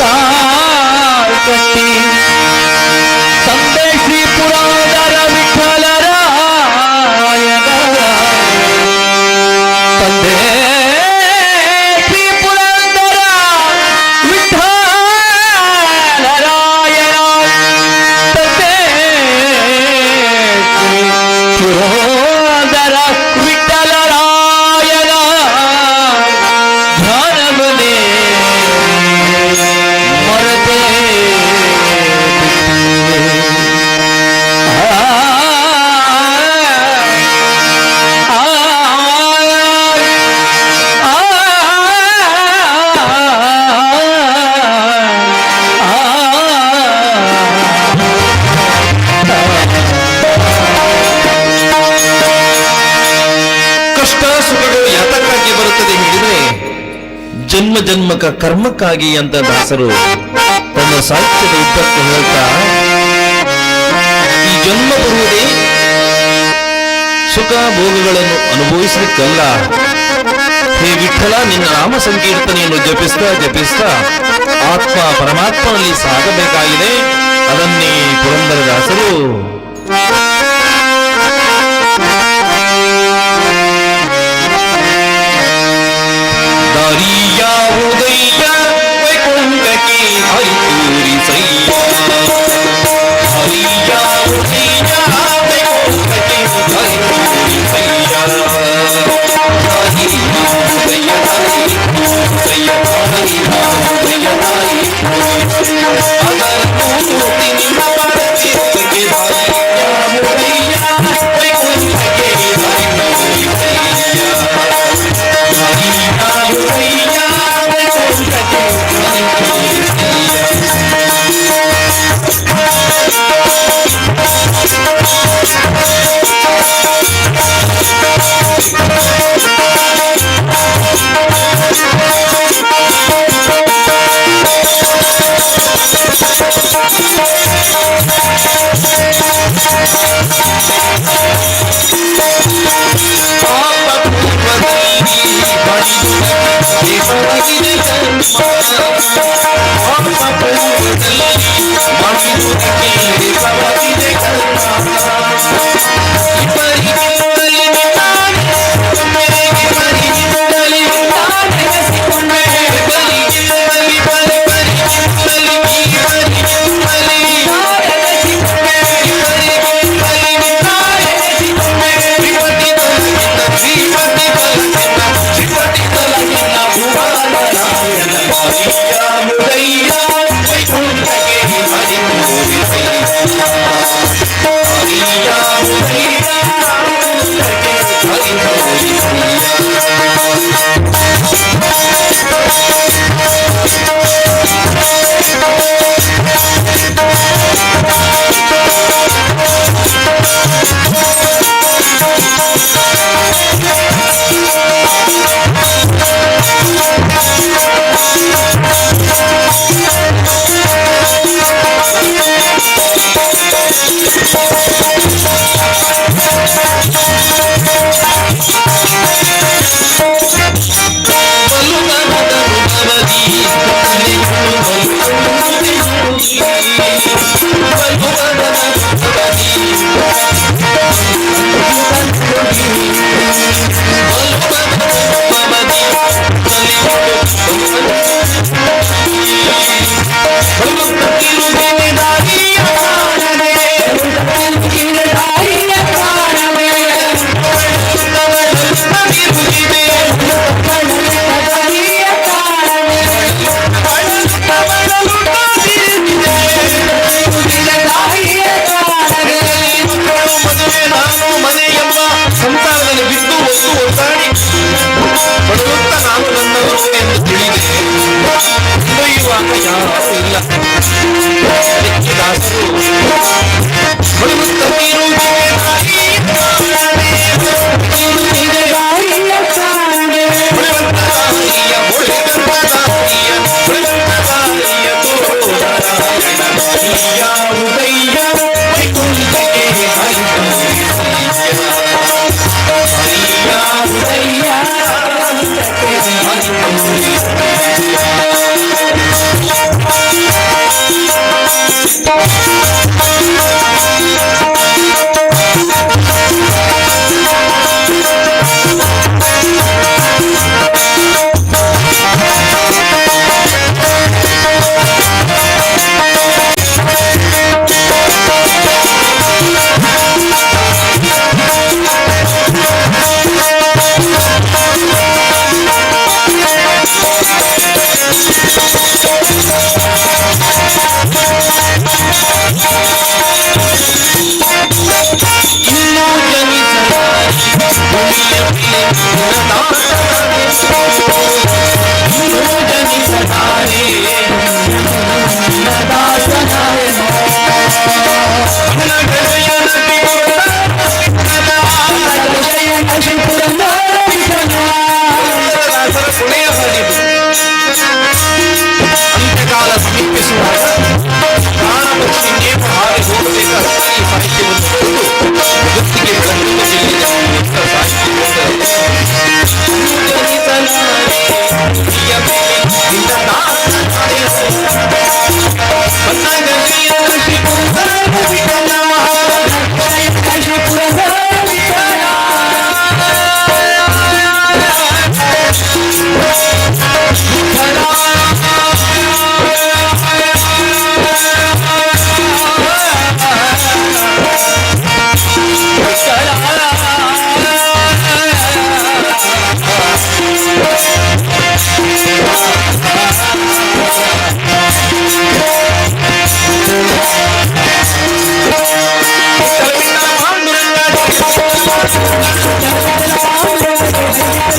ತಾಲ್ ಕಟ್ಟಿ ತಂದೆ ಶ್ರೀ ಪುರಂದರ ವಿಠಲರಾಯನ ಸುಖಗಳು ಯಾತಕ್ಕಾಗಿ ಬರುತ್ತದೆ ಹೇಳಿದ್ರೆ ಜನ್ಮ ಜನ್ಮಕ ಕರ್ಮಕ್ಕಾಗಿ ಅಂತ ದಾಸರು ತನ್ನ ಸಾಹಿತ್ಯದ ಉದ್ದಕ್ಕೂ ಹೇಳ್ತಾ ಈ ಜನ್ಮ ಬರುವುದೇ ಸುಖ ಭೋಗಗಳನ್ನು ಅನುಭವಿಸಲಿಕ್ಕಲ್ಲ. ಹೇ ವಿಠಲ, ನಿನ್ನ ನಾಮ ಸಂಕೀರ್ತನೆಯನ್ನು ಜಪಿಸ್ತಾ ಜಪಿಸ್ತಾ ಆತ್ಮ ಪರಮಾತ್ಮನಲ್ಲಿ ಸಾಗಬೇಕಾಗಿದೆ. ಅದನ್ನೇ ಪುರಂದರದಾಸರು ದಾರಿಯಾವುದಯ್ಯ ವೈಕುಂಠಕ್ಕೆ ಹರಿತೂರಿಸಯ್ಯ, ದಾರಿಯಾವುದಯ್ಯ ವೈಕುಂಠಕ್ಕೆ ಹರಿತೂರಿಸಯ್ಯ, ದಾರಿಯಾವುದಯ್ಯ ಹರಿತೂರಿಸಯ್ಯ, ದಾರಿಯಾವುದಯ್ಯ ಹರಿತೂರಿಸಯ್ಯ, ಅದನ್ನು ನಿನ್ನ ಪರಚಿತ್ತಕ್ಕೆ ದಾರಿಯಾವುದಯ್ಯ ವೈಕುಂಠಕ್ಕೆ ಹರಿತೂರಿಸಯ್ಯ, Thank you.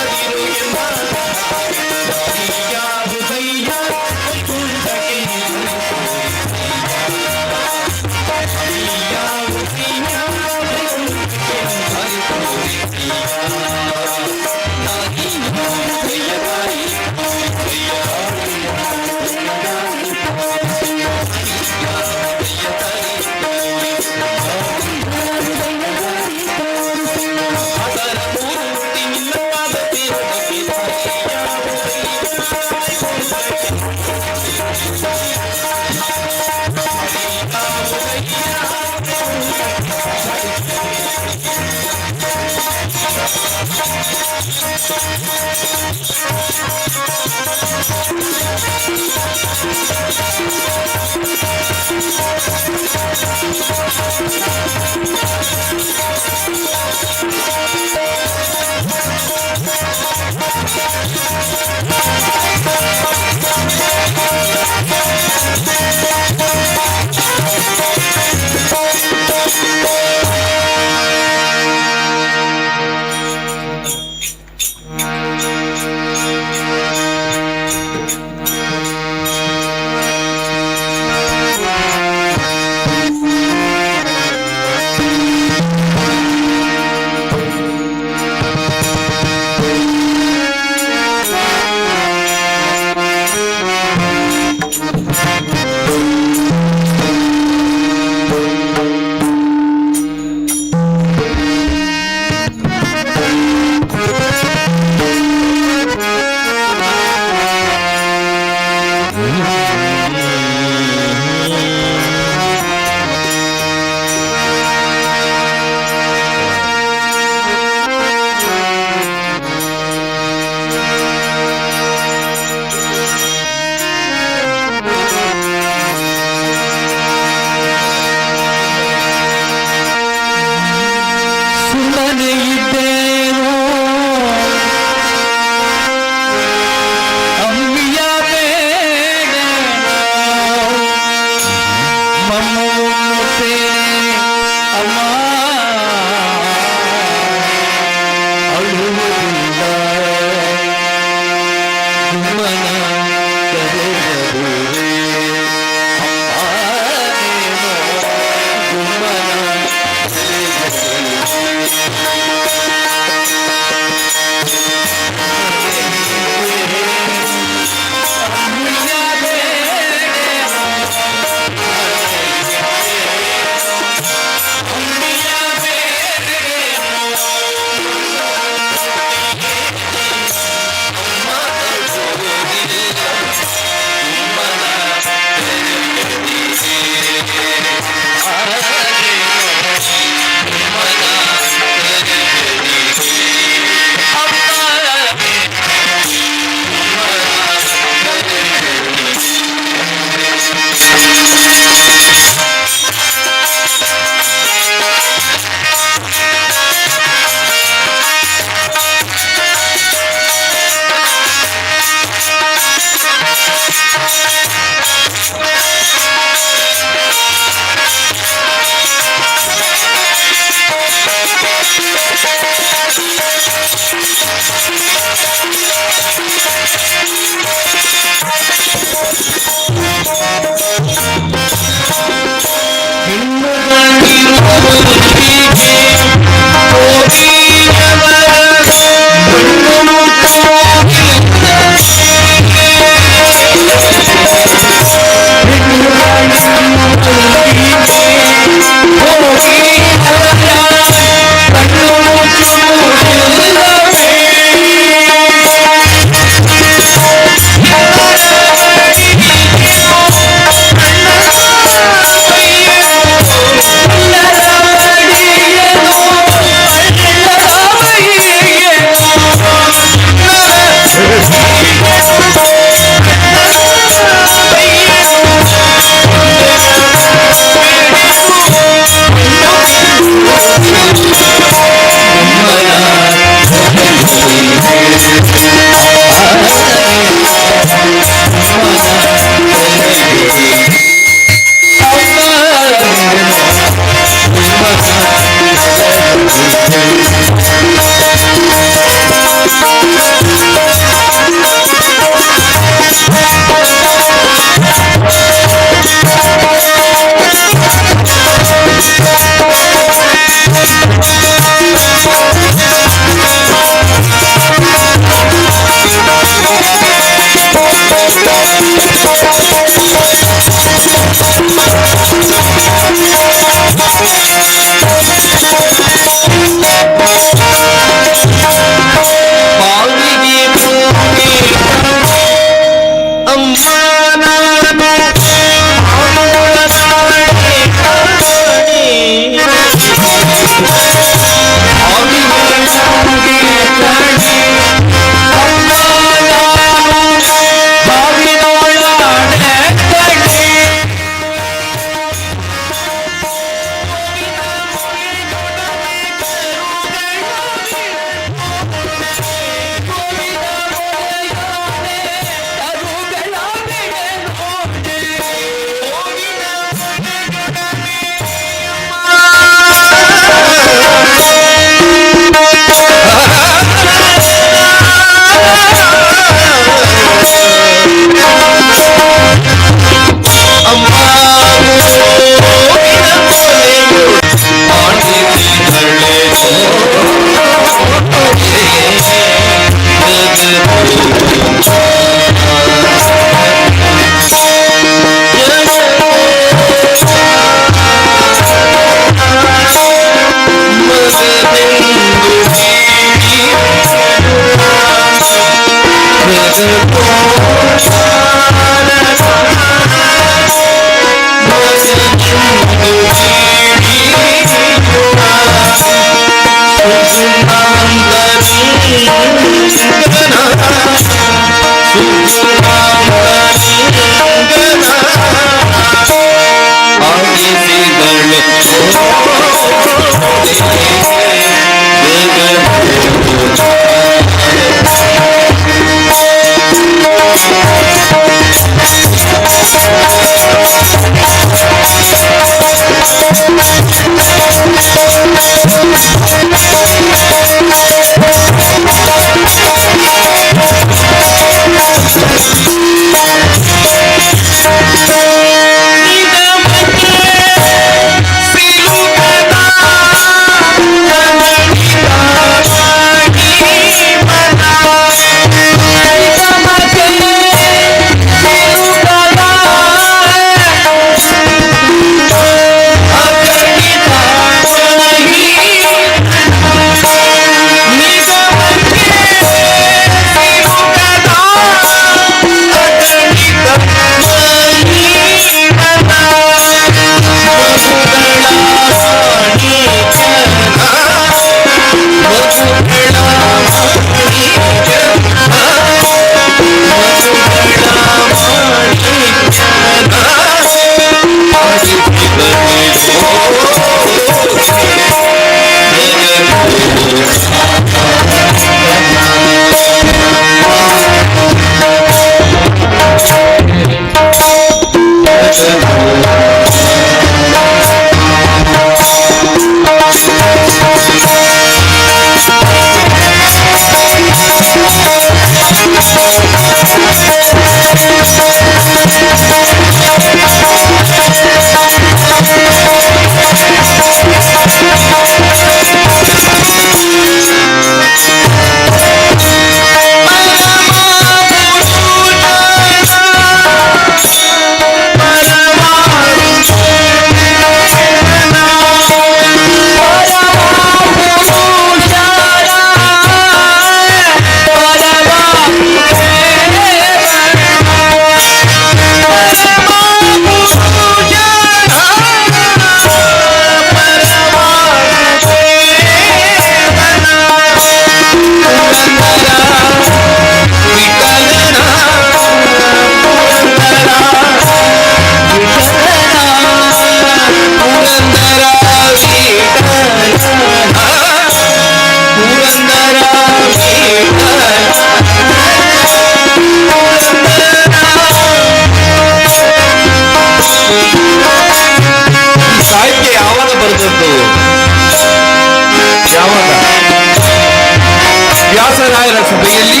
ವ್ಯಾಸರಾಯರ ಸಭೆಯಲ್ಲಿ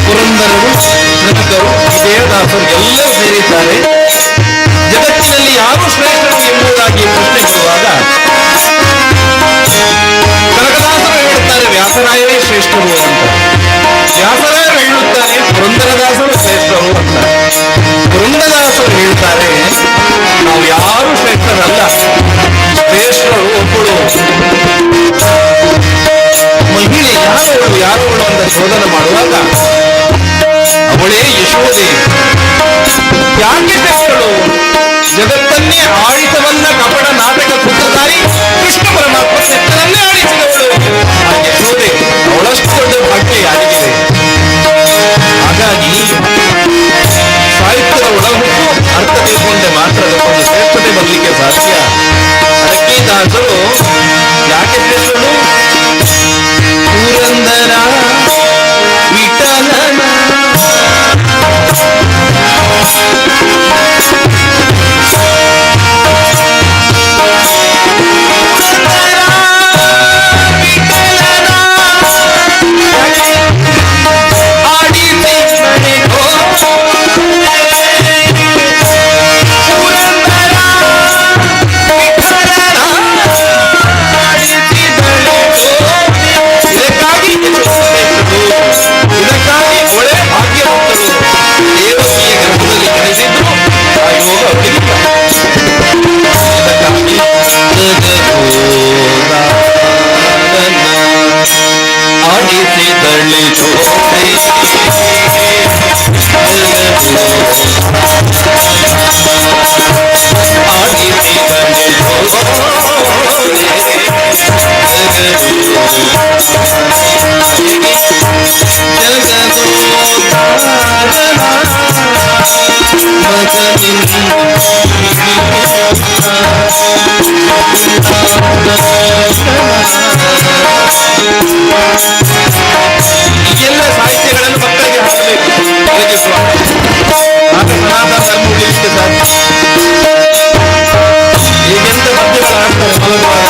ಪುರಂದರರು, ಕನಕರು, ವಿಜಯದಾಸರು ಎಲ್ಲರೂ ಸೇರಿದ್ದಾರೆ. ಜಗತ್ತಿನಲ್ಲಿ ಯಾರು ಶ್ರೇಷ್ಠರು ಎಂಬುದಾಗಿ ಪ್ರಶ್ನೆ ಬರುವಾಗ ಕನಕದಾಸರು ಹೇಳುತ್ತಾರೆ ವ್ಯಾಸರಾಯರೇ ಶ್ರೇಷ್ಠರು ಅಂತ. ವ್ಯಾಸರಾಯರು ಹೇಳುತ್ತಾರೆ ಪುರಂದರದಾಸರು ಶ್ರೇಷ್ಠರು ಅಂತ. ಪುರಂದರದಾಸರು ಹೇಳ್ತಾರೆ ನಾವು ಯಾರು ಶ್ರೇಷ್ಠರಲ್ಲ, ಶ್ರೇಷ್ಠರು ಒಬ್ಬಳು ಮಹಿಳೆ ಯಾರವಳು ಅಂತ ಶೋಧನ ಮಾಡುವಾಗ ಅವಳೇ ಯಶೋದೆ. ಯಾಕೆ ಶ್ರೇಷ್ಠಳು? ಜಗತ್ತನ್ನೇ ಆಳಿಸವನ್ನ ಕಪಟ ನಾಟಕ ಸೂತ್ರಧಾರಿ ಕೃಷ್ಣ ಪರಮಾತ್ಮ ಜಗತ್ತನ್ನೇ ಆಳಿಸಿದವಳು ಆ ಯಶೋದೆ. ಅವಳಷ್ಟು ದೊಡ್ಡ ಭಾಗ್ಯ ಯಾರಿಗಿದೆ? ಹಾಗಾಗಿ ಸಾಹಿತ್ಯದ ಒಳಗುಟ್ಟು ಅರ್ಥ ತಿಳ್ಕೊಂಡೆ ಮಾತ್ರ ಅದಕ್ಕೊಂದು ಶ್ರೇಷ್ಠತೆ ಬರಲಿಕ್ಕೆ ಸಾಧ್ಯ. ಅದಕ್ಕೆ ದಾಸರು ಯಾಕೆ ಶ್ರೇಷ್ಠರು? ಪುರಂದರ ವಿಠಲನ ಇದಕ್ಕಾಗಿ ಒಳ್ಳೆ ಭಾಗ್ಯವಂತರು ದೇವಕಿಯ ಗರ್ಭದಲ್ಲಿ ಕಳೆದಿದ್ರು ಆ ಯೋಗ ಅವರಿಗಿಲ್ಲ. ಆಡಿಸಿದಳಿತು ಎಲ್ಲ ಸಾಹಿತ್ಯಗಳನ್ನು ಮಕ್ಕಳಿಗೆ ಹಾಕಬೇಕು, ಒದಗಿಸುವ ಆಗ ಸನಾತನ ಧರ್ಮ ಉಳಿಲಿಕ್ಕೆ ಸಾಧ್ಯ. ಈಗೆಂತ ಪದ್ಯಗಳು ಹಾಡ್ತಾರೆ ಮಲಗುವಾಗ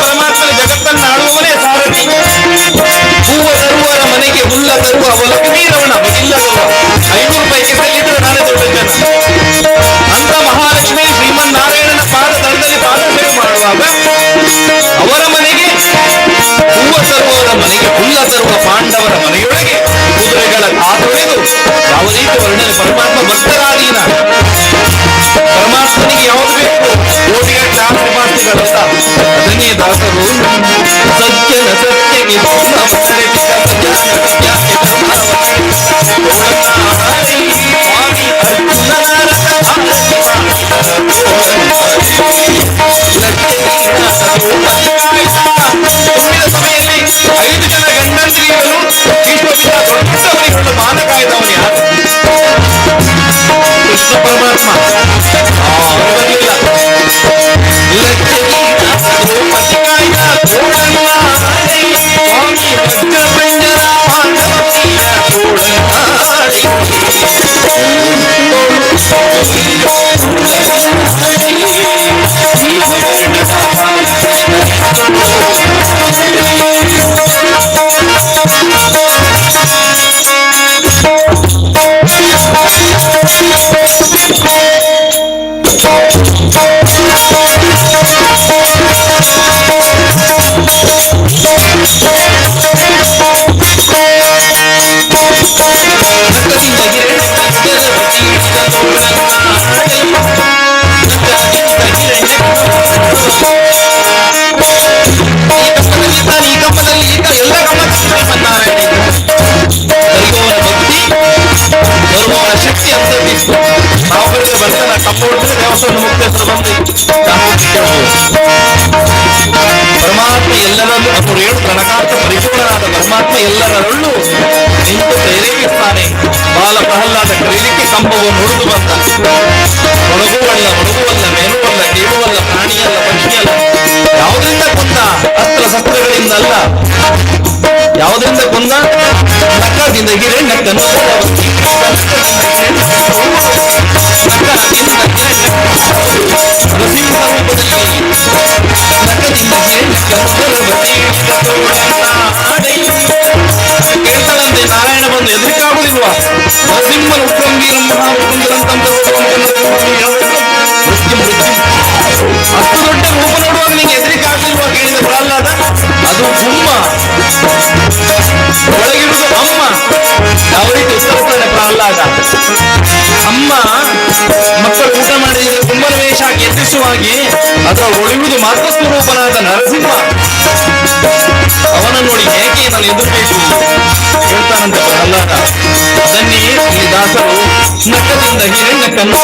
ಪರಮಾತ್ಮನ ಜಗತ್ತನ್ನು ಆಳುವವನೇ ಸಾರಥಿ. ಹೂವ ತರುವವರ ಮನೆಗೆ ಹುಲ್ಲ ತರುವ ಅವಲಕ ನೀರವಣ ಇಲ್ಲದಲ್ಲ. 500 ರೂಪಾಯಿ ಕೆಸಲಿದ್ರೆ ನಾನೇ ದೊಡ್ಡ ಜನ. ಅಂತ ಮಹಾಲಕ್ಷ್ಮಿ ಶ್ರೀಮನ್ನಾರಾಯಣನ ಪಾದ ದಂಡದಲ್ಲಿ ಪಾದಸೇವೆ ಮಾಡುವಾಗ ಅವರ ಮನೆಗೆ ಹೂವ ತರುವವರ ಮನೆಗೆ ಹುಲ್ಲ ತರುವ ಪಾಂಡವರ ಮನೆಯೊಳಗೆ ಕುದುರೆಗಳ ಕಾದೊಡೆದು ಯಾವ ರೀತಿ ವರ್ಣನೆ ಪರಮಾತ್ಮ ಭಕ್ತರಾದೀನ. ಪರಮಾತ್ಮನಿಗೆ ಯಾವುದು ಬೇಕು? ಕೋಟಿಯ ಚಾಪ್ರಿಮಾಸ್ತಿಗಳಂತ ಅದನ್ನೇ ದಾಸರು ಸಜ್ಜನ ಸತ್ಯಗೆ ಸಭೆಯಲ್ಲಿ 5 ಜನ ಗಂಡಂದಿರಿಗಳು ವಿಶ್ವದಿಂದ ದೊಡ್ಡವರಿಗೊಂಡು ಮಾನ ಕಾಯ್ದವನು ಯಾರು? ಕೃಷ್ಣ ಪರಮಾತ್ಮ ಬರಲಿಲ್ಲ. ಶಕ್ತಿ ಅಂತಂದಿತ್ತು. ನಾವು ಬರೆದ ಬರ್ತಾನ ಕಪ್ಪೋಡಿದ್ರೆ ದೇವಸ್ಥಾನ ಮುಕ್ತೇಶ್ವರ ಬಂದು ಪರಮಾತ್ಮ ಎಲ್ಲರಲ್ಲೂ ಅವರು ಏಳು ಪ್ರಣಕಾರ್ಥ ಪರಿಪೂರ್ಣನಾದ ಪರಮಾತ್ಮ ಎಲ್ಲರಲ್ಲೂ ನಿಂತು ಪ್ರೇರೇಪಿಸ್ತಾನೆ. ಬಾಲ ಪ್ರಹ್ಲಾದ ಕರೀಲಿಕ್ಕೆ ಕಂಬವನ್ನು ಹೊಡೆದು ಬಂದ. ಒಣಗುವಲ್ಲ ಒಣಗುವಲ್ಲ ಮೇಲುವಲ್ಲ ಕೇಳುವಲ್ಲ ಪ್ರಾಣಿಯಲ್ಲ ಪಕ್ಷಿಯಲ್ಲ. ಯಾವುದರಿಂದ ಕೊಂದ? ಅಸ್ತ್ರ ಶಸ್ತ್ರಗಳಿಂದಲ್ಲ. ಯಾವುದರಿಂದ ಕೊಂದ? ನಕ್ಕದಿಂದ ಹಿರಣ್ಯಕ್ಕನ್ನು ಕೇಳ್ತಾಳಂತೆ ನಾರಾಯಣ ಬಂದು ಎದುರಿಕಾಗುವುದಿಲ್ವಾ? ನರಸಿಂಹನ ಉತ್ತಂಗೀರ ಅಷ್ಟು ದೊಡ್ಡ ರೂಪ ನೋಡುವಾಗ ನಿಂಗೆ ಎದುರಿಕಾಗಲಿಲ್ವಾ ಕೇಳಿದ ಪ್ರಹ್ಲಾದ. ಅದು ಗುಮ್ಮ, ಒಳಗಿರುವುದು ಅಮ್ಮ. ಯಾವ ರೀತಿ ಉತ್ತರಿಸ್ತಾನೆ ಪ್ರಹ್ಲಾದ. ಅಮ್ಮ ಮಕ್ಕಳು ಊಟ ಮಾಡಿದರೆ ಕುಂಬನ ವೇಷ ಹಾಕಿ ಎತ್ತಿಸುವಾಗಿ ಅದರ ಒಳಿಯುವುದು ಮಾತ್ರ ಸ್ವರೂಪನಾದ ನರಸಿಂಹ. ಅವನ ನೋಡಿ ಹೇಗೆ ನಾನು ಎದುರಬೇಕು ಹೇಳ್ತಾನಂತೆ ಪ್ರಹ್ಲಾದ. ಅದನ್ನೇ ಈ ದಾಸರು ನಕ್ಕದಿಂದ ಹಿರಣ್ಯ ಕನ್ನು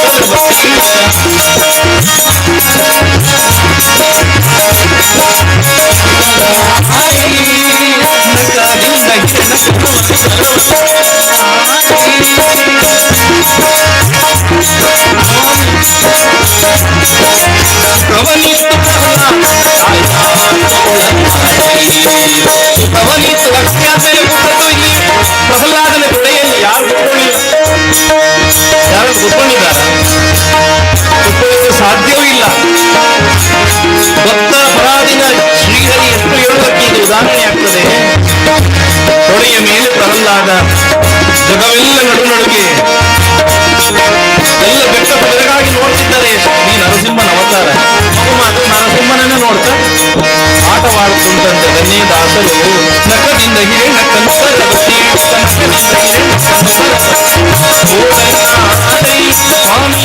ಅವನಿತ್ತು ಲಕ್ಷ್ಮ್ಯಾಸೆಯ ಕೂತದ್ದು ಇಲ್ಲಿ ಪ್ರಹ್ಲಾದನ ಕೊಡೆಯಲ್ಲಿ ಯಾರು ಕೂತ್ಕೊಂಡಿಲ್ಲ. ಯಾರು ಕೂತ್ಕೊಂಡಿದ್ದಾರ? ಕೂತ್ಕೊಳ್ಳಲು ಸಾಧ್ಯವೂ ಇಲ್ಲ. ಭಕ್ತರ ಪರಾಧೀನ ಶ್ರೀಹರಿ ಎಷ್ಟು ಹೇಳುವುದಕ್ಕೆ ಇದು ಉದಾಹರಣೆ ಆಗ್ತದೆ. ತೊಡೆಯ ಮೇಲೆ ಪ್ರಹ್ಲಾದ, ಜಗವೆಲ್ಲ ನಡುನಡುಗೆ ಎಲ್ಲ ಬೆಟ್ಟ ಬೆಳಗಾಗಿ ನೋಡ್ತಿದ್ದಾರೆ. ಈ ನರಸಿಂಹನ ಅವತಾರ ಮಗು ನರಸಿಂಹನನ್ನ ನೋಡ್ತಾ ಆಟವಾಡುತ್ತಂತೆ. ಅದನ್ನೇ ದಾಸರು ನಕ್ಕದಿಂದ ಹಿರಣ್ಯ ಸ್ವಾಮಿ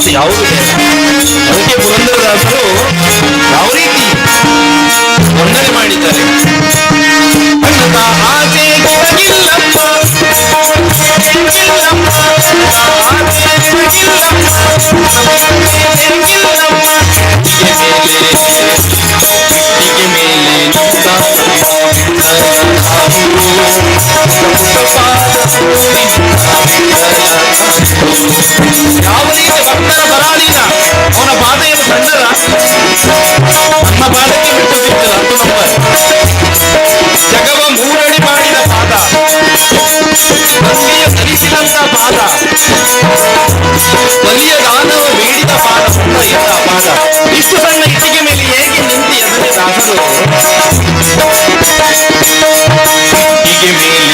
ಮತ್ತು ಯಾವುದು ಬೇಡ. ಅದಕ್ಕೆ ಪುರಂದರದಾಸರು ಯಾವ ರೀತಿ ವರ್ಣನೆ ಮಾಡಿದ್ದಾರೆ. ಅನ್ನದ ಆಸೆ ಕೊಡಗಿಲ್ಲಮ್ಮ, ಕೊಡಗಿಲ್ಲಮ್ಮ, ಆಸೆ ಕೊಡಗಿಲ್ಲಮ್ಮ, ಕೊಡಗಿಲ್ಲಮ್ಮ. ಇಟ್ಟಿಗೆ ಮೇಲೆ ನಿಂತ ಯಾವ ರೀತಿ ಭಕ್ತರ ಬರಾಳಿನ ಅವನ ಪಾದೆಯನ್ನು ಕಂಡರ ನಮ್ಮ ಪಾದಕ್ಕೆ ಬಿಟ್ಟು ಬಿಟ್ಟದ ಅದು ನಮ್ಮ ಜಗವ ಮೂರಡಿ ಮಾಡಿದ ಪಾದ, ಗಂಗೆಯ ಸರಿಸಿದಂತ ಪಾದ, ಬಲಿಯ ದಾನವ ಬೇಡಿದ ಪಾದ, ಪುಟ್ಟ ಇದ್ದ ಪಾದ. ಇಷ್ಟು ಸಣ್ಣ ಇಟ್ಟಿಗೆ ಮೇಲೆ ಹೇಗೆ ನಿಂತಿ ಅದನ್ನೇ ದಾಸರು ಇಟ್ಟಿಗೆ ಮೇಲೆ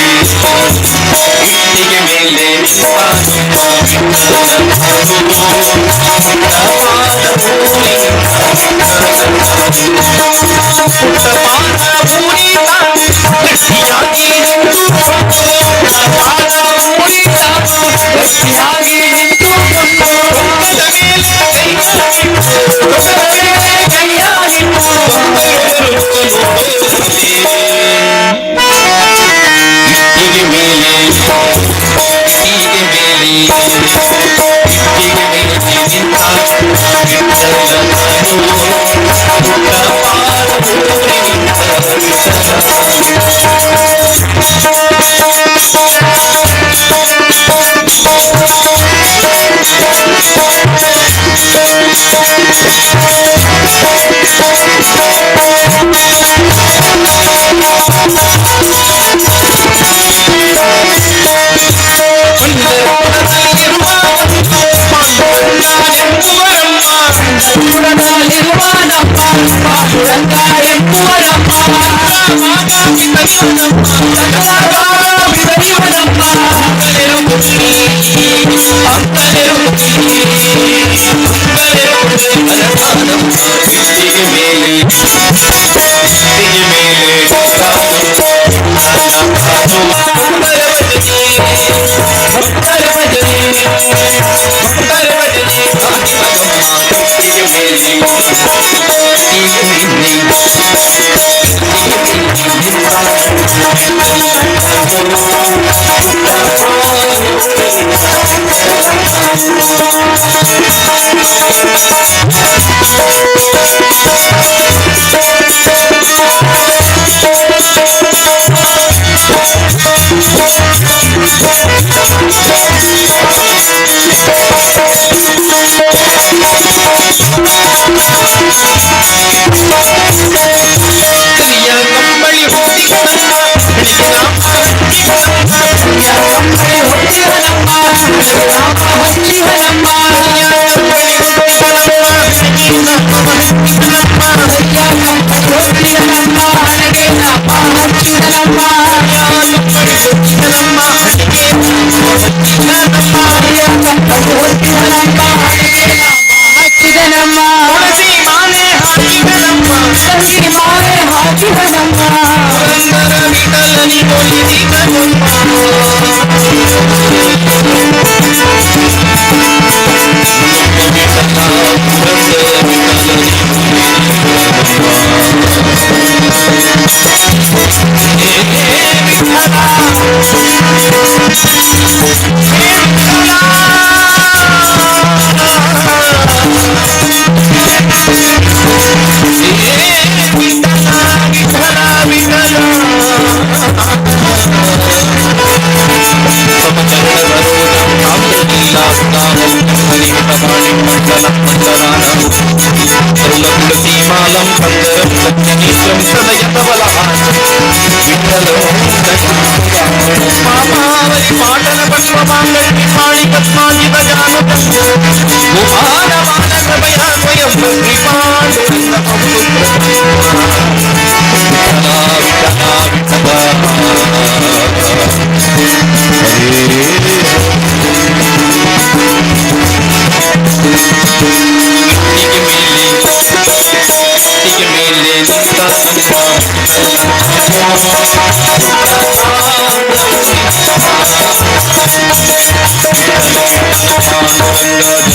Thank you.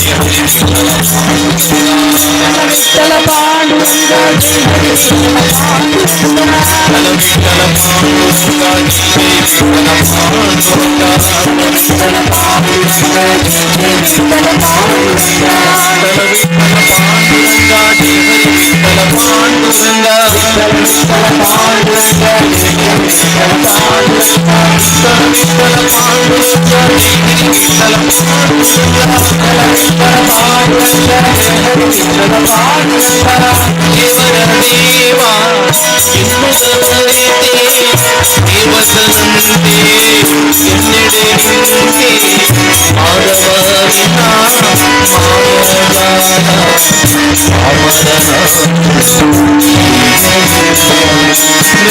ದೇವರ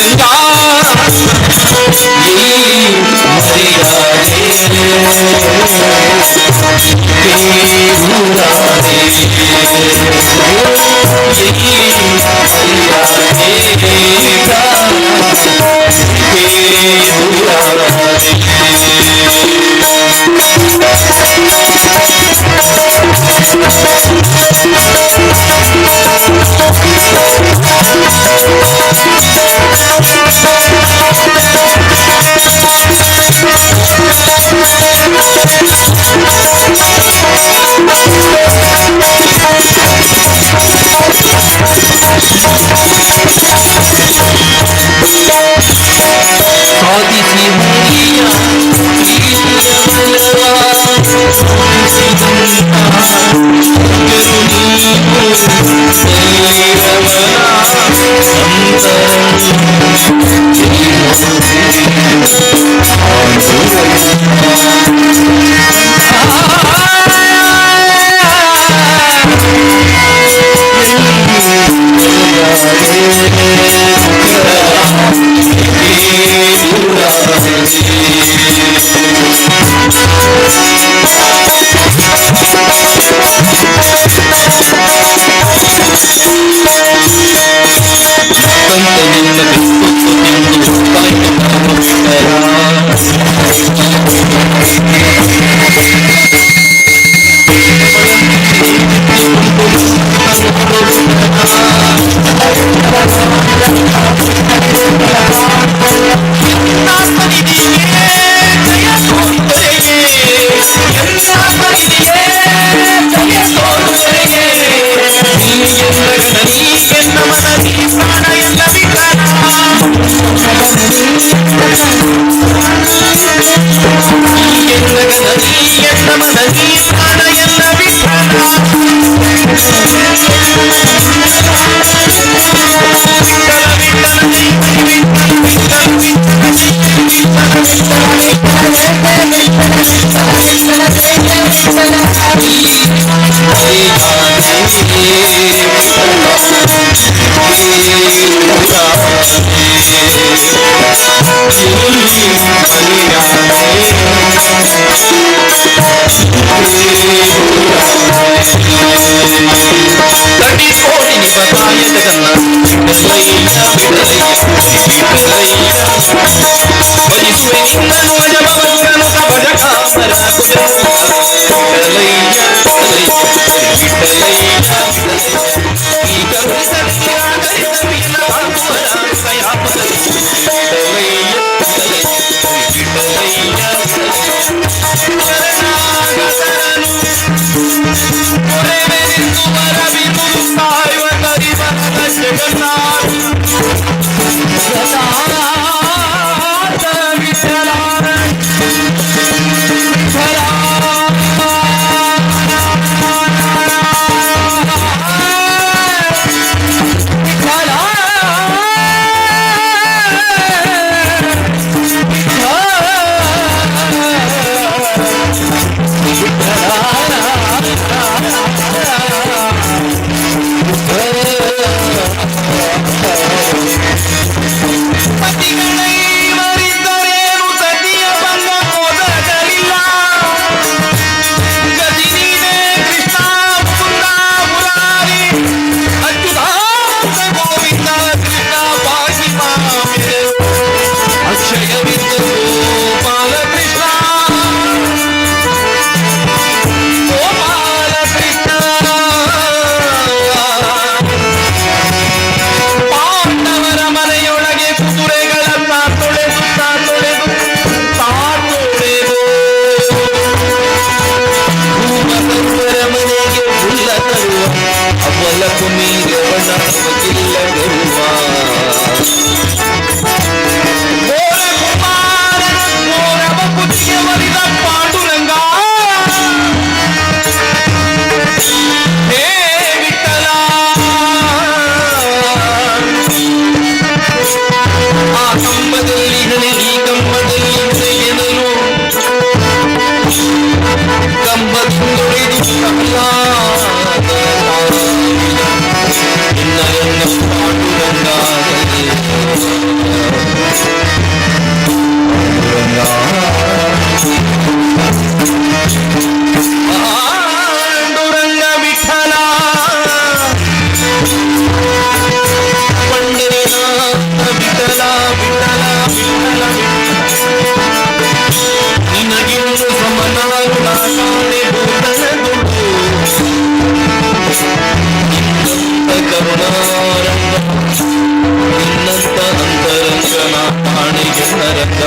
ಜನರಂಗ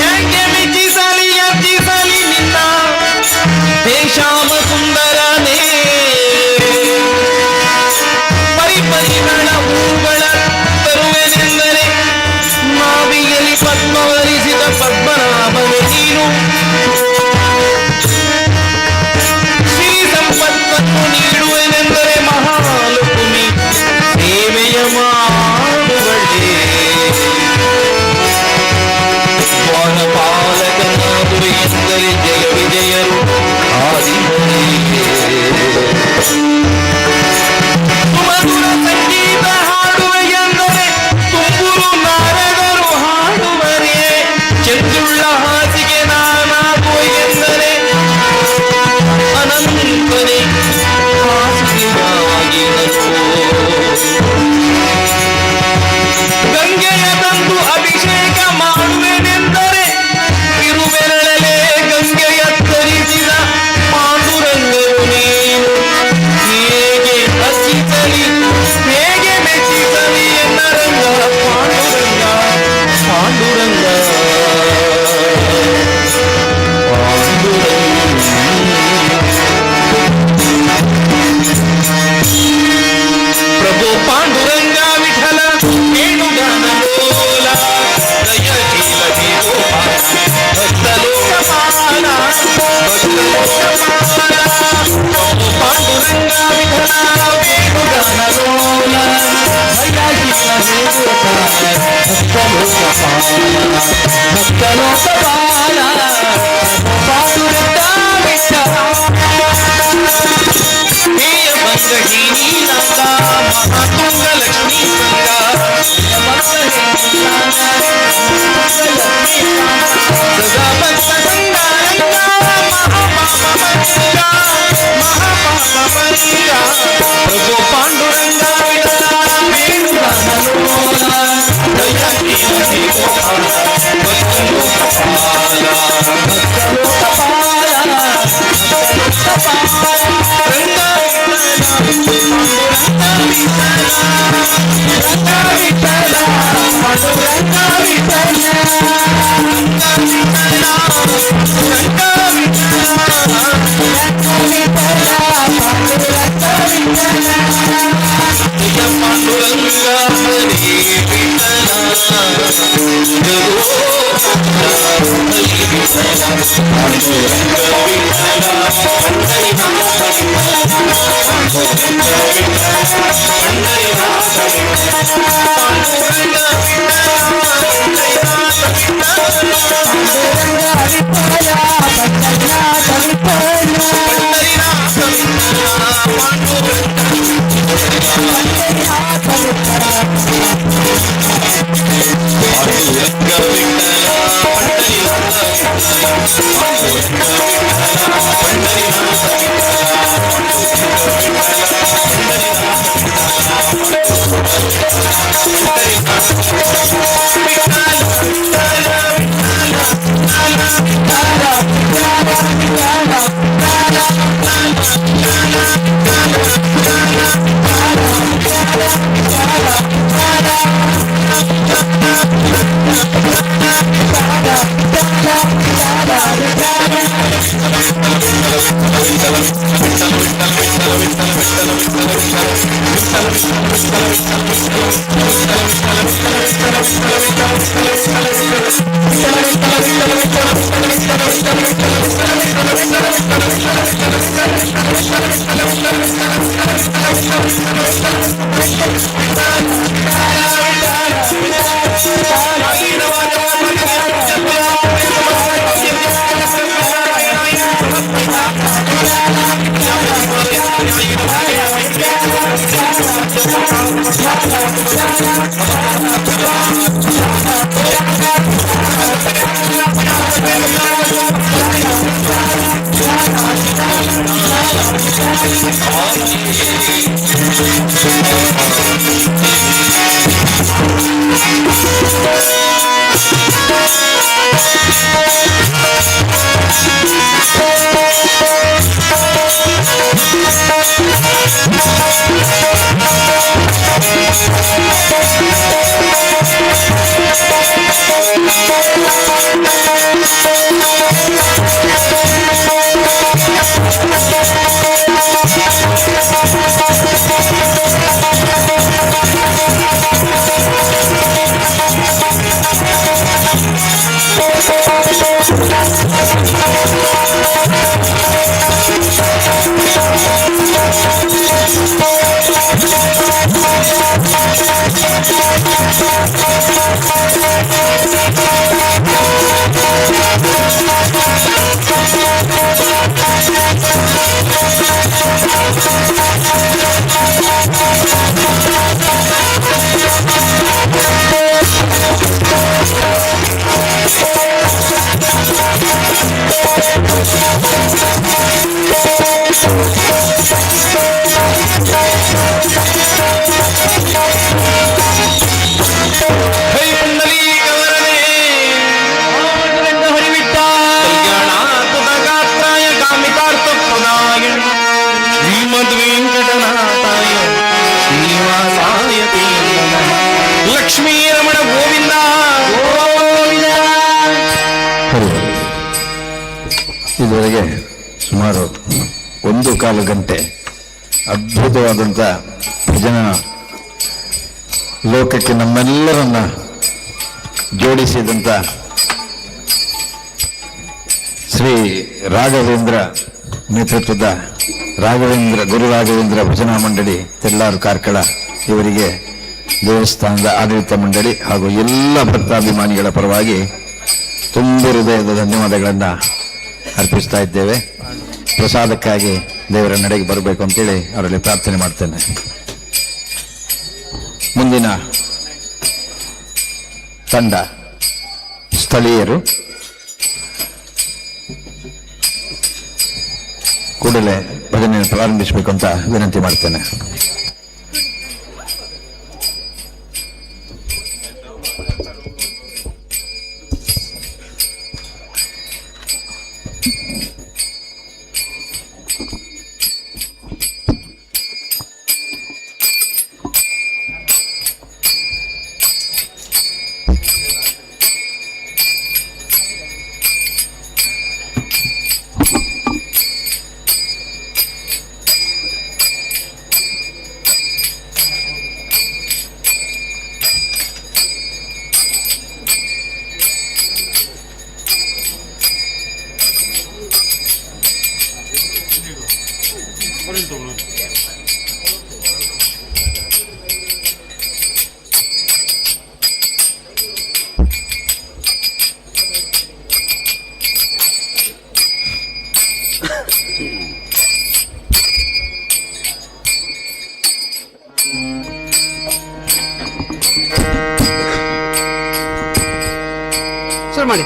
ಹೇಗೆ ಮೆಚ್ಚಿಸಲಿ ಅರ್ಚಿಸಲಿ ನಿನ್ನ ಶ್ಯಾಮ ಸುಂದರನೇ ಪರಿಪರಿಗಳ ಹೂಗಳ ತರುವೆನೆಂದರೆ ಮಾವಿಯಲ್ಲಿ ಪದ್ಮವರಿಸಿದ ಪದ್ಮನಾಭನೇ ನೀನು ಶ್ರೀ ಸಂಪತ್ತನ್ನು ನೀಡುವೆನೆಂದರೆ ಮಹಾಲಕ್ಷ್ಮಿ ಸೇವೆಯ ಮಾಡುವಳೆ ದ್ವಾರಪಾಲಕನಾದುರು ಎಂದರೆ ಜಯ ವಿಜಯರು ಸುಮಧುರ ಸಂಗೀತ ಹಾಡುವೆ ಎಂದರೆ ತುಂಬುರು ನಾರದರು ಹಾಡುವರೆ ಚೆಂದುಳ್ಳ ಹಾಸಿಗೆ ನಾನಾಗುವೆ ಎಂದರೆ ಅನಂತನೇ ಹಾಸಿಗೆಯಾಗಿ ಗಂಗೆಯ ತಂದು ಅಭಿಷೇಕ ಮಾಡುವೆನೆಂದರೆ ಇರುವೆರಳಲೆ ಗಂಗೆಯ ಧರಿಸಿದ ಪಾಂಡುರಂಗರು ನೀನು ಹೇಗೆ ಹಚ್ಚಿಸಲಿ ಹೇಗೆ ಮೆಚ್ಚಿಸಲಿ ಎನ್ನರಂಗ ಪಾಂಡುರಂಗ ಪಾಂಡುರಂಗ ಪ್ರಭು ಪಾಂಡುರಂಗ ವಿಠಲ ವೇಣುಗಾನಲೋಲ ದಯಶೀಲ ದೇವೋಪಾಲ ಭಕ್ತಲೋಕಪಾಲ ಭಕ್ತಲೋಕಪಾಲ ಪ್ರಭು ಪಾಂಡುರಂಗ ವಿಠಲ ವೇಣುಗಾನಲೋಲ ದಯಶೀಲ ದೇವೋಪಾಲ ಭಕ್ತಲೋಕಪಾಲ ಪಾಂಡುರಂಗ ವಿಠಲ ಹೇಯ ಮಂಗಹೀನಿ ನಂಗ ಮಹಾತುಂಗ ಲಕ್ಷ್ಮೀ ಸಂಗ ಸದಾ ಭಕ್ತ ಸಂಗಾರಂಗ ಮಹಾಪಾಪಮಂಗ ಪ್ರಭು ಪಾಂಡುರಂಗ ವಿಠಲ ವೇಣುಗಾನಲೋಲ ದಯಶೀಲ ದೇವೋಪಾಲ ಭಕ್ತಲೋಕಪಾಲ ಅವರಿಗೆ ಸುಮಾರು 1.25 ಗಂಟೆ ಅದ್ಭುತವಾದಂಥ ಭಜನಾ ಲೋಕಕ್ಕೆ ನಮ್ಮೆಲ್ಲರನ್ನ ಜೋಡಿಸಿದಂಥ ಶ್ರೀ ರಾಘವೇಂದ್ರ ನೇತೃತ್ವದ ಗುರು ರಾಘವೇಂದ್ರ ಭಜನಾ ಮಂಡಳಿ ತೆಲ್ಲಾರು ಕಾರ್ಕಳ ಇವರಿಗೆ ದೇವಸ್ಥಾನದ ಆಡಳಿತ ಮಂಡಳಿ ಹಾಗೂ ಎಲ್ಲ ಭಕ್ತಾಭಿಮಾನಿಗಳ ಪರವಾಗಿ ತುಂಬ ಹೃದಯದ ಧನ್ಯವಾದಗಳನ್ನು ಅರ್ಪಿಸ್ತಾ ಇದ್ದೇವೆ. ಪ್ರಸಾದಕ್ಕಾಗಿ ದೇವರ ನಡೆಗೆ ಬರಬೇಕು ಅಂತೇಳಿ ಅವರಲ್ಲಿ ಪ್ರಾರ್ಥನೆ ಮಾಡ್ತೇನೆ. ಮುಂದಿನ ತಂಡ ಸ್ಥಳೀಯರು ಕೂಡಲೇ ಭಜನೆಯನ್ನು ಪ್ರಾರಂಭಿಸಬೇಕು ಅಂತ ವಿನಂತಿ ಮಾಡ್ತೇನೆ. ಶುರು ಮಾಡಿ.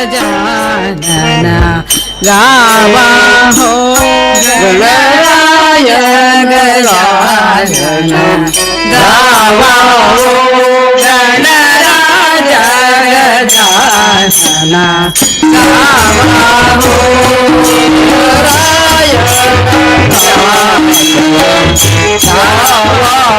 गजानन गावा हो गणराय गजानन गावा हो गणराज गजानन गावा हो गणराय गजानन गावा हो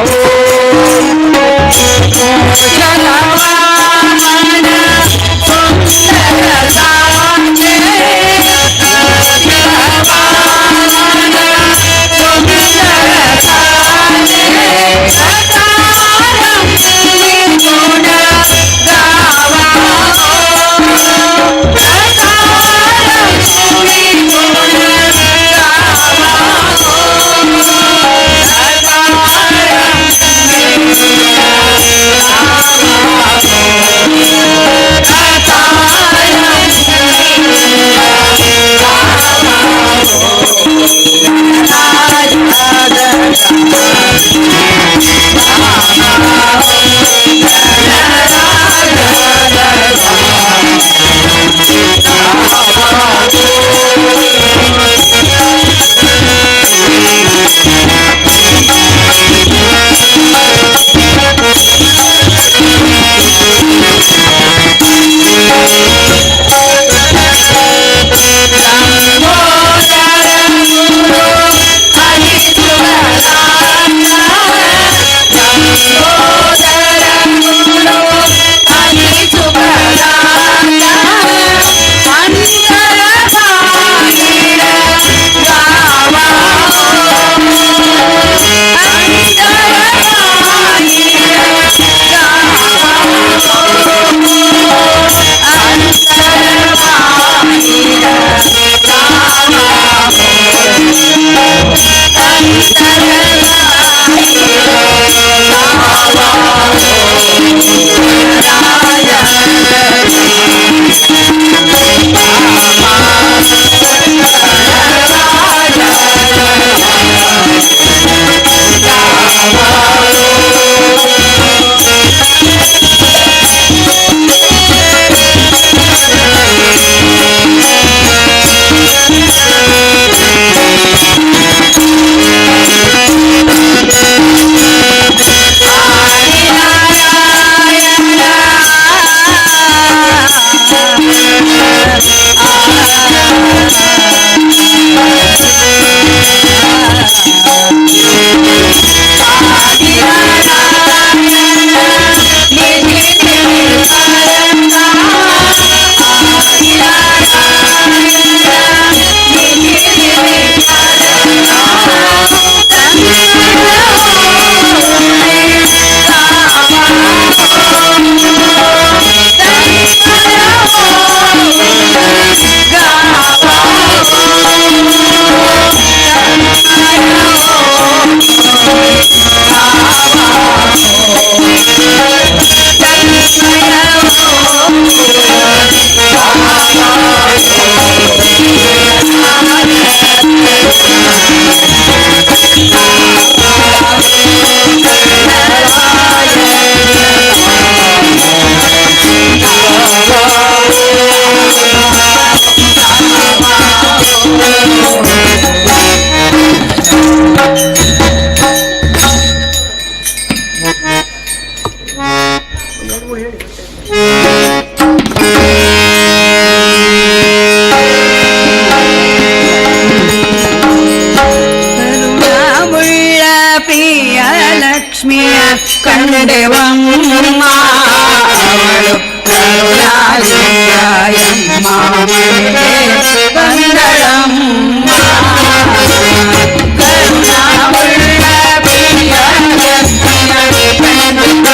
ಪ್ರಿಯ ಲಕ್ಷ್ಮಿಯ ಕಂಡೆವಮ್ಮ ಅವಳು ಕರುಣಾಲಯಮ್ಮ ಮನೆಗೆ ಬಂದಳಮ್ಮ ಕರುಣಾವುಳ್ಳ ಪ್ರಿಯ ಲಕ್ಷ್ಮಿಯ ಕಂಡೆವಮ್ಮ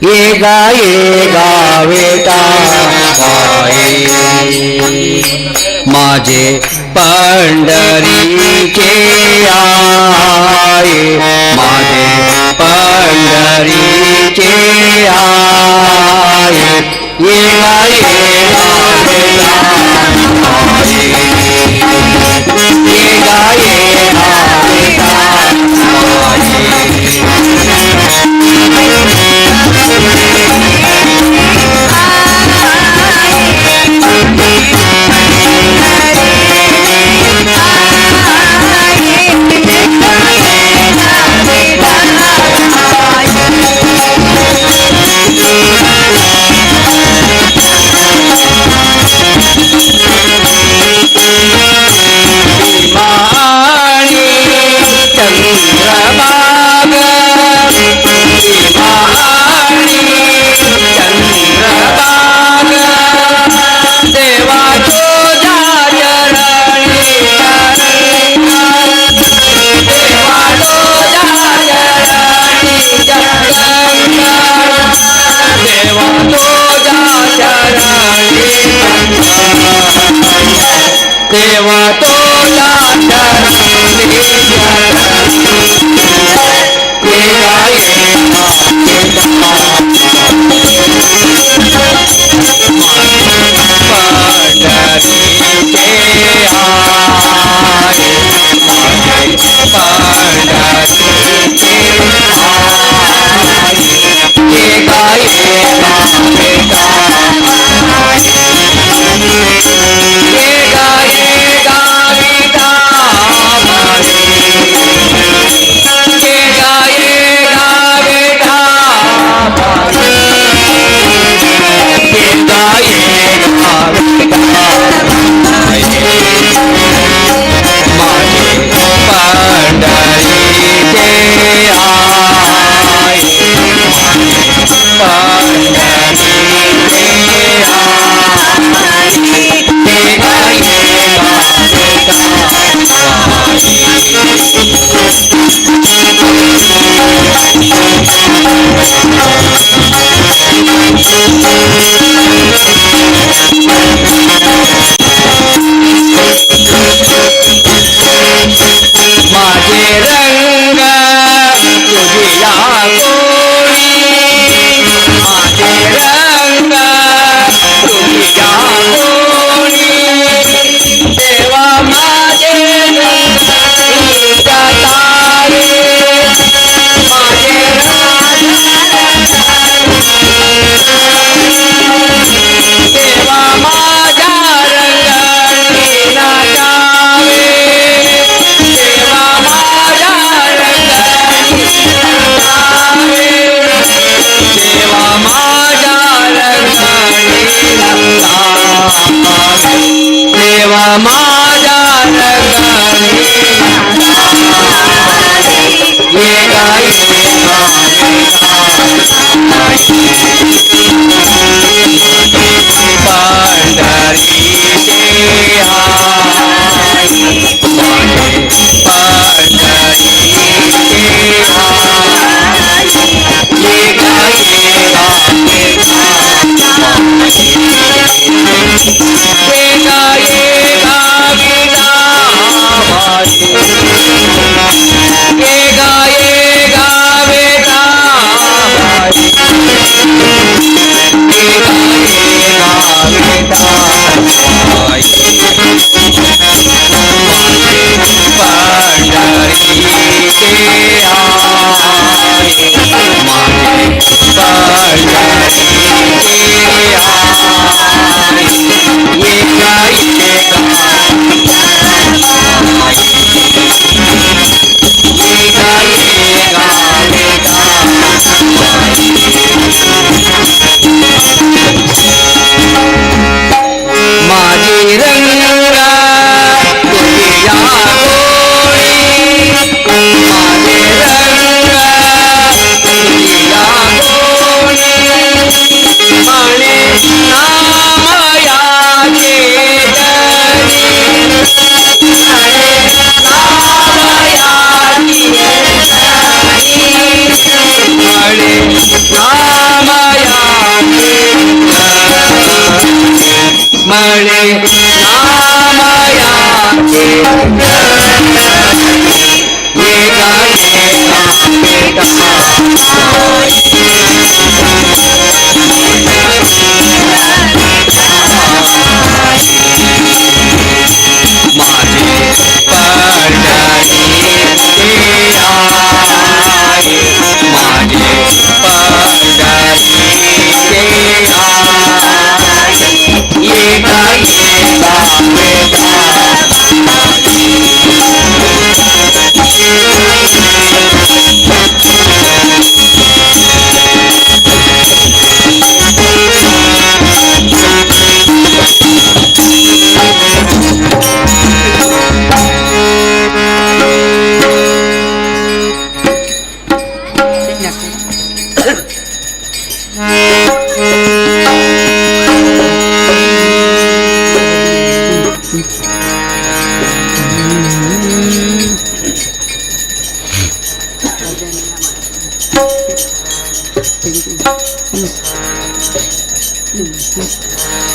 येगा बेटा बाई माझे पंढरीचे आये माझे पंढरीचे आये येगा बेटा बाई येगा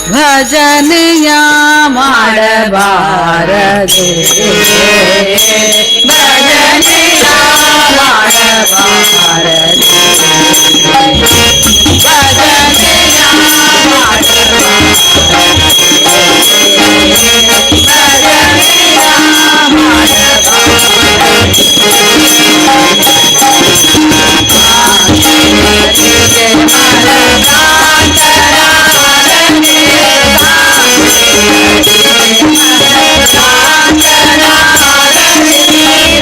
ಭಜನೆಯ ಮಾಡಬಾರದೆ ಭಜನೆಯ ಮಾಡಬಾರದೆ ಭಜನೆಯ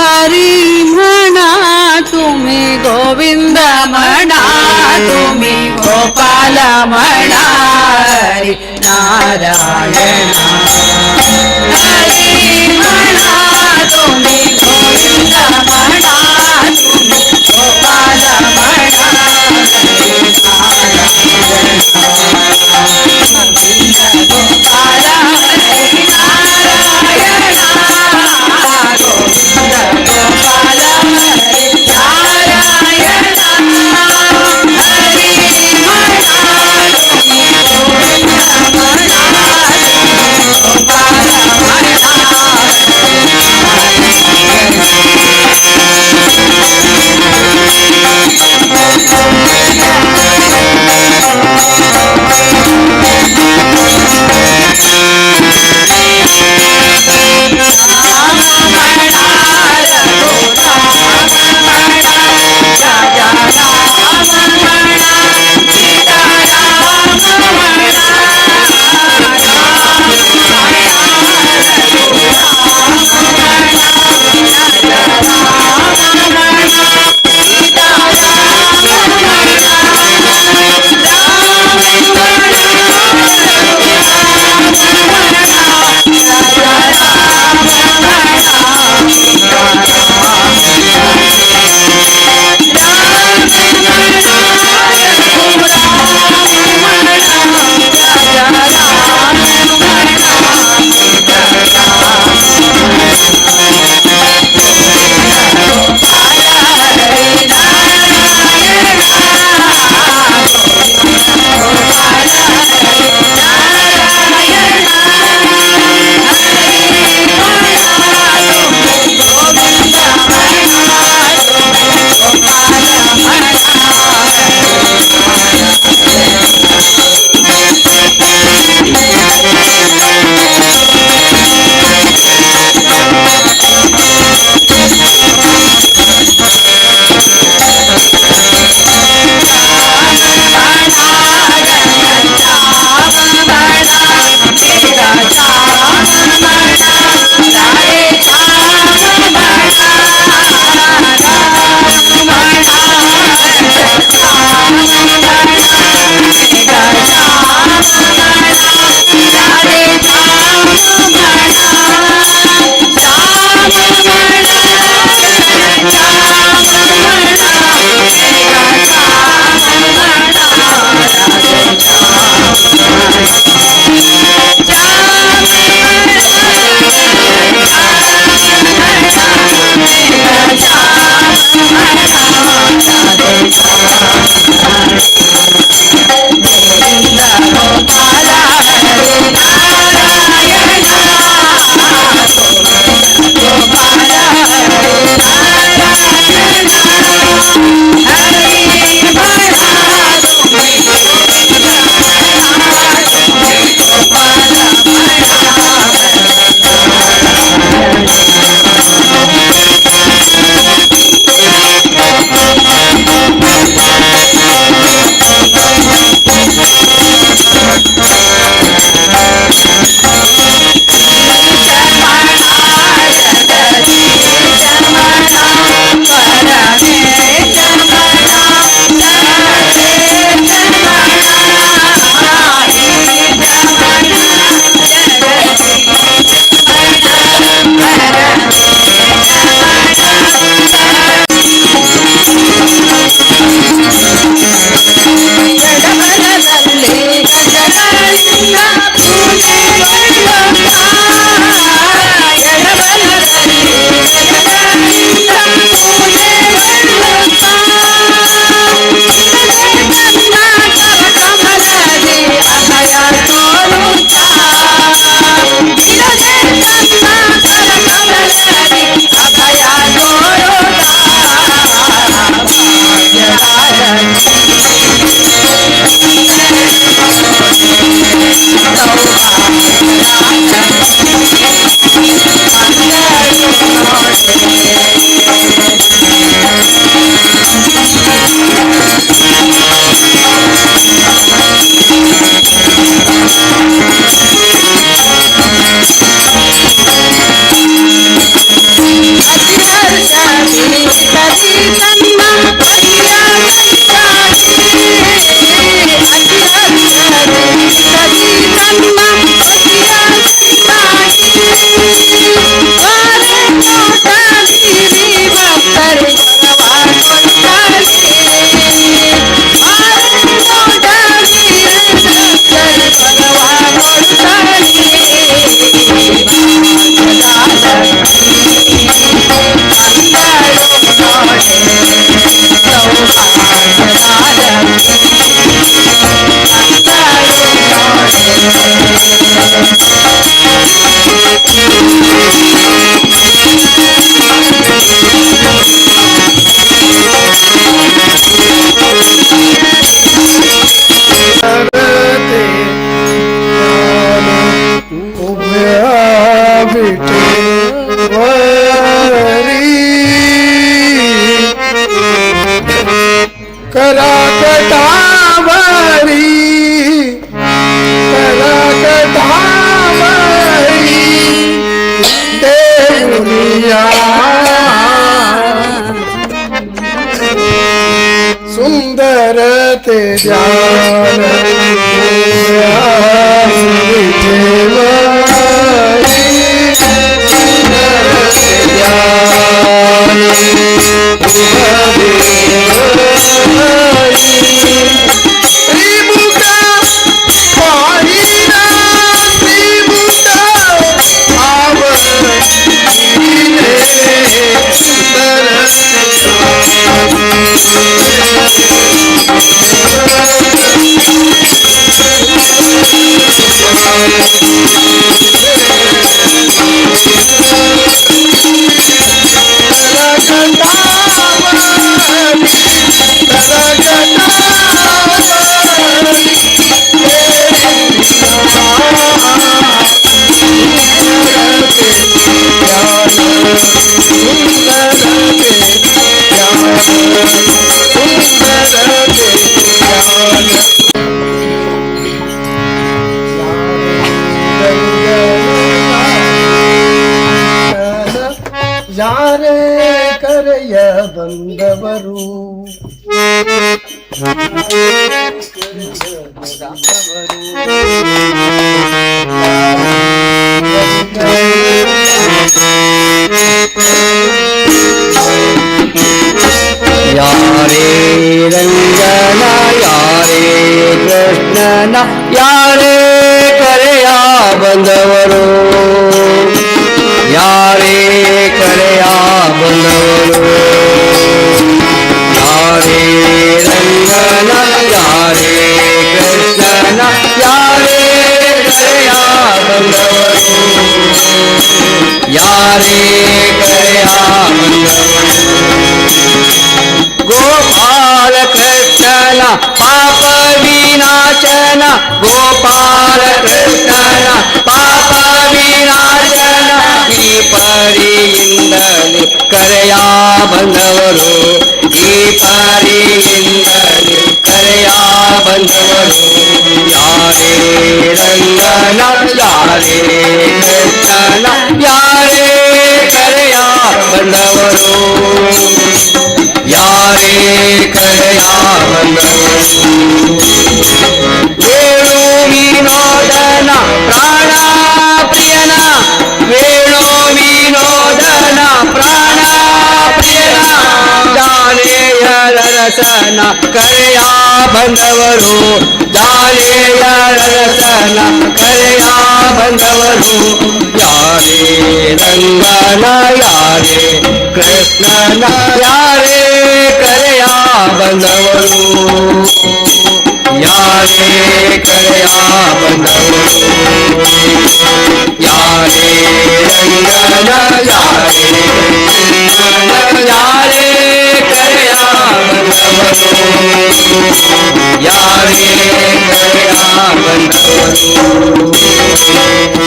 हरी म्हणा तुम्ही गोविंद म्हणा तुम्ही गोपाल म्हणा हरी नारायण हरी म्हणा तुम्ही गोविंद म्हणा तुम्ही गोपाल म्हणा हरी नारायण गोविंद गोपाल हरी नारायण गोविंद गोपाल हरी नारायण हरी म्हणा तुम्ही गोविंद म्हणा तुम्ही गोपाल ಯಾರೇ ಕರೆಯ ಬಂದವರು ಯಾರೇ ರಂಗನ ಯಾರೇ ಕೃಷ್ಣನ ಯಾರೇ ಕರೆಯ ಬಂದವರು ಯಾರೇ ಕರೆಯ ಬಂದವರು ಯಾರೇ ರಂಗನ ಯಾರೇ ಕೃಷ್ಣನ ಯಾರೇ ಕರೆಯ ಬಂದವರು ಯಾರೇ ಕರೆಯ ಬಂದವರು ಗೋಪಾಲ ಕೃಷ್ಣನ ಪಾಪ ವಿನಾಶನ ಗೋಪಾಲ ಕೃಷ್ಣನ ಪಾಪ ವಿನಾಶನ ಈ ಪರಿಯಿಂದಲೇ ಕರೆಯ ಬಂದವರು ಈ ಪರಿಯಿಂದಲೇ ಕರೆಯ ಬಂದವರು ಯಾರೇ ರಂಗನ ಯಾರೇ ಕೃಷ್ಣನ ಯಾರೇ ಕರೆಯ ಬಂದವರು ಯಾರೇ ಕರೆಯ ಬಂದವರು ವೇಣು ವಿನೋದನ ಪ್ರಾಣ ಪ್ರಿಯನ ವೇಣು ವಿನೋದನ ಪ್ರಾಣ ಪ್ರಿಯನ ಜಾನೆಯರ ರಸನ ಕರೆಯ ಬಂದವರು ಜಾನೆಯರ ರಸನ ಕರೆಯ ಬಂದವರು ಯಾರೇ ರಂಗನ ಯಾರೇ ಕೃಷ್ಣನ ಯಾರೇ ಕರೆಯ ಬಂದವರು ಯಾರೇ ಕರೆಯ ಬಂದವರು ಯಾರೇ ರಂಗನ ಯಾರೇ ಕೃಷ್ಣನ ಯಾರೇ ಕರೆಯ ಬಂದವರು ಯಾರೇ ಕರೆಯ ಬಂದವರು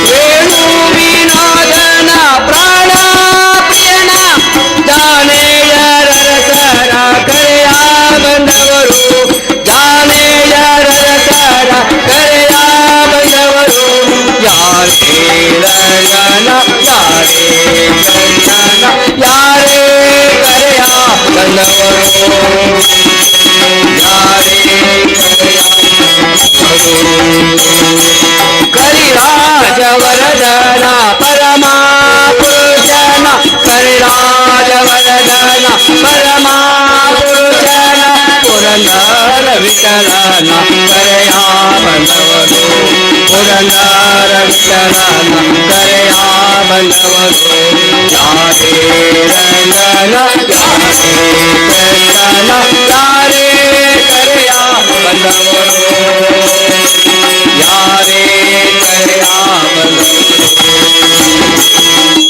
ವೇಣು ವಿನೋದನ ಪ್ರಾಣ ಪ್ರಿಯನ ಜಾನೆಯರ ರಸರ ಕರೆಯ ಬಂದವರು ಜಾನೆಯರ ರಸರ ಕರೆಯ ಬಂದವರು ಯಾರೇ ರಂಗನ ಯಾರೇ ಕೃಷ್ಣನ ಯಾರೇ ಕರೆಯ ಬಂದವರು ಯಾರೇ ಕರೆಯ ಕರಿರಾಜವರದನ ಪರಮ ಪುರುಷನ ಕರಿರಾಜವರದನ ಪರಮ ಪುರುಷನ ಪುರಂದರ ವಿಠಲನ ಕರೆಯ ಬಂದವರು ಪುರಂದರ ವಿಠಲನ ಕರೆಯ ಬಂದವರು ಯಾರೇ ರಂಗನ ಯಾರೇ ಕೃಷ್ಣನ ಯಾರೇ ಕರೆಯ ಬಂದವರು ಯಾರೇ ಕರೆಯ ಬಂದವರು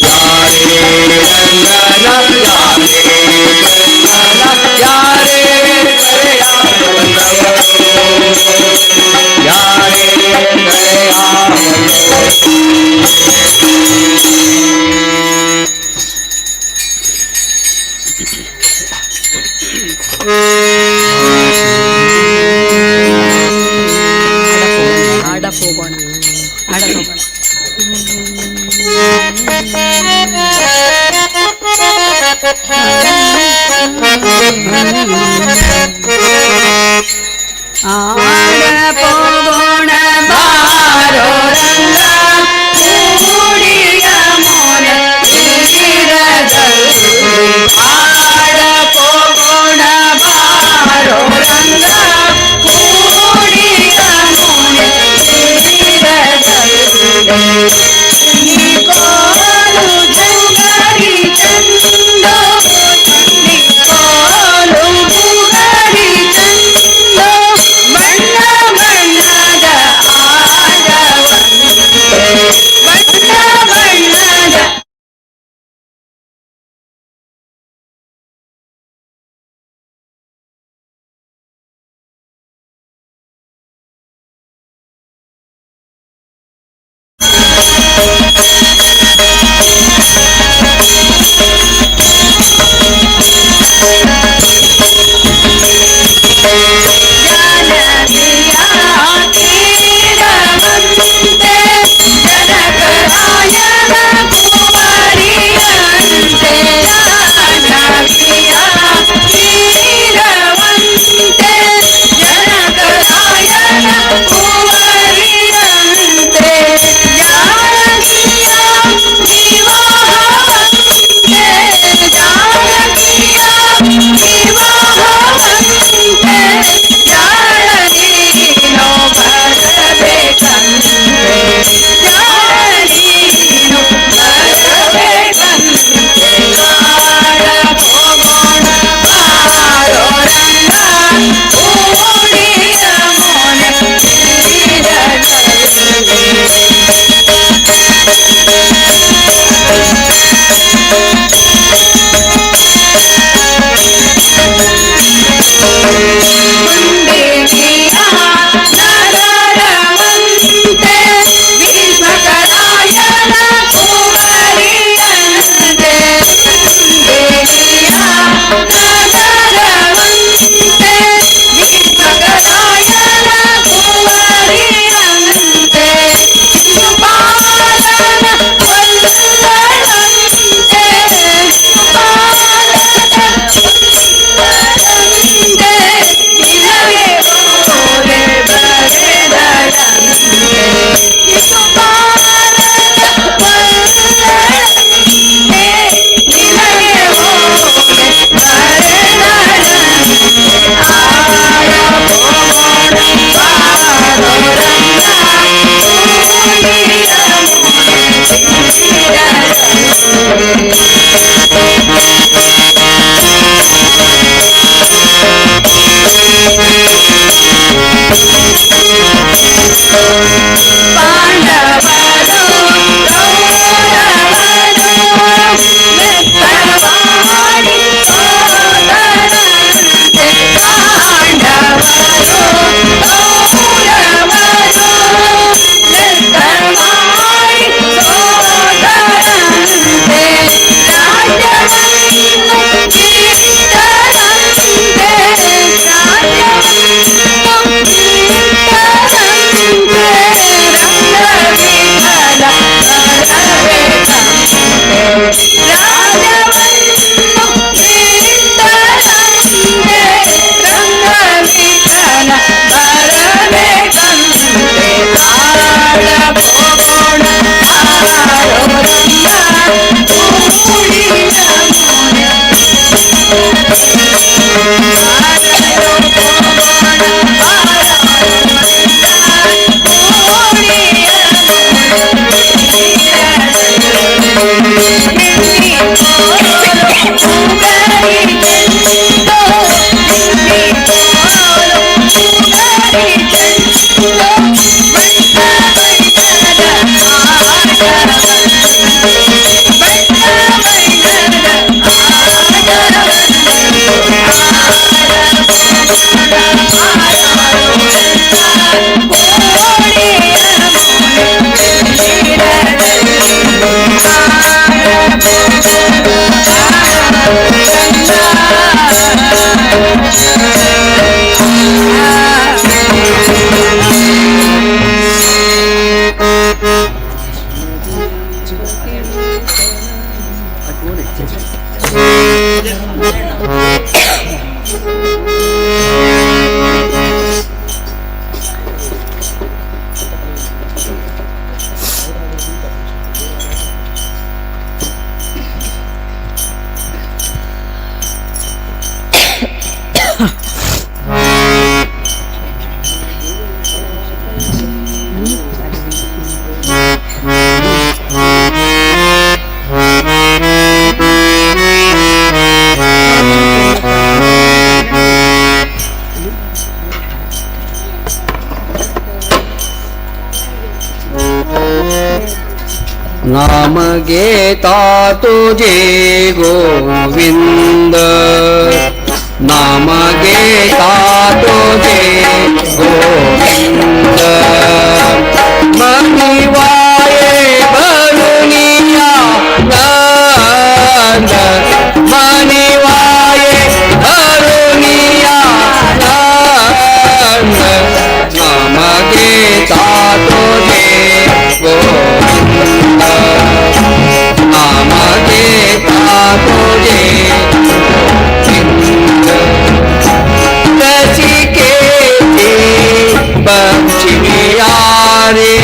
ಯಾರೇ ರಂಗನ ಯಾರೇ ಕೃಷ್ಣನ ಯಾರೇ ಕರೆಯ ಬಂದವರು ಯಾರೇ ಕರೆಯ ಆಡಕ್ಕೆ ಹೋಗೋಣ ಆಡಕ್ಕೆ ಹೋಗೋಣ नाम घेता तुझे गोविंद, नाम घेता तुझे गोविंद, मनिवाये भरुनिया नंद, मनिवाये भरुनिया नंद, नाम घेता तुझे गोविंद, नाम घेता तुझे गोविंद, रसिकेती बंशिनिया रे,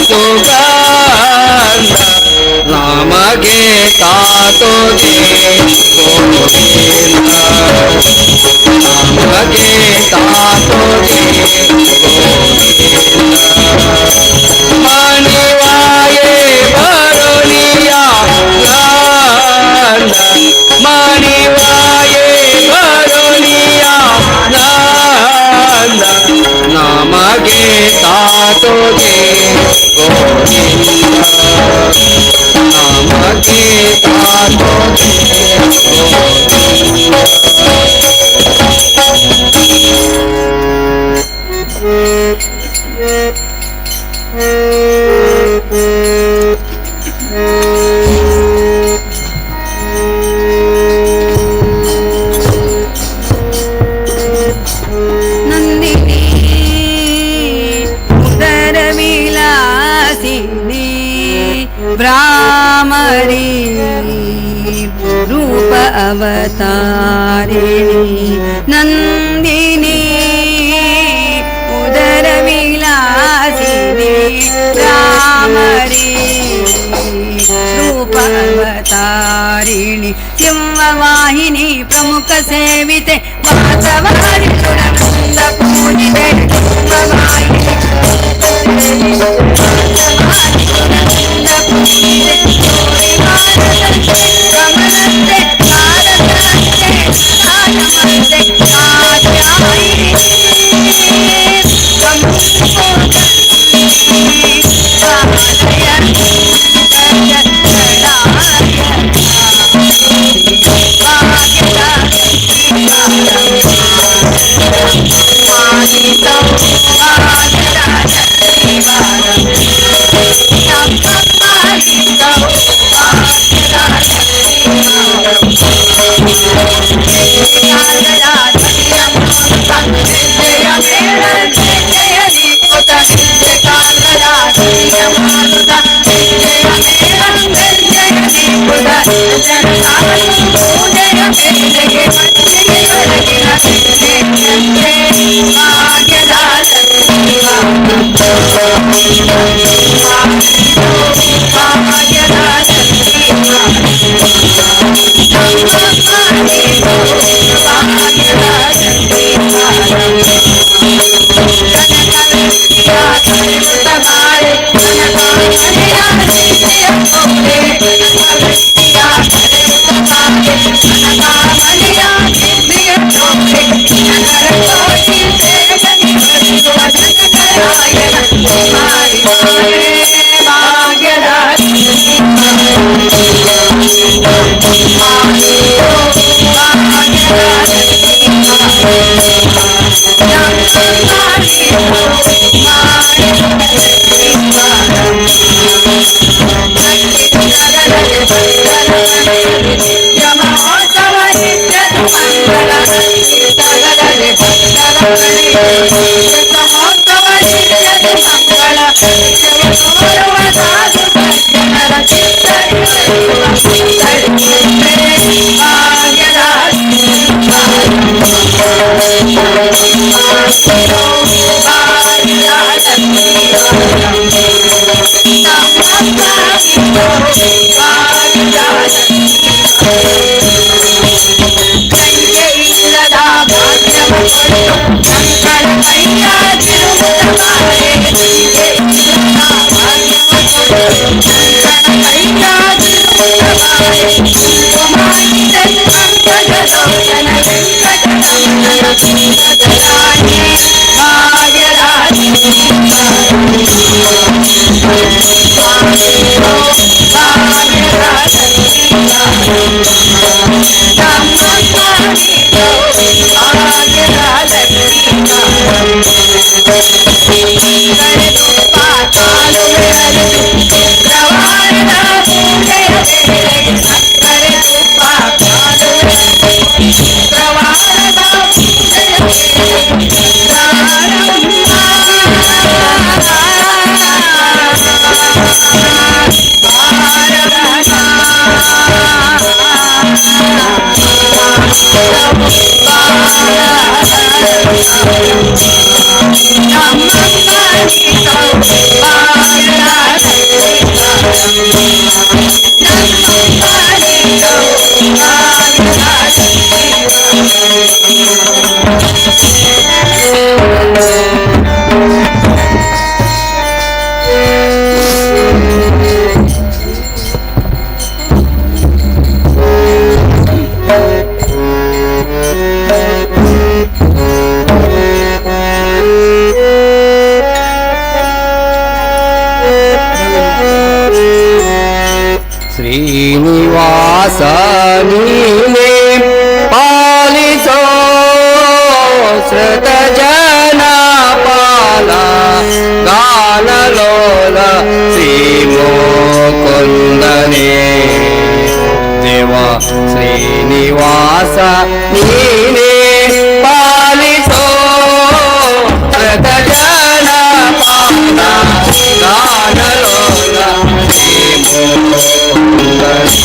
ಸುಗಂಧ ನಮಗೆ ತಾತೋದೆ ಗೋವಿಂದ ನಮಗೆ ತಾತೋದೆ ಗೋವಿಂದ ಮಣಿವಾಯೇ ಬರುಣಿಯ ನಂದ ಮಣಿವಾಯೇ ಬರುಣಿಯ ನಂದ ನಮಗೆ ತಾತೋದೆ ಗೋವಿಂದ ನಮಗೆ ತಾತೋದೆ ನಂದಿನಿ ಉದರ ವಿಲಾಸಿನಿ ಭ್ರಾಮರಿ ರೂಪ ಅವತಾರಿಣಿ ನಂದಿನಿ ಉದರ ವಿಲಾಸಿನಿ ಭ್ರಾಮರಿ ರೂಪ ಅವತಾರಿಣಿ ಸಿಂಹವಾಹಿನಿ ಪ್ರಮುಖ ಸೇವಿತೆ ವಾಸವಾರಿ ಸುರನಂದ ಪೂಜಿತೆ ಸಿಂಹವಾಹಿನಿ ಸುರನಂದ ಪೂಜಿತೆ ಕಮಲಂತೆ ಕಾರದಂತೆ ಕಾಲಮಂತೆ ಕಾತ್ಯಾಯಿನಿ Bye. ಶ್ರೀನಿವಾಸ ನೀನೇ ಪಾಲಿಸೋ ಶ್ರುತ ಜನ ಪಾಲ ಗಾನಲೋಲ ಶ್ರೀ ಮುಕುಂದನೇ ದೇವ ಶ್ರೀನಿವಾಸ ನೀನೇ ಪಾಲಿಸೋ ಶ್ರುತ ಜನ ಪಾಲ ಗಾನಲೋಲ ಶ್ರೀ ಮುಕುಂದನೇ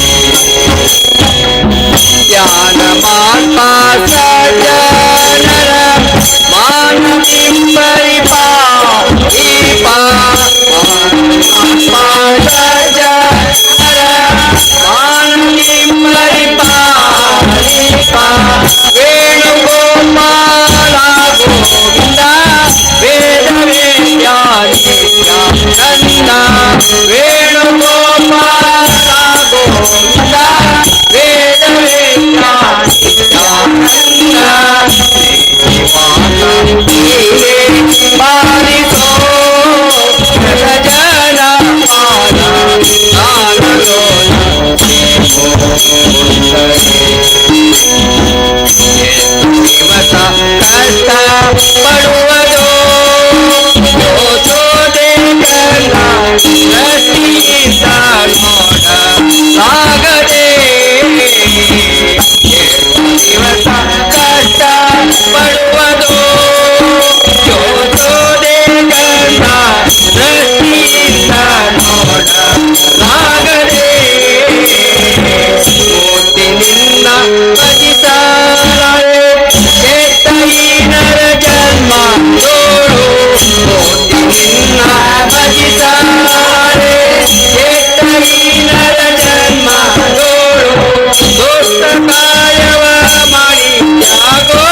ಜ್ಞಾನ ಮಾತ್ಮ ಸಜ್ಜನರ ಮಾನವಿ ಪರಿಪಾಲಿಪ ಮಾನವಿ ಪರಿಪಾಲಿಪ ವೇಣುಗೋಪಾಲ ಗೋವಿಂದ ವೇದವೇ ಜ್ಞಾನಿತ್ಯಾನಂದ ವೇಣುಗೋಪಾಲ ಗೋವಿಂದ ವೇದವೇ ಜ್ಞಾನಿತ್ಯಾನಂದ ಪಾಲಿಸೋ ಜನ ಪಾಲ ಗಾನಲೋಲ ದಿವಸ ಕಷ್ಟ ಪಡುವುದು ದೃಷ್ಟಿಯಿಂದ ನೋಡ ಸಾಗದೆ ದಿವಸ ಕಷ್ಟ ಪಡುವುದು ದೃಷ್ಟಿಯಿಂದ ನೋಡ ಸಾಗದೆ ಮೂರ್ತಿನಿಂದ ಭಜಿಸಲಾರೆ ಚೇತಹೀನರ ಜನ್ಮ ತೋಳು ಮೂರ್ತಿನಿಂದ ಭಜಿಸಲಾರೆ ಚೇತಹೀನರ ಜನ್ಮ ತೋಳು ದೋಷ್ಟ ಕಾರ್ಯವ ಮಾಡಿ ಯಾಗೋ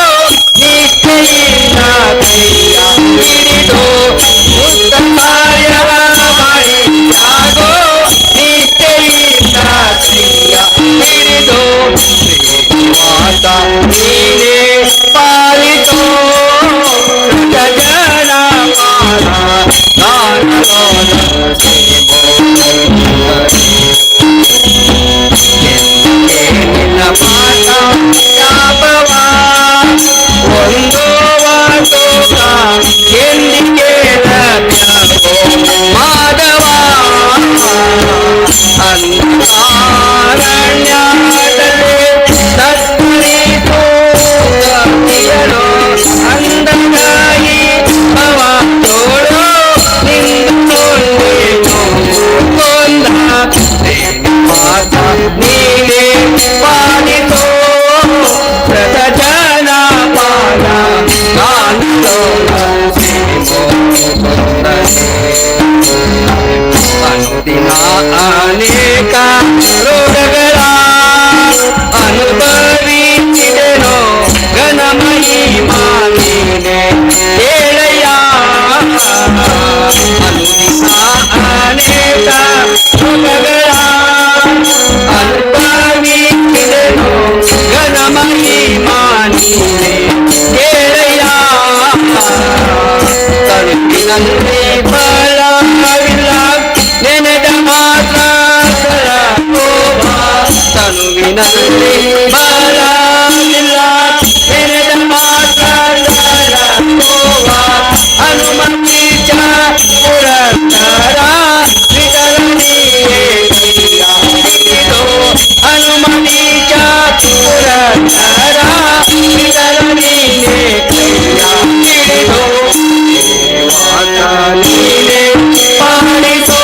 ನಿಷ್ಠೆಯಿಂದ ಕೈಯ ಹಿಡಿದು ದುಷ್ಟ ಕಾರ್ಯವ ಮಾಡಿ ಯಾಗೋ ನಿಷ್ಠೆಯಿಂದ ಕೈಯ ಹಿಡಿದು ಶ್ರೀನಿವಾಸ ನೀನೇ ಪಾಲಿಸೋ ಜನ ಪಾಲ ಗಾನಲೋಲ ಶ್ರೀ ನಿನ್ನ ಪಾಠ ಶಾಪವ ಒಂದು ವಾಟೋಕ ಎಂದಿಗೆ ಲಭ್ಯವೋ ಮಾಧವ ಅಂಧಾರಣ್ಯದಲ್ಲಿ ತತ್ತರಿತು ಕವಿಯಳು ಅಂದಗಾಗಿ ಭವ ತೋಳು ನಿಂತೊಂದೇನು ಕೊಂದ ಶ್ರೀನಿವಾಸ ನೀನೇ ಪಾಲಿಸೋ ಶ್ರುತ ಜನ ಪಾಲ ಗಾನಲೋಲ ಶ್ರೀ ಮುಕುಂದನೇ ಅನುದಿನ ಅನೇಕ ರೋಗಗಳ ಅನುಭವಿಸಿದೆನೋ ಘನಮಯಿ ಮಾಲಿನೆ ಹೇಳಯ್ಯ ಅನುದಿನ ಅನೇಕ ರೋಗಗಳ ಅನುಭವಿಸಿದೆನೋ ಘನಮಯಿ ಮಾಲಿನೆ ಹೇಳಯ್ಯ ತನುವಿನಲ್ಲಿ ಫಲವಿಲ್ಲ ನೆನೆದ ಮಾತ್ರ ತನುವಿನಲ್ಲಿ ಬಲವಿಲ್ಲ ನೆನೆದ ಮಾತ್ರ ಹನುಮಂತಿ ಪುರಸ್ಕಾರ ವಿತರಣಿಯೇ ಹನುಮತಿ ಪುರಸ್ಕಾರ ವಿತರಣಿಯೇ ಹಿಡಿದು ನೀನೇ ಪಾಲಿಸೋ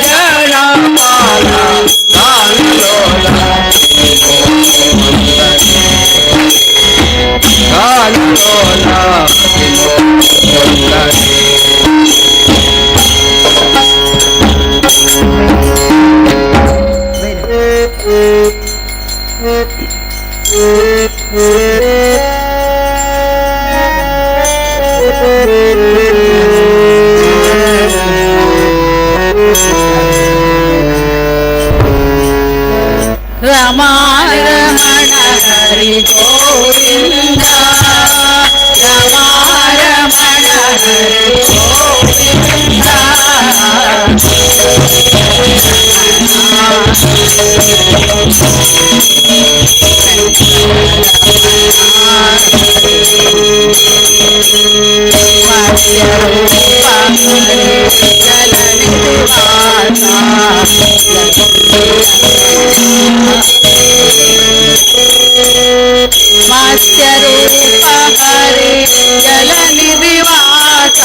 ಜನ ಪಾಲ ಗಾನಲೋಲ ಗಾನಲೋಲ ರಮಾ ರಮಣ ಹರಿ ಗೋವಿಂದ ರಮಾ ರಮಣ ಹರಿ ಗೋವಿಂದ मत्स्य रूप हरे जल निवास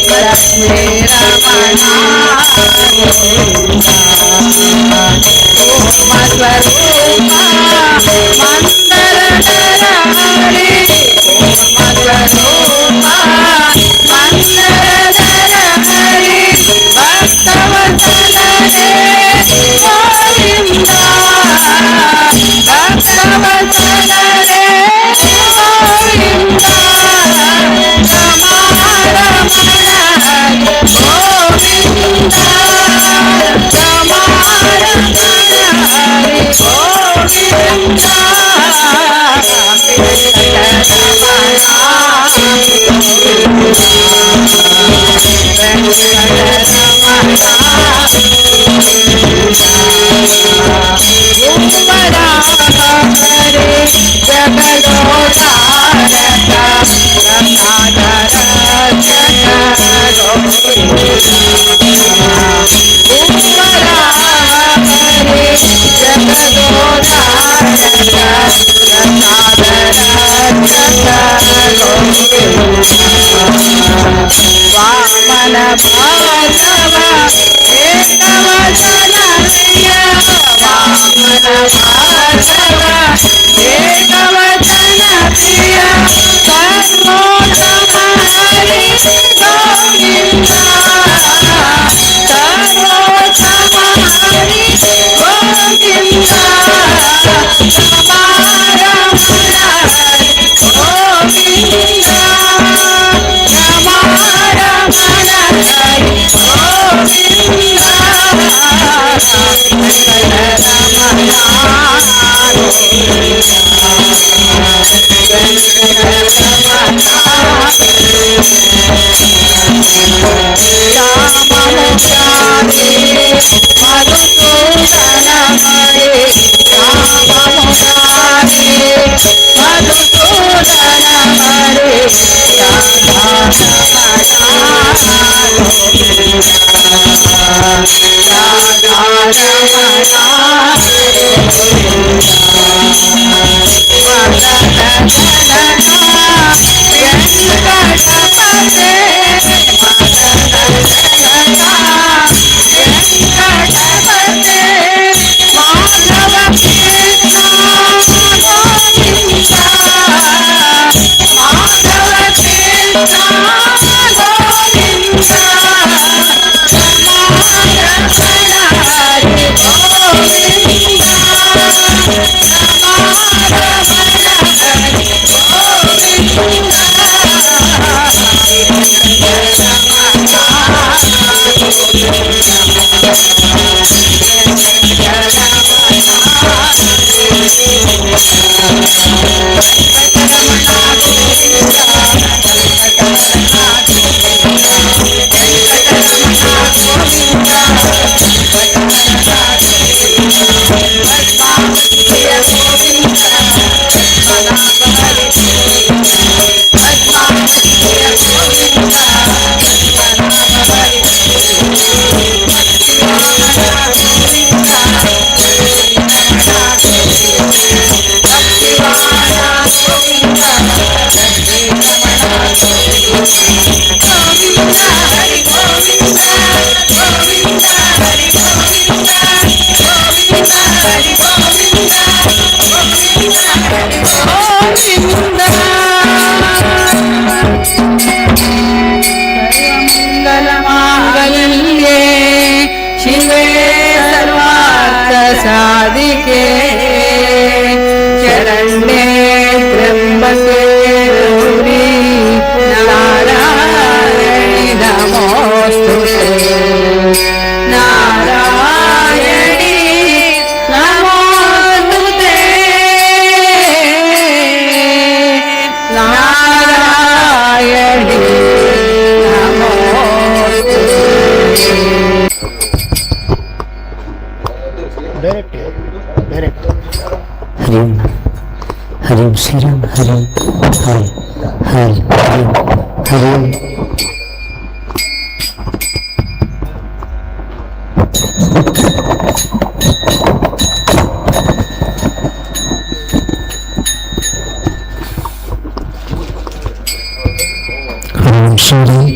लक्ष्मी रमणा स्वरूप मंदर हरे स्वरूप मंदर हरे भक्तवत्सल रे गोविंद भक्तवत्सल रे गोविंद गोविंद वामन भार्गव एकवचन प्रिय वामन भार्गव एकवचन प्रिय सर्वोत्तम हरि गोविंद सर्वोत्तम हरि गोविंद साधिके शरण्ये त्र्यंबके गौरी नारायणी नमोस्तुते नारायणी नमोस्तुते नारायणी हरिम हरिम श्रीराम हरिम हर हर हरिम हरिम Shri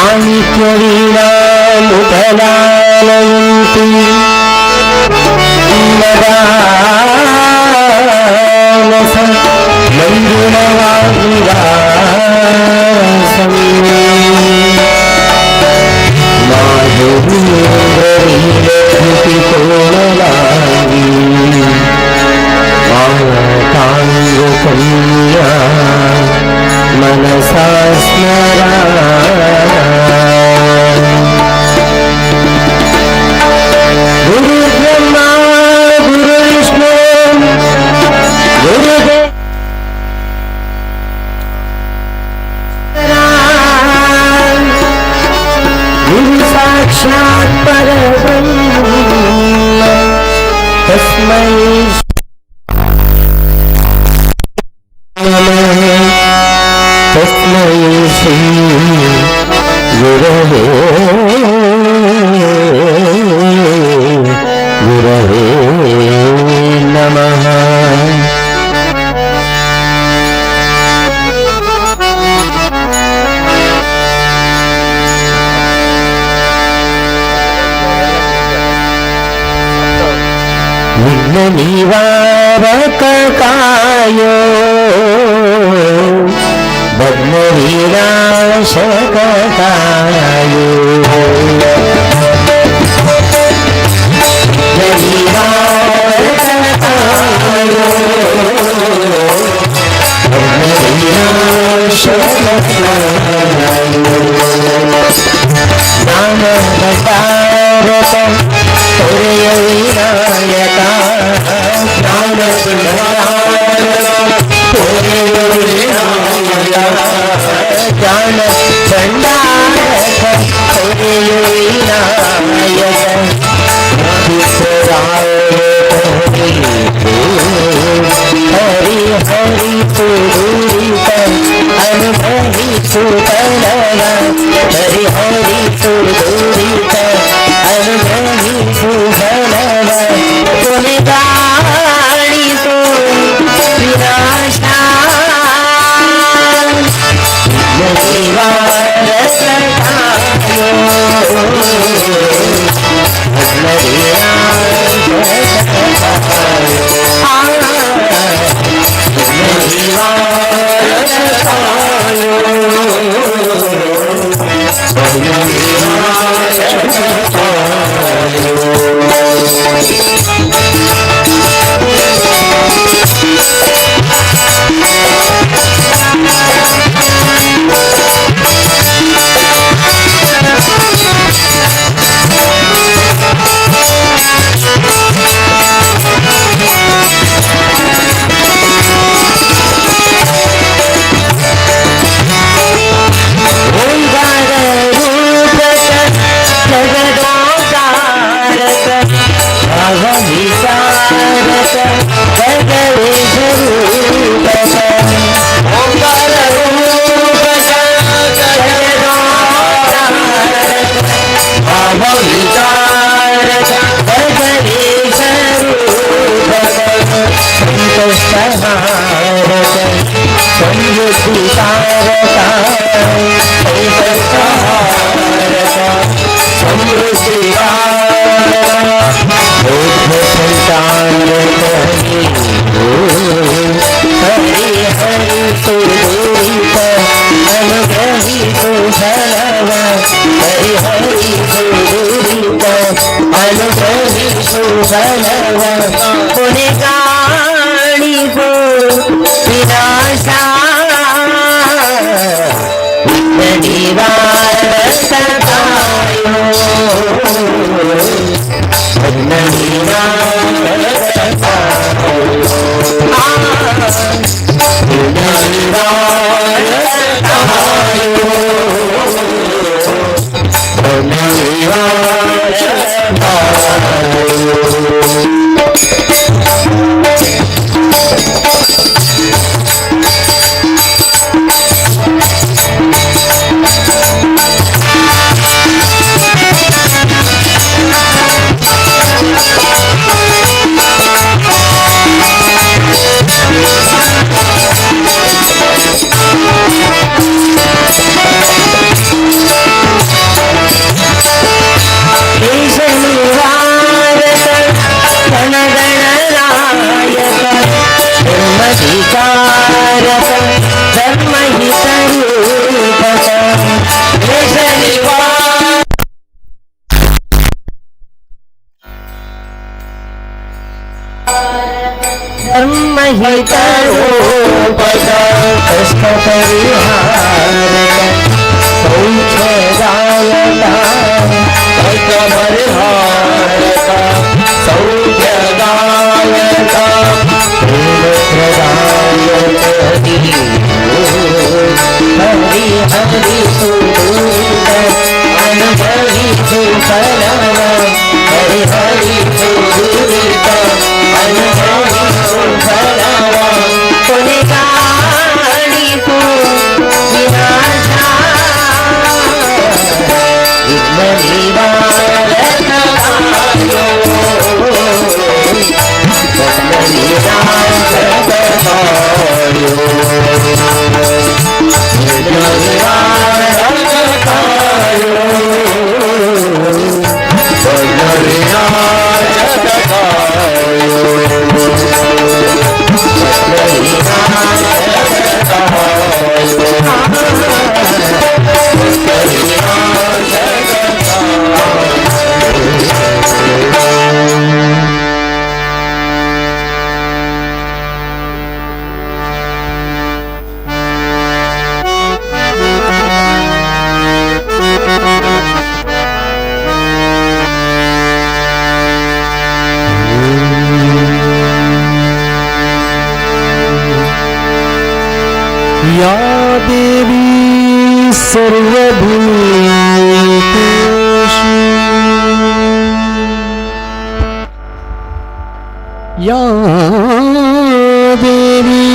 ಮಾಣಿಕ್ಯವೀಣಾ ಮುಖಲಾಲಯಂತಿ ಮದಾಲಸ ಮಂಜುಳವಾಗ್ನಿವಾಸಂ ಮಾಧುರ್ಯೇಂದ್ರರೀಲಕೃತಿ ಕೋಮಲಾಂಗಿ ಮಾತಾಂಗ ಕನ್ಯಾ मनसा स्मरा गुरु ब्रह्मा गुरु विष्णु गुरुदेव गुरु साक्षात् परब्रह्म तस्मै तस्मै श्री गुरवे गुरवे नमः। विघ्न निवारक कायो भग्नविनाशककायो ज्ञानभटारक तुर्य विनायक ज्ञान भंडारक तुर्य विनायक हरि हरि पुरीत अनुभवी सुतनवा हरि हरि पुरीत अनुभवी सुतनवा तुने गाड़ी तो विनाशा हित रूपक कष्ट परिहारक सौख्यदायका कष्ट परिहारक सौख्यदायका प्रेम प्रदायक हरि हरि सुदूत अनुभवी सुफलवा हरि हरि सुदूत अनुभवी सुफलवा पुनिकाणि तु विनाशा विघ्न निवारकायो विघ्न निवारकायो विघ्न निवारकायो या देवी सर्वभूतेषु या देवी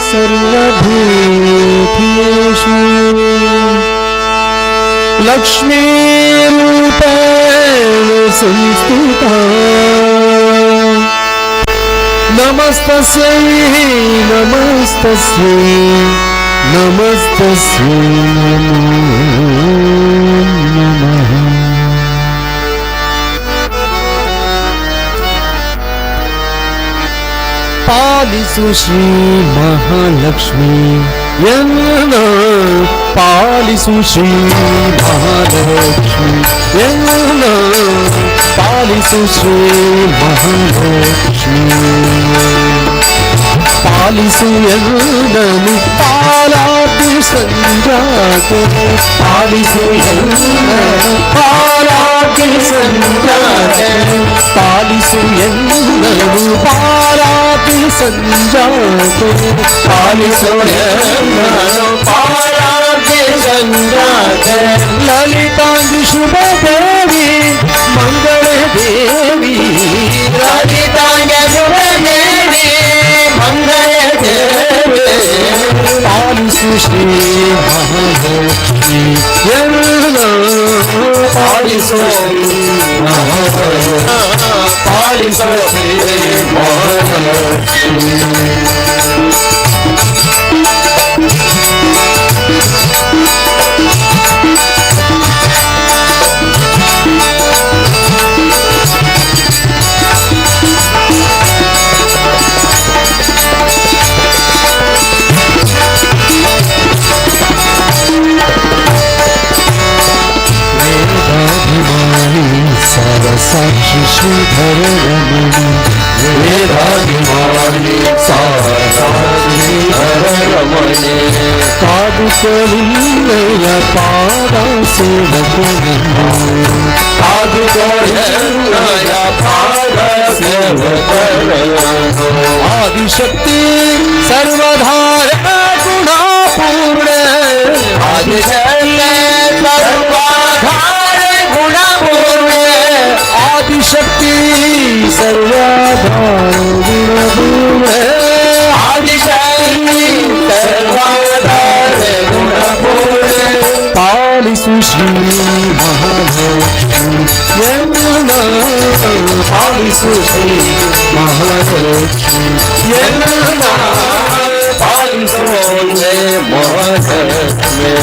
सर्वभूतेषु लक्ष्मीरूपेण संस्थिता नमस्तस्यै नमस्तस्यै नमस्तस्यै नमो नमः पालिसु श्री महालक्ष्मी यन्न पालिसु श्री महालक्ष्मी यन्न पालिसु श्री महालक्ष्मी पालिसु यन्ननु पालाति संजाते पालिसु यन्ननु पालाति संजाते पालिसु यन्ननु पालाति संजाते पालिसु यन्ननु पालाति संजाते ललितांगी शुभ देवी मंगल देवी ललितांगी शुभ देवी मंगल देवी पालिसु श्री महालक्ष्मी यन्ना पालिसु पालिसु श्री महालक्ष्मी साक्षी श्रीधर रमणी वेदाभिमानी साक्षी श्रीधर रमणी पादुकलिंगय पादा सेवकलिंगो पादुकलिंगय पादा सेवकलिंगो आदिशक्ति सर्वधार गुणापूर्ण आदिशक्ति सर्वधार गुणापूर्ण आदिशक्ति सर्वाधार गुणपूर्ण आदिशक्ति सर्वाधार गुणपूर्ण पालिसु श्री महालक्ष्मी यन्ना पालिसु श्री महालक्ष्मी यन्ना पालिसु महालक्ष्मी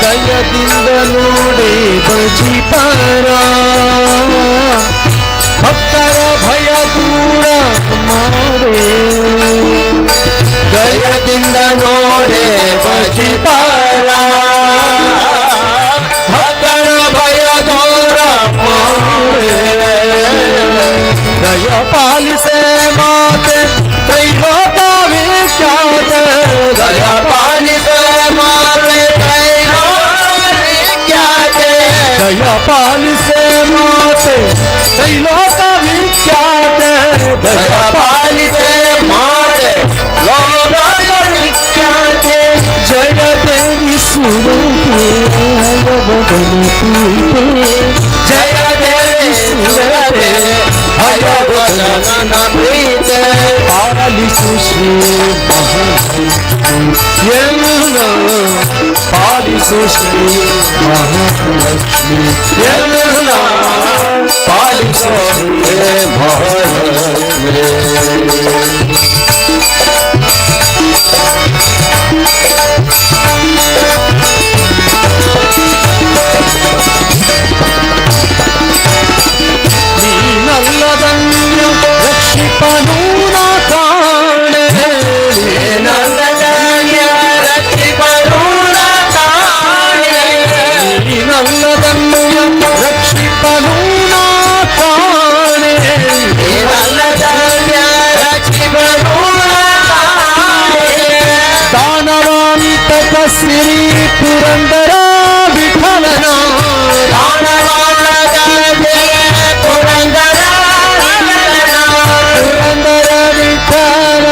ದಯದಿಂದ ನೋಡೆ ಬಜಿಪರ ಭಕ್ತರ ಭಯ ದೂರ ಮಾಡೆ ದಯದಿಂದ ನೋಡೆ ನೋಡೆ ಬಚಿ ಪಾರ ಭಕ್ತರ ಭಯ ದೂರ ದಯ ಪಾಲಿಸೆ ಮಾತೆ ತ್ರೈಲೋಕ ವಿಖ್ಯಾತ ದಯ ಪಾಲಿಸೆ ಮಾತೆ ತ್ರೈಲೋಕ ವಿಖ್ಯಾತ ದಯ ಪಾಲಿಸೆ ಮಾತೆ ತ್ರೈಲೋಕ ವಿಖ್ಯಾತ ದಯ ಪಾಲಿಸೆ ಮಾತೆ ಲೋಕ ವಿಖ್ಯಾತ ಜಗದೇವಿ ಸುರತೆ ಜಗದೇವಿ ಸುರತೆ ಭಗವತನ ಪ್ರೀತ ಪಾಲಿಸು ಶ್ರೀ ಎಲ್ಲ ಪಾಲಿಸು ಶ್ರೀ ಮಹಾಲಕ್ಷ್ಮಿ ಎಲ್ಲ ಪಾಲಿಸು ಶ್ರೀ ಮಹಾಲಕ್ಷ್ಮಿ ನೀನಲ್ಲದನ್ಯ ರಕ್ಷಿಪನು ನಾ ಕಾಣೆ ನೀನಲ್ಲದನ್ಯ ರಕ್ಷಿಪನು ನಾ ಕಾಣೆ ನೀನಲ್ಲದನ್ಯ ರಕ್ಷಿಪನು ನಾ ಕಾಣೆ ನೀನಲ್ಲದನ್ಯ ರಕ್ಷಿಪನು ನಾ ಕಾಣೆ ದಾನವಾಂತಕ ಸಿರಿ ಪುರಂದರ ವಿಠಲನ ಪುರಂದರ ವಿಠಲ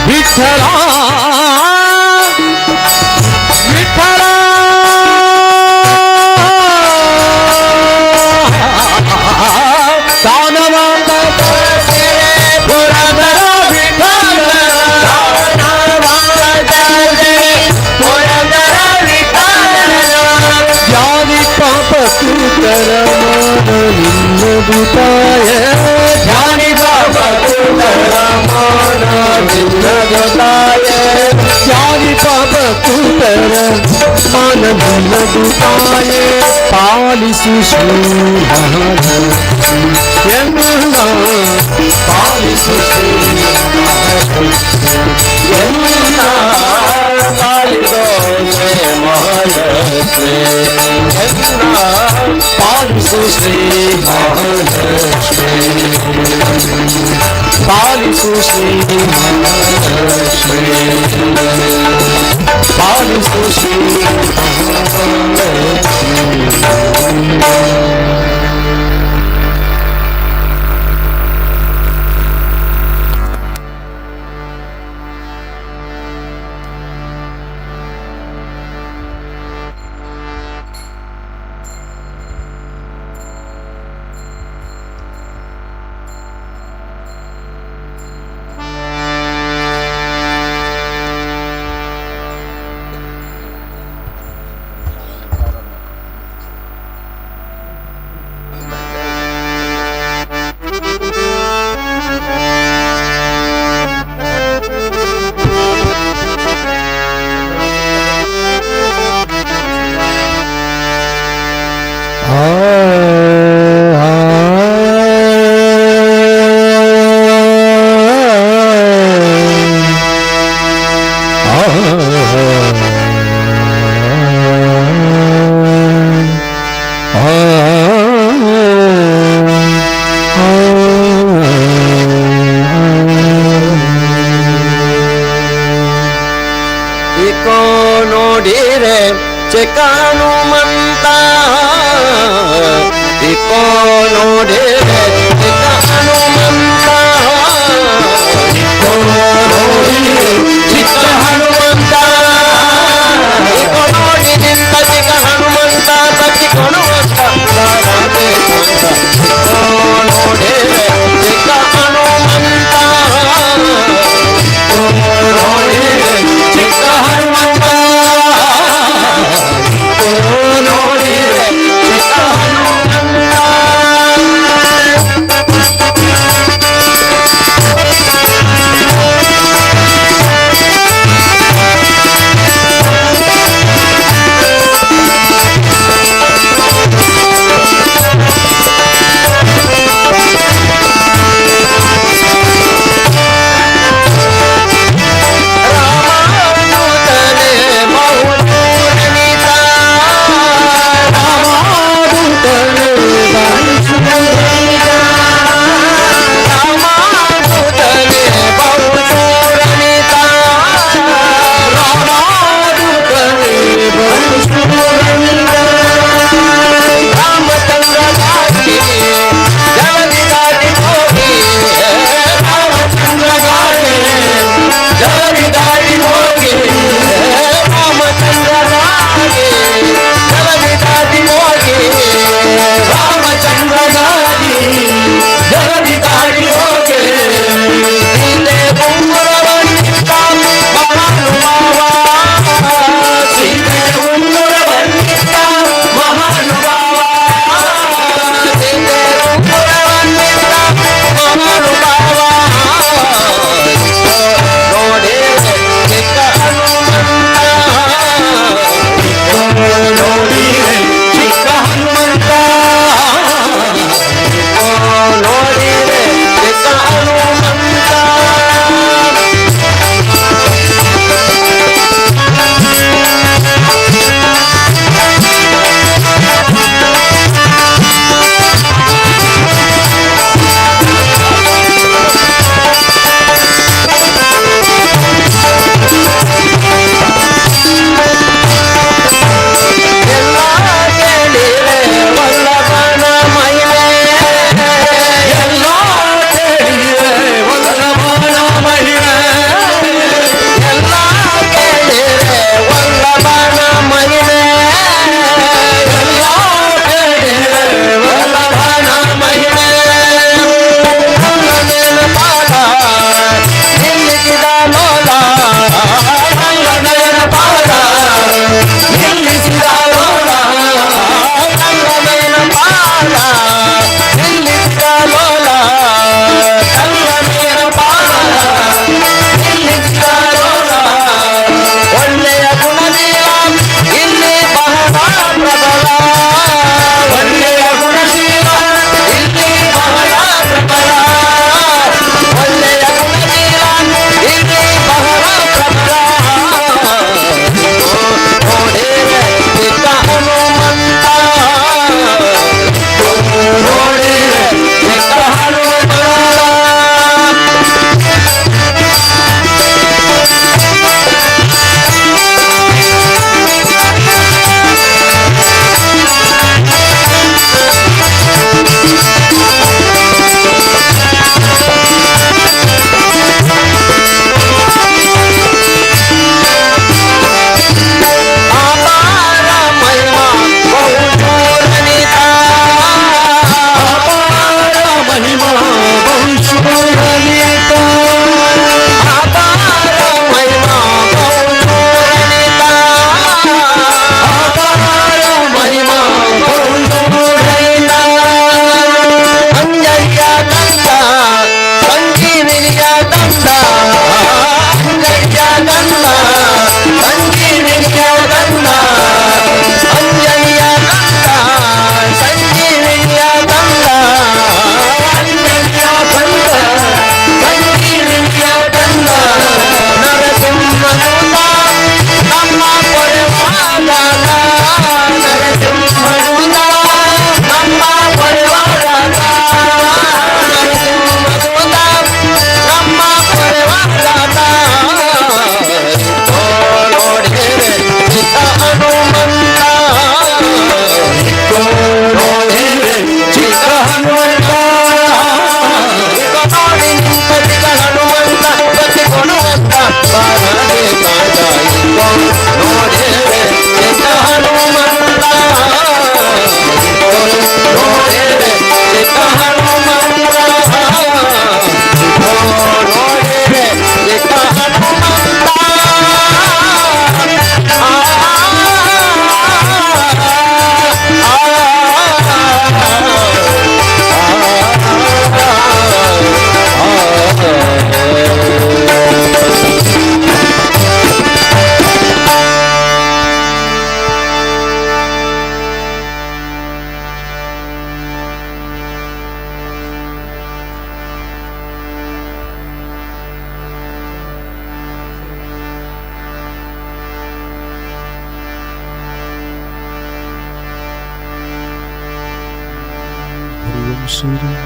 ವಿಠಲ ವಿಠಲ ದಾನವಾಂತ ಪುರಂದರ ವಿಠಲ ಧ್ಯಾನಿ ಪಾಪ ಕೂತರ ಮಾನ ನಿನ್ನದುತಾಯ ಧ್ಯಾನಿ ಪಾಪ ಕೂತರ ಮಾನ ನಿನ್ನದುತಾಯ ಧ್ಯಾನಿ ಪಾಪ ಕೂತರ ಮಾನ ನಿನ್ನದುತಾಯ ಪಾಲಿಸು ಶ್ರೀ ಮಹಾಲಕ್ಷ್ಮಿ ಎಲ್ಲ ಪಾಲಿಸು ಶ್ರೀ ಎಲ್ಲ ಪಾಲಿಸೋ ಶ್ರೀ ಮಹಾಲಕ್ಷ್ಮಿ ಎಲ್ಲ ಪಾಲಿಸು ಶ್ರೀ ಮಹಾಲಕ್ಷ್ಮಿ ಪಾಲಿಸು ಶ್ರೀ ಮಹಾಲಕ್ಷ್ಮಿ ಪಾಲಿಸು ಶ್ರೀ ಮಹಾಲಕ್ಷ್ಮಿ ನೋಡಿರೆ ಚೆಕ ಹನುಮಂತ ಇಕೋ ನೋಡಿರೆ ಚೆಕ ಹನುಮಂತ ಇಕೋ ನೋಡಿರೆ ಚಿಕ್ಕ ಹನುಮಂತ ಇಕೋ ನೋಡಿ ನಿಂತ ಚಿಕ್ಕ ಹನುಮಂತ ತಚ್ಚಿ ಕೊಡುವಂತ ಇಕೋ ನೋಡಿರೆ ಚಿಕ್ಕ ಹನುಮಂತ ಇಕೋ ನೋಡಿರೆ ಚಿಕ್ಕ ಹನುಮಂತ ನೋಡಿರೆ ಚಿಕ್ಕ ಹನುಮಂತ ಶ್ರೀರಾಮ್.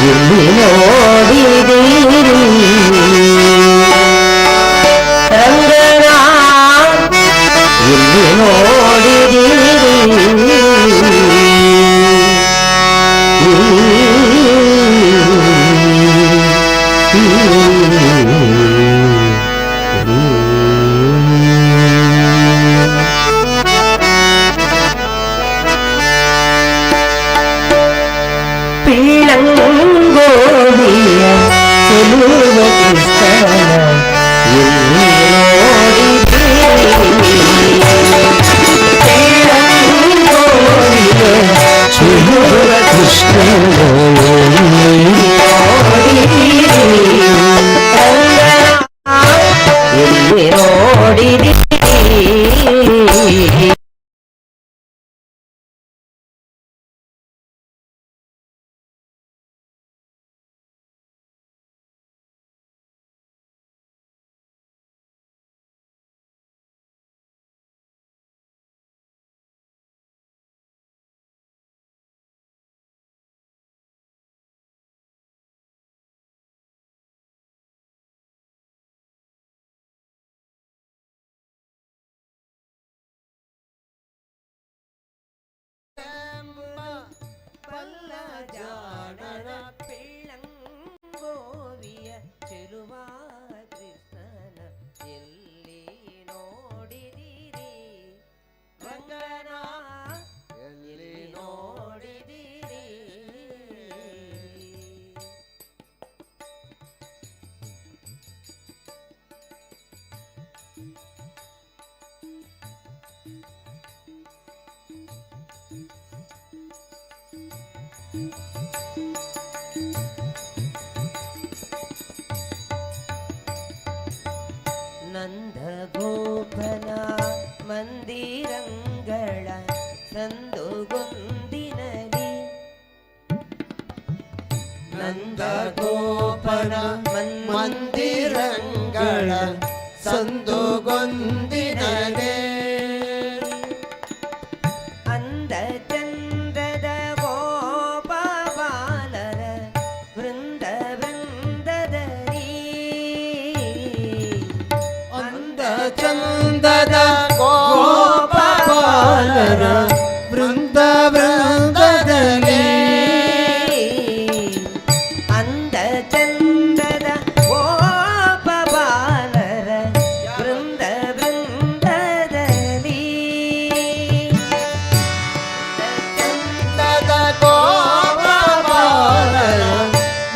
ಇಲ್ಲಿ ನೋಡಿದಿರಿ ರಂಗನ ಇಲ್ಲಿ ನೋಡಿದಿರಿ ಪಿಳ್ಳಂಗೋಡಿಯ ಚೆಲುವ ಕೃಷ್ಣನ ಇಲ್ಲಿ ನೋಡಿದಿರಿ ಚೆಲುವ ಕೃಷ್ಣನ ಇಲ್ಲಿ ನೋಡಿದಿರಿ ಜಾಣನ ಪಿಳ್ಳಂಗೋವಿಯ ಚೆಲುವ ಕೃಷ್ಣನ ಎಲ್ಲಿ ನೋಡಿದಿರಿ ರಂಗನ ಎಲ್ಲಿ ನೋಡಿದಿರಿ ನಂದಗೋಪನ ಮಂದಿರಂಗಳ ಸಂದುಗೊಂದಿನಲಿ ನಂದಗೋಪನ ಮಂದಿರಂಗಳ ಸಂದುಗೊಂದಿನಲೆ ಅಂದ ಚಂದದ ಗೋಪ ಬಾಲರ ವೃಂದ ವೃಂದದಲ್ಲಿ ಅಂದ ಚಂದದ ಗೋಪ ಬಾಲರ ವೃಂದ ವೃಂದದಲ್ಲಿ ಅಂದ ಚಂದದ ಗೋಪ ಬಾಲರ ವೃಂದ ವೃಂದದಲ್ಲಿ ಚಂದದ ಗೋಪ ಬಾಲರ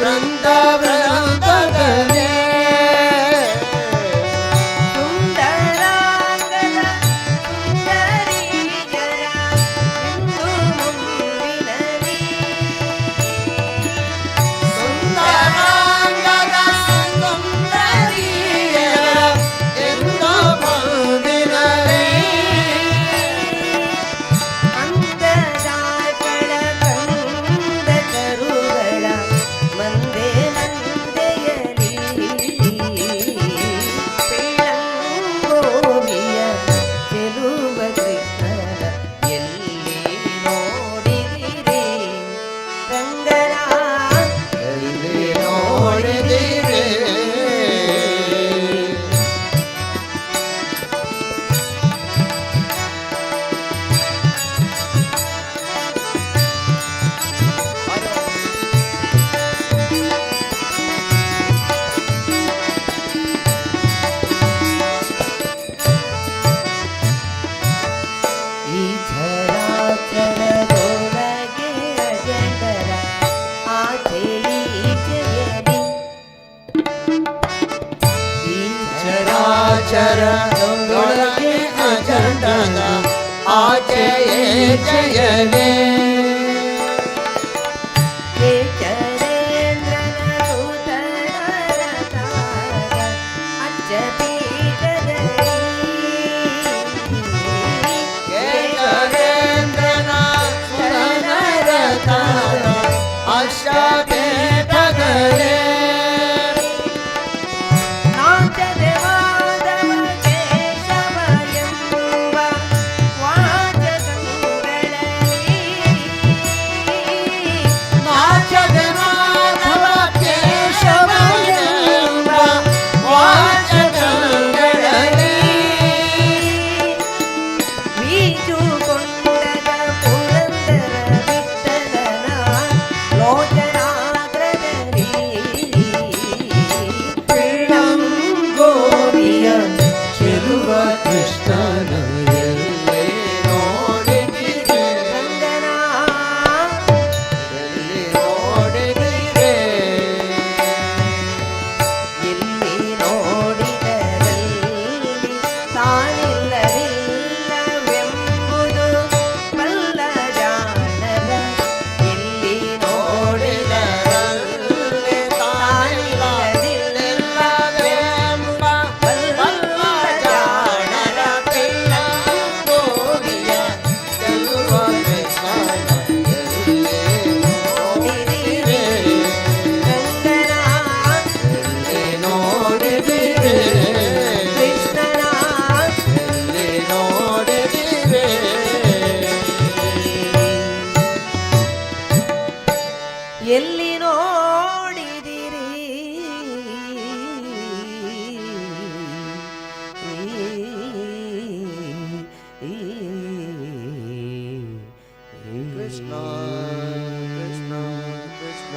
ವೃಂದ ವೃಂದದಲ್ಲಿ ಸುಂದರಾಂಗದ ಸುಂದರೀಯರ ಇಂದು ಮುಂದಿನ ಗೋಚರದೊಳಗೆ ಅಜಂಡದ ಆಚೆಯೇ ಜಯವೇ ಎಲ್ಲಿ ನೋಡಿದಿರಿ ಕೃಷ್ಣ ಕೃಷ್ಣ ಕೃಷ್ಣ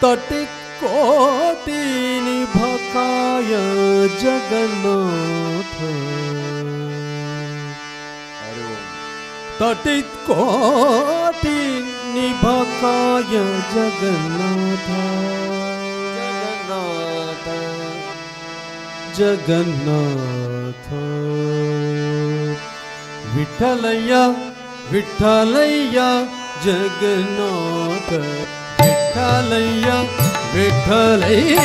तटित कोटि निभकाय जगन्नाथ तटित कोटि निभकाय जगन्नाथ जगन्नाथ विठ्ठलय्य विठ्ठलय्य जगन्नाथ विठ्ठलय्य विठ्ठलय्य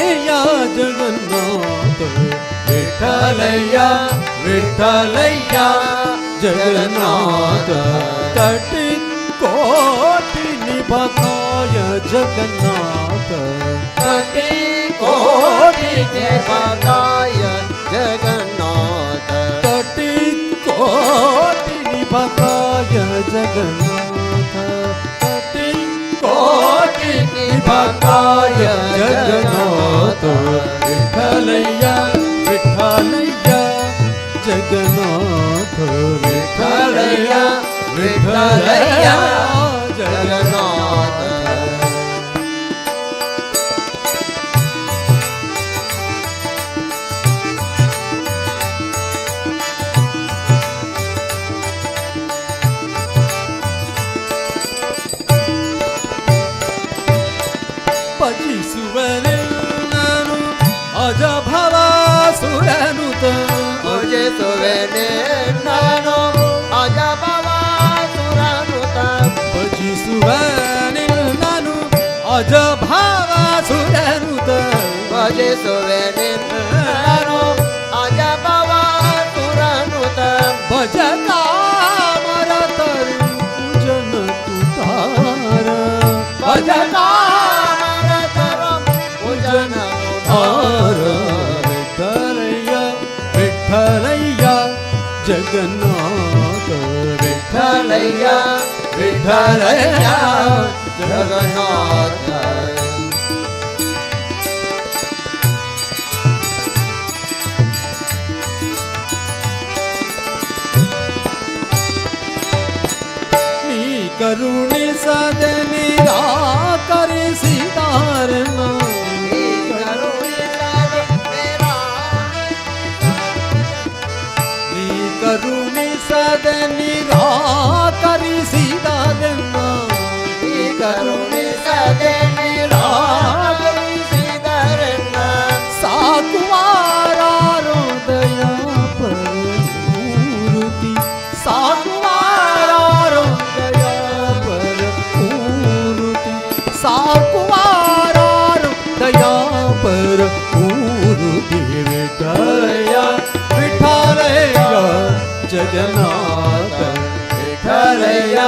जगन्नाथ विठ्ठलय्य विठ्ठलय्य जगन्नाथ तटित कोटि निभकाय जगन्नाथ तटित कोटि निभकाय जगन्नाथ तटित कोटि निभकाय जगन्नाथ तटित कोटि निभकाय जगन्नाथ विठ्ठलय्य विठ्ठलय्य जगन्नाथ विठ्ठलय्य विठ्ठलय्य जगन्नाथ ಭಜಿಸುವನೆನ್ನನು ಅಜಭವಾಸುರನುತ ಭಜಿಸುವೆನೆನ್ನನು ಅಜಭವಾಸುರನುತ ಭಜಿಸುವನೆನ್ನನು ಅಜಭವಾಸುರನುತ ಭಜಿಸುವೆನೆನ್ನನು ಅಜಭವಾಸುರನುತ ಭಜಕಾಮರ ತರು ಜನ ತುತಾರ ಭಜಕಾ विठ्ठलय्य विठ्ठलय्य जगन्नाथ विठ्ठलय्य विठ्ठलय्य ವಿಠಲಯ್ಯ ಜಗನ್ನಾಥ. ನೀ ಕರುಣಿಸದೆ ನಿರಾಕರಿಸಿದಾರನ, ನೀ ಕರುಣಿಸದೆ ನಿರಾಕರಿಸಿದಾರನ, ನೀ ಕರುಣಿಸದೆ ನಿರಾಕರಿಸಿದಾರನ, ಸಾಕುವಾರಾರೋ ದಯಾ ಪರಮೂರ್ತಿ, ಸಾಕುವಾರಾರೋ ದಯಾ ಪರಮೂರ್ತಿ, ಸಾಕುವಾರಾರೋ ದಯಾ ಪರಮೂರ್ತಿ. ವಿಠಲಯ್ಯ ವಿಠಲಯ್ಯ ಜಗನ್ನಾಥ, ವಿಠಲಯ್ಯ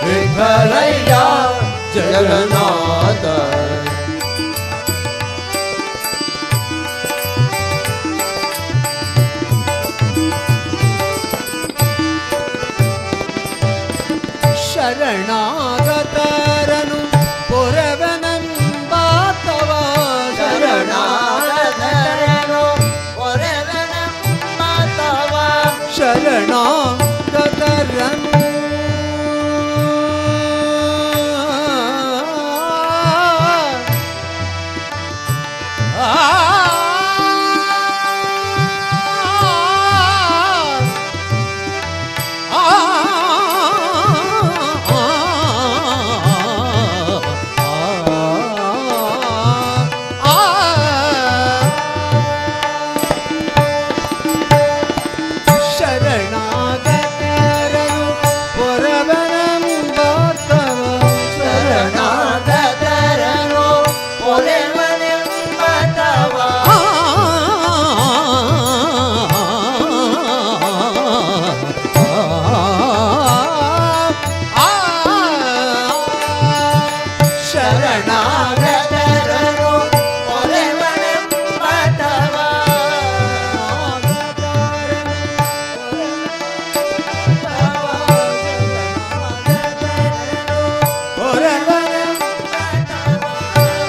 ವಿಠಲಯ್ಯ ಜಗನ್ನಾಥ. ಶರಣಾಗತರನು ಪೊರೆವನೆಂಬಾತವ, ಶರಣಾಗತರನು ಪೊರೆವನೆಂಬಾತವ, ಶರಣಾಗತರನು ಶರಣಾಗತರನು ಪೊರೆವನೆಂಬಾತವ, ಶರಣಾಗತರನು ಪೊರೆವನೆಂಬಾತವ, ಶರಣಾಗತರನು ಪೊರೆವನೆಂಬಾತವ,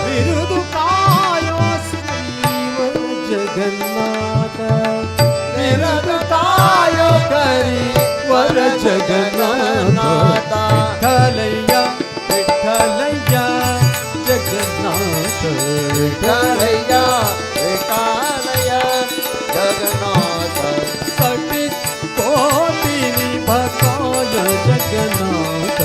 ಬಿರುದು ಕಾಯೋ ಶ್ರೀವರ ಜಗನ್ನಾಥ, ಬಿರುದು ಕಾಯೋ ಕರಿ ವರ ಜಗನ್ನಾಥ. ವಿಠಲಯ್ಯ ವಿಠಲಯ್ಯ ಜಗನ್ನಾಥ, ವಿಠಲಯ್ಯ ವಿಠಲಯ್ಯ ಜಗನ್ನಾಥ. ಕಟಿತ್ ಕೋಟಿ ನಿಭಕಾಯ ಜಗನ್ನಾಥ,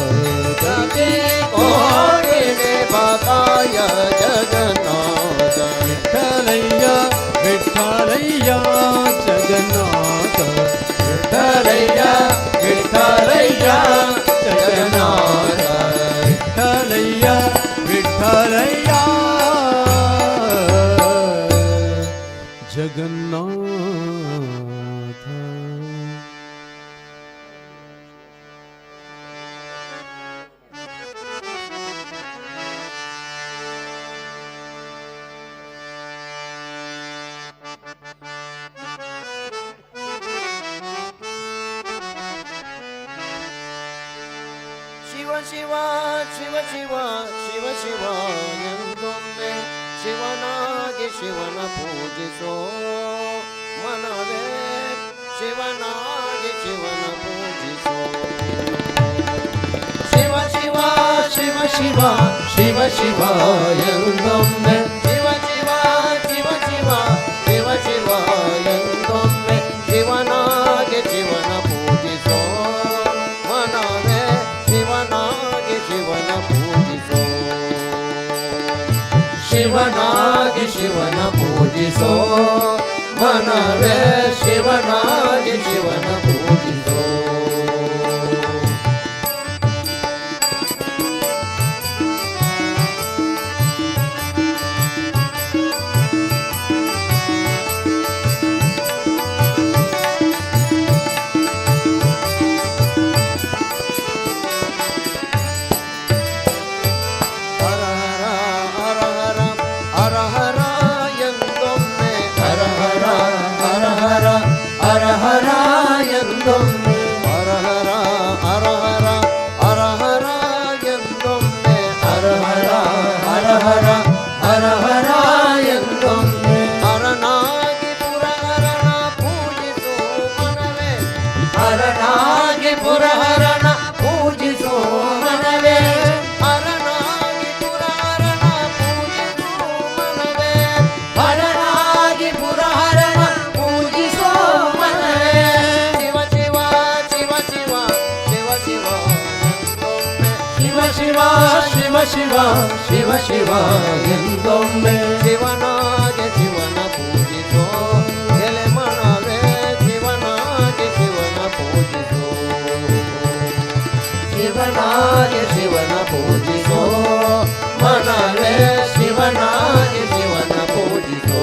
ಕಟಿತ್ ಕೋಟಿ ನಿಭಕಾಯ ಜಗನ್ನಾಥ. ವಿಠಲಯ್ಯ ವಿಠಲಯ್ಯ ಜಗನ್ನಾಥ, ವಿಠಲಯ್ಯ ವಿಠಲಯ್ಯ ಜಗನ್ನಾಥ, ವಿಠಲಯ್ಯ ವಿಠಲಯ್ಯ ಜಗನ್ನಾಥ. ಶಿವ ಶಿವ ಶಿವ ಶಿವ ಶಿವ ಶಿವ ಎಂದೊಮ್ಮೆ ಶಿವನಾಗಿ ಶಿವನ ಪೂಜಿಸೋ ಮನವೇ, ಶಿವನಾಗಿ ಶಿವನ ಪೂಜಿಸೋ. ಶಿವ ಶಿವ ಶಿವ ಶಿವ ಶಿವ ಶಿವ ಎಂದೊಮ್ಮೆ ಶಿವ ಶಿವ ಶಿವ ಶಿವ ಶಿವ ಶಿವ ಎಂದೊಮ್ಮೆ ಶಿವನಾಗಿ ಶಿವನ ಪೂಜಿಸೋ ಮನವೇ, ಶಿವನಾಗಿ ಶಿವನ ಪೂಜಿಸೋ, ಶಿವನಾಗಿ ಶಿವನ ಪೂಜಿಸೋ ಮನವೇ, ಶಿವನಾಗಿ ಶಿವನ ಪೂಜಿಸೋ. ಹರ ಶಿವ ಶಿವ ಶಿವ ಶಿವ ಶಿವ ಎಂದೊಮ್ಮೆ ಶಿವನಾಗೆ ಶಿವನ ಪೂಜಿಸೋ ಎಲೆ ಮನವೇ ಶಿವನಾಗೆ ಶಿವನ ಪೂಜಿಸೋ ಶಿವನಾಗೆ ಶಿವನ ಪೂಜಿಸೋ ಮನವೇ ಶಿವನಾಗೆ ಶಿವನ ಪೂಜಿಸೋ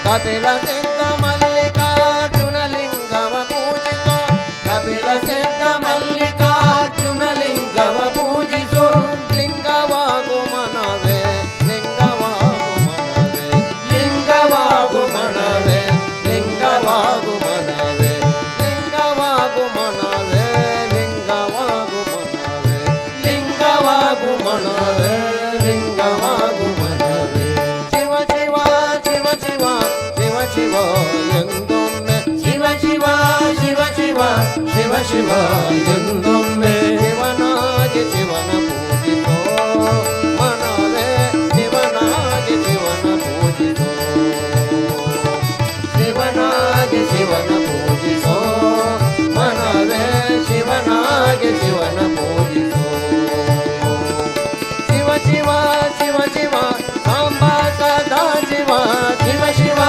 ಕಪಿಲ ಸಿದ್ಧ ಮಲ್ಲಿಕಾರ್ಜುನ ಲಿಂಗವ ಪೂಜಿಸೋ ಕಪಿಲ ಸಿದ್ಧ ಮಲ್ಲಿಕಾರ್ಜುನ ಲಿಂಗವ ಪೂಜಿಸೋ ಲಿಂಗವಾಗು ಮನವೇ ಲಿಂಗವಾಗು ಮನವೇ ಲಿಂಗವಾಗು ಮನವೇ ಲಿಂಗವಾಗು ಮನವೇ ಲಿಂಗವಾಗು ಮನವೇ ಲಿಂಗವಾಗು ಮನವೇ ಲಿಂಗವಾಗು ಮನವೇ ಲಿಂಗವಾಗು ಮನವೇ ಶಿವ ಶಿವ ಶಿವ ಶಿವ ಶಿವ ಶಿವ ಎಂದೊಮ್ಮೆ ಶಿವ ಶಿವ ಶಿವ ಶಿವ ಶಿವ ಶಿವ ಎಂದೊಮ್ಮೆ ಶಿವನಾಗೆ ಶಿವನ ಪೂಜಿಸೋ ಮನವೇ ಶಿವನಾಗೆ ಶಿವನ ಪೂಜಿಸೋ ಶಿವನಾಗೆ ಶಿವನ ಪೂಜಿಸೋ ಮನವೇ ಶಿವನಾಗೆ ಶಿವನ ಪೂಜಿಸೋ ಶಿವ ಶಿವ ಶಿವ ಶಿವ ಸಾಂಬ ಸದಾ ಶಿವ ಶಿವ ಶಿವ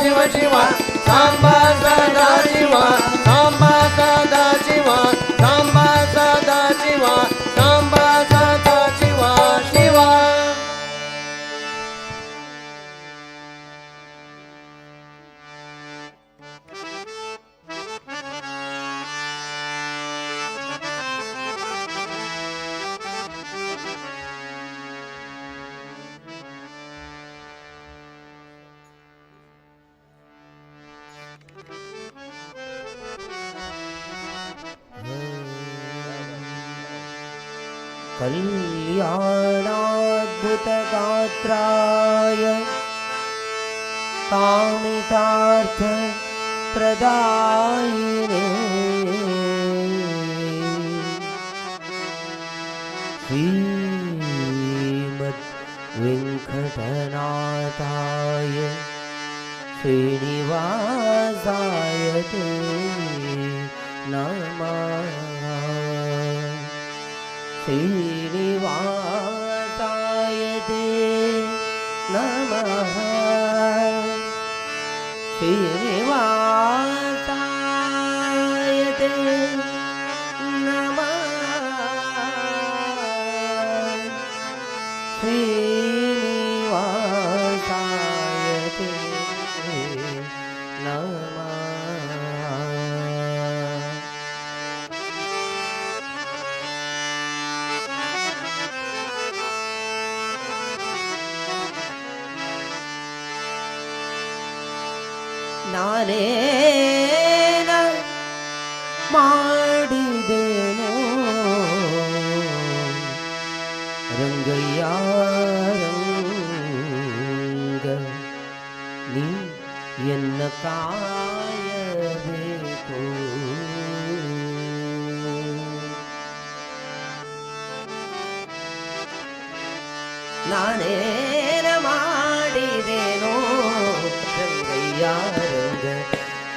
ಶಿವ ಶಿವ ಸಾಂಬ ಸದಾ ಶಿವ ಸಾಂಬ ಸದಾ ಶಿವ ಸಾಂಬ ಸದಾ ಶಿವ ಸಾಂಬ ಸದಾ ಶಿವ ಶಿವ कल्याणाद्भुतगात्राय कामितार्थप्रदायिने श्रीमद्वेङ्कटनाथाय श्रीनिवासाय ते नमः श्रीनिवासाय ते नमः श्रीनिवासाय ते नमः श्रीनिवासाय ते नमः ನಾನೇನ ಮಾಡಿದೆನೋ ರಂಗಯ್ಯ ರಂಗ ನೀ ಎನ್ನ ಕಾಯಬೇಕು ನಾನೇನ ಮಾಡಿದೆನೋ ರಂಗಯ್ಯ ರಂಗ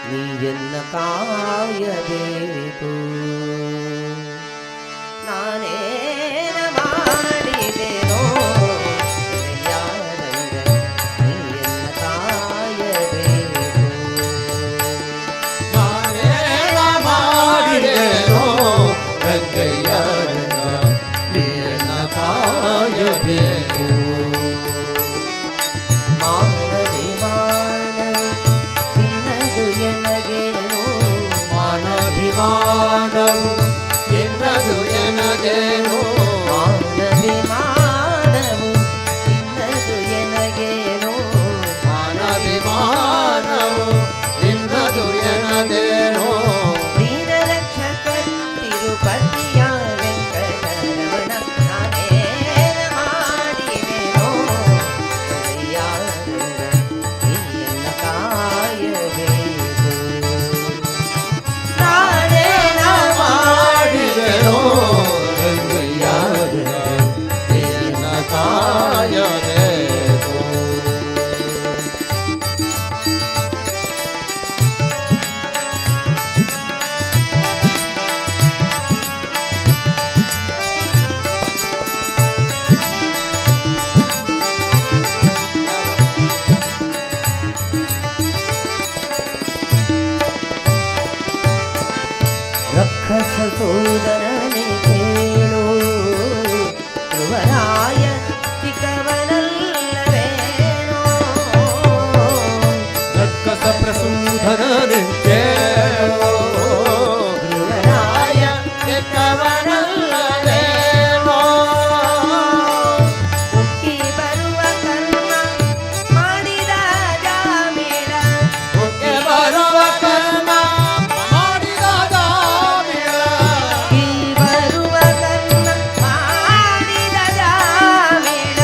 ನೀ ಎನ್ನ ಕಾಯಬೇಕು ನಾನೇನ ಮಾಡಿದೆನೋ ರಂಗಯ್ಯ ರಂಗ ನೀ ಎನ್ನ ಕಾಯಬೇಕು ನಾನೇನ ಮಾಡಿದೆನೋ ರಂಗಯ್ಯ ರಂಗ ನೀ ಎನ್ನ ಕಾಯಬೇಕು ಮಾನವು ಎನ್ನದು ಎನ ಎನಗೇನು ಮಾನವಿಮಾನವು ನಿನ್ನದು ಎನಗೇನು ಮಾನವಿಮಾನವು ನಿನ್ನದು ಎನಗೇನು ದೀನ ರಕ್ಷಕ ತಿರುಪತಿಯ ವೆಂಕಟರಮಣ ನಾನೇನ ಮಾಡಿದೆನೋ ನೀಯನ್ನ ಕಾಯಬೇಕು ನಾನೇನ ಮಾಡಿದೆನೋ ನಿನ್ನ ಕಾಯಬೇಕು ರಕ್ಷಸ ಸೋದರನೆ ಕೇಳು ಧ್ರುವರಾಯ ಚಿಕ್ಕವನಲ್ಲವೇನೋ ರಕ್ಕಸ ಪ್ರಸೂಧರನೆ ಕೇಳೋ ಧ್ರುವರಾಯ ಚಿಕ್ಕವನಲ್ಲವೇನೋ ಹುಟ್ಟಿ ಬರುವ ಕರ್ಮ ಮಾಡಿದ ಜಾಮೀಳ ಹುಟ್ಟಿ ಬರುವ ಕರ್ಮ ಮಾಡಿದ ಜಾಮೀಳ ಹುಟ್ಟಿ ಬರುವ ಕರ್ಮ ಮಾಡಿದ ಜಾಮೀಳ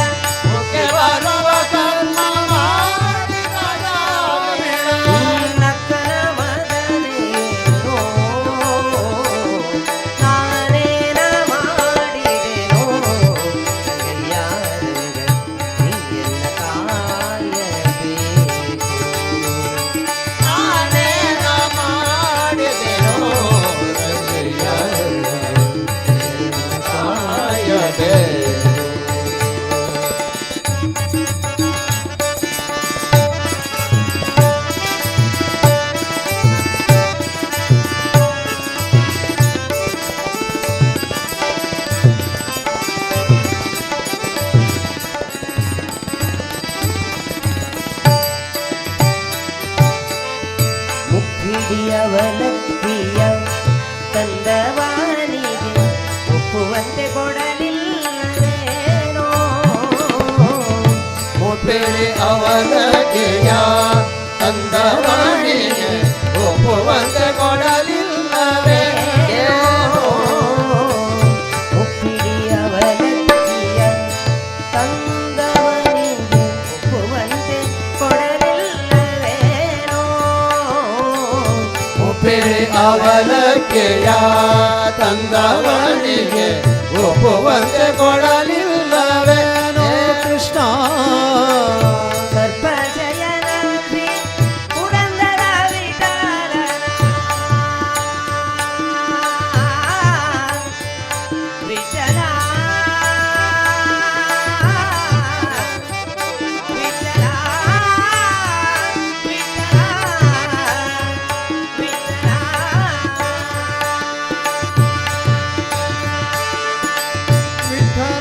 ಹುಟ್ಟಿ ಬರುವ ಕರ್ಮ ಮಾಡಿದ ಜಾಮೀಳ ನಕ್ಕನ ಮದನೇನೋ ನಾನೇನ ಮಾಡಿದೆನೋ ಕೈಯಾರಗ ನೀಯನ್ನ ಕಾಯಬೇಕು ನಾನೇನ ಮಾಡಿದೆನೋ ರಂಗಯ್ಯ ಕಾಯಬೇಕು ಮುಪ್ಪಿಡಿಯವಲಕ್ಕಿಯ ತಂದವಾನಿಗೆ ಒಪ್ಪುವಂತೆ ಕೊಡಲಿಲ್ಲವೇನೋ ಮುಪ್ಪಿಡಿ ಅವಲಕ್ಕಿಯ ತಂದವಾಣಿಗೆ ಒಪ್ಪುವಂತೆ ಕೊಡಲಿಲ್ಲವೇನೋ ಮುಪ್ಪಿಡಿಯವಲಕ್ಕಿಯ ತಂದವನಿಗೆ ಒಪ್ಪುವಂತೆ ಕೊಡಲಿಲ್ಲವೇನೋ ಮುಪ್ಪಿಡಿ ಅವಲಕ್ಕಿಯ ತಂದವನಿಗೆ ಒಪ್ಪುವಂತೆ ಕೊಡಲಿಲ್ಲವೇನೋ ಕೃಷ್ಣ ಸರ್ಪಜಯನ ಶ್ರೀ ಪುರಂದರ ವಿಠಲನ ವಿಠಲ ವಿಠಲ ವಿಠಲ ವಿಠಲ ವಿಠಲ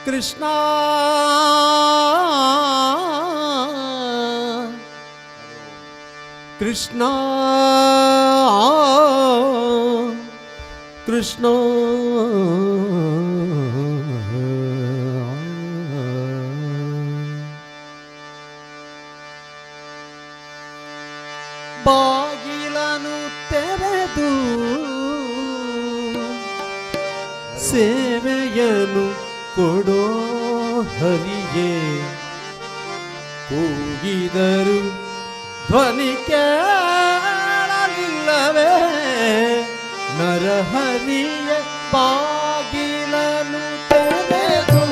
ಕೃಷ್ಣ ಕೃಷ್ಣ ಕೃಷ್ಣ ಬಾಗಿಲನು ತೆರೆದು ಸೇವೆಯನು ಕೊಡೋ ಹರಿಗೆ ಕೂಗಿದರು ಧ್ವನಿ ಕೇಳಲಿಲ್ಲವೇ ನರಹರಿಯ ಬಾಗಿಲನು ತೆರೆದು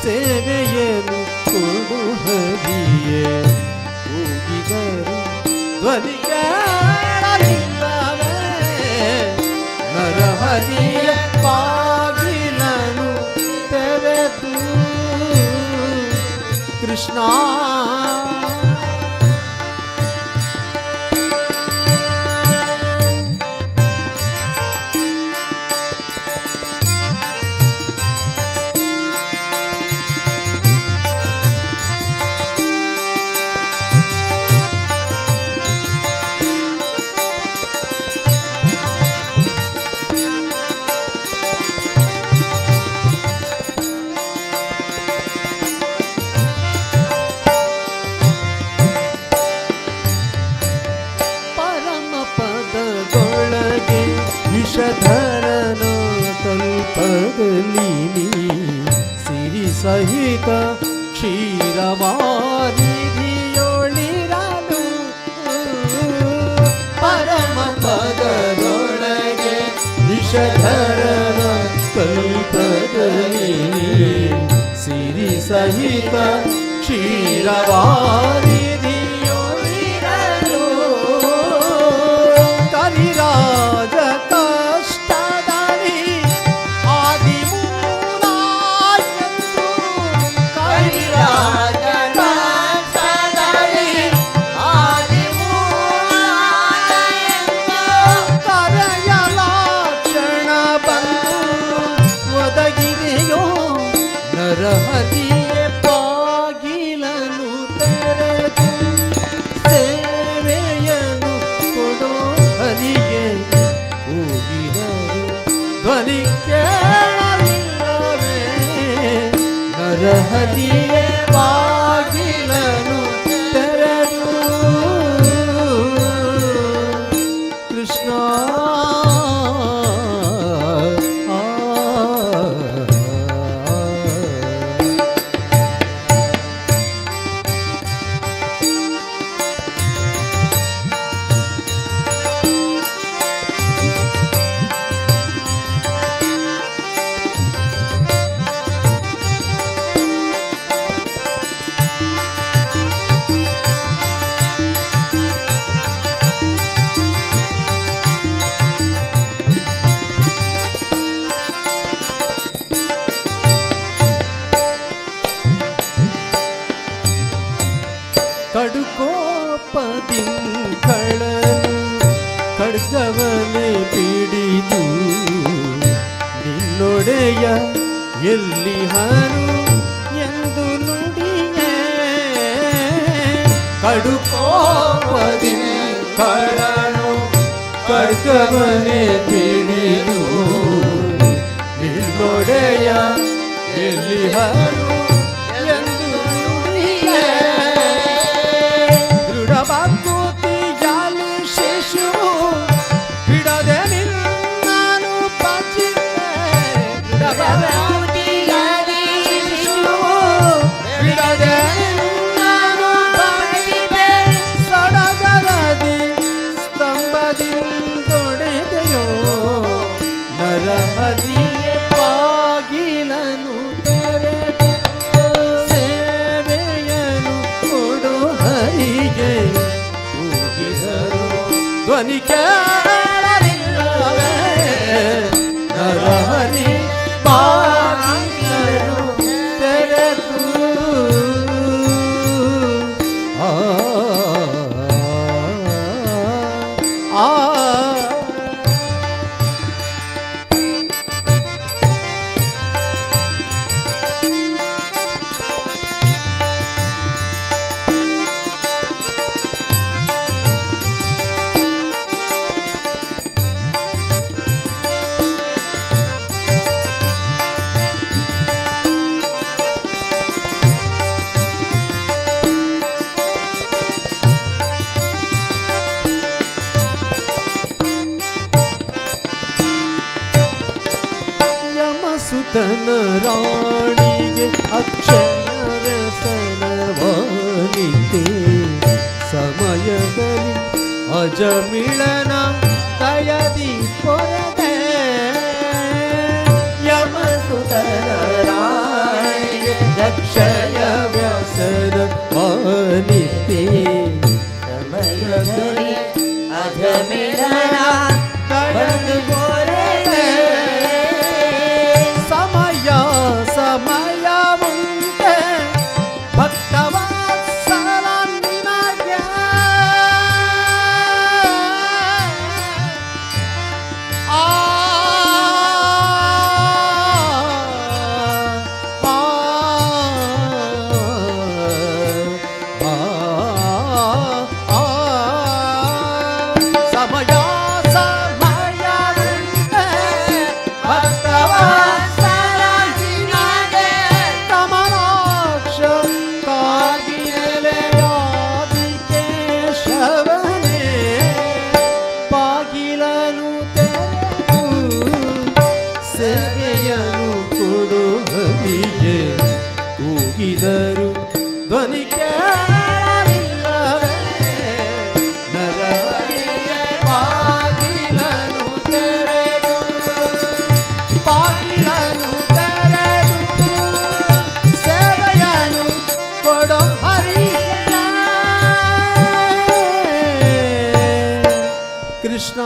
ಸೇವೆಯನು ಕೊಡು ಹರಿಯೇ ಕೂಗಿದರು ಧ್ವನಿ ಕೇಳಲಿಲ್ಲವೇ ನರಹರಿಯ ಬಾಗಿಲನು ತೆರೆದು ಕೃಷ್ಣ ವಿಷಧರನ ತಲ್ಪದಲ್ಲಿ ಸಿರಿ ಸಹಿತ ಕ್ಷೀರವಾರಿಧಿಯೊಳಿರಲು ಪರಮ ಪದದೊಳಗೆ ವಿಷಧರನ ತಲ್ಪದಲ್ಲಿ ಸಿರಿ ಸಹಿತ ಕ್ಷೀರವಾರಿಧಿಯೊಳಿರಲು ಕರಿರಾಜ ನರಹರಿಯೇ ಬಾಗಿಲನು ತೆರೆದು ಸೇವೆಯನು ಕೊಡೋ ಹರಿಗೆ ಕೂಗಿದರು ಧ್ವನಿ ಕೇಳಲಿಲ್ಲವೇ ನರಹರಿಯೇ ಬಾಗಿಲನು ತೆರೆದು ಕೃಷ್ಣ ಕಡುಕೋಪದಿಂಗಳನು ಖಡ್ಗವನೆ ಪಿಡಿದು ನಿನ್ನೊಡೆಯ ಎಲ್ಲಿಹನು ಎಂದು ನುಡಿಯೇ ಕಡುಕೋಪದಿಂಗಳನು ಖಡ್ಗವನೆ ಪಿಡಿದು ನಿನ್ನೊಡೆಯ ಎಲ್ಲಿಹನು ಭಕ್ತಿಯಾಲಿ ಶಿಶುವು ಬಿಡದೆ ನಿನ್ನನು ಬಚಿದೆ ಭಕ್ತಿಯಾಲಿ ಶಿಶುವು ಬಿಡದೆ ನಿನ್ನನು ಬಚಿದೆ ಸಡಗರದಿ ಸ್ತಂಭದಿಂದೊಡೆದೆಯೋ ನರಹರಿಯೇ ಬಾಗಿಲನು ತೆರೆದು ಸೇವೆಯನು ಕೊಡು ಹರಿಗೆ ಧ್ವನಿ ಕೇಳಲಿಲ್ಲವೇ ನರಹರಿ ಬಾಗಿಲನು ತೆರೆದು ಆ ರಾಣಿಗೆ ಅಕ್ಷಯ ವ್ಯಸನವಾನಿತೆ ಸಮಯದಲ್ಲಿ ಅಜಮಿಳನ ದಯದಿ ಪೊರೆದೆ ಯಮಸುತನ ರಾಣಿಗೆ ಅಕ್ಷಯ ವ್ಯಸನವಾನಿತೆ ಸಮಯದಲ್ಲಿ ಅಜಮಿಳನ ಬಂದು ಕೋರೆದೆ. ಸಮಯ ಸಮಯ ಮುಂದೆ ಭಕ್ತವತ್ಸಲ ನಿನಗೆ ಆ ಸಮಯ ಸಮಯ ಮುಂದೆ ಭಕ್ತವತ್ಸಲ ನಿನಗೆ ಕಮಲಾಕ್ಷ ಕಾಗಿನೆಲೆಯಾದಿ ಕೇಶವನೇ ಬಾಗಿಲನು ತೆರೆದು ಸೇವೆಯನು ಕೊಡು ಹರಿಗೆ ಕೂಗಿದರು ಧ್ವನಿ ಕೇಳಲಿಲ್ಲವೇ ನರವಳಿಗೆ ಬಾಗಿಲನು ತೆರೆದು ಬಾಗಿಲನು ತೆರೆದು ಸೇವೆಯನು ಕೊಡು ಹರಿಗೆ ಕೃಷ್ಣ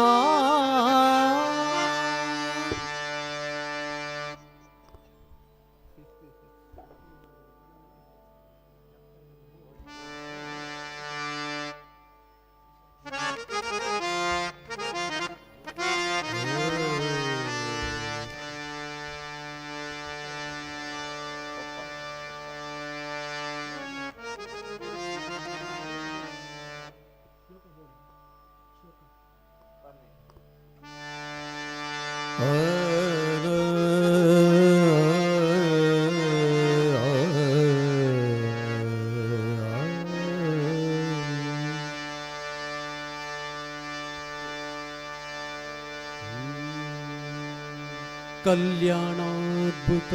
ಕಲ್ಯಾಣಾದ್ಭುತ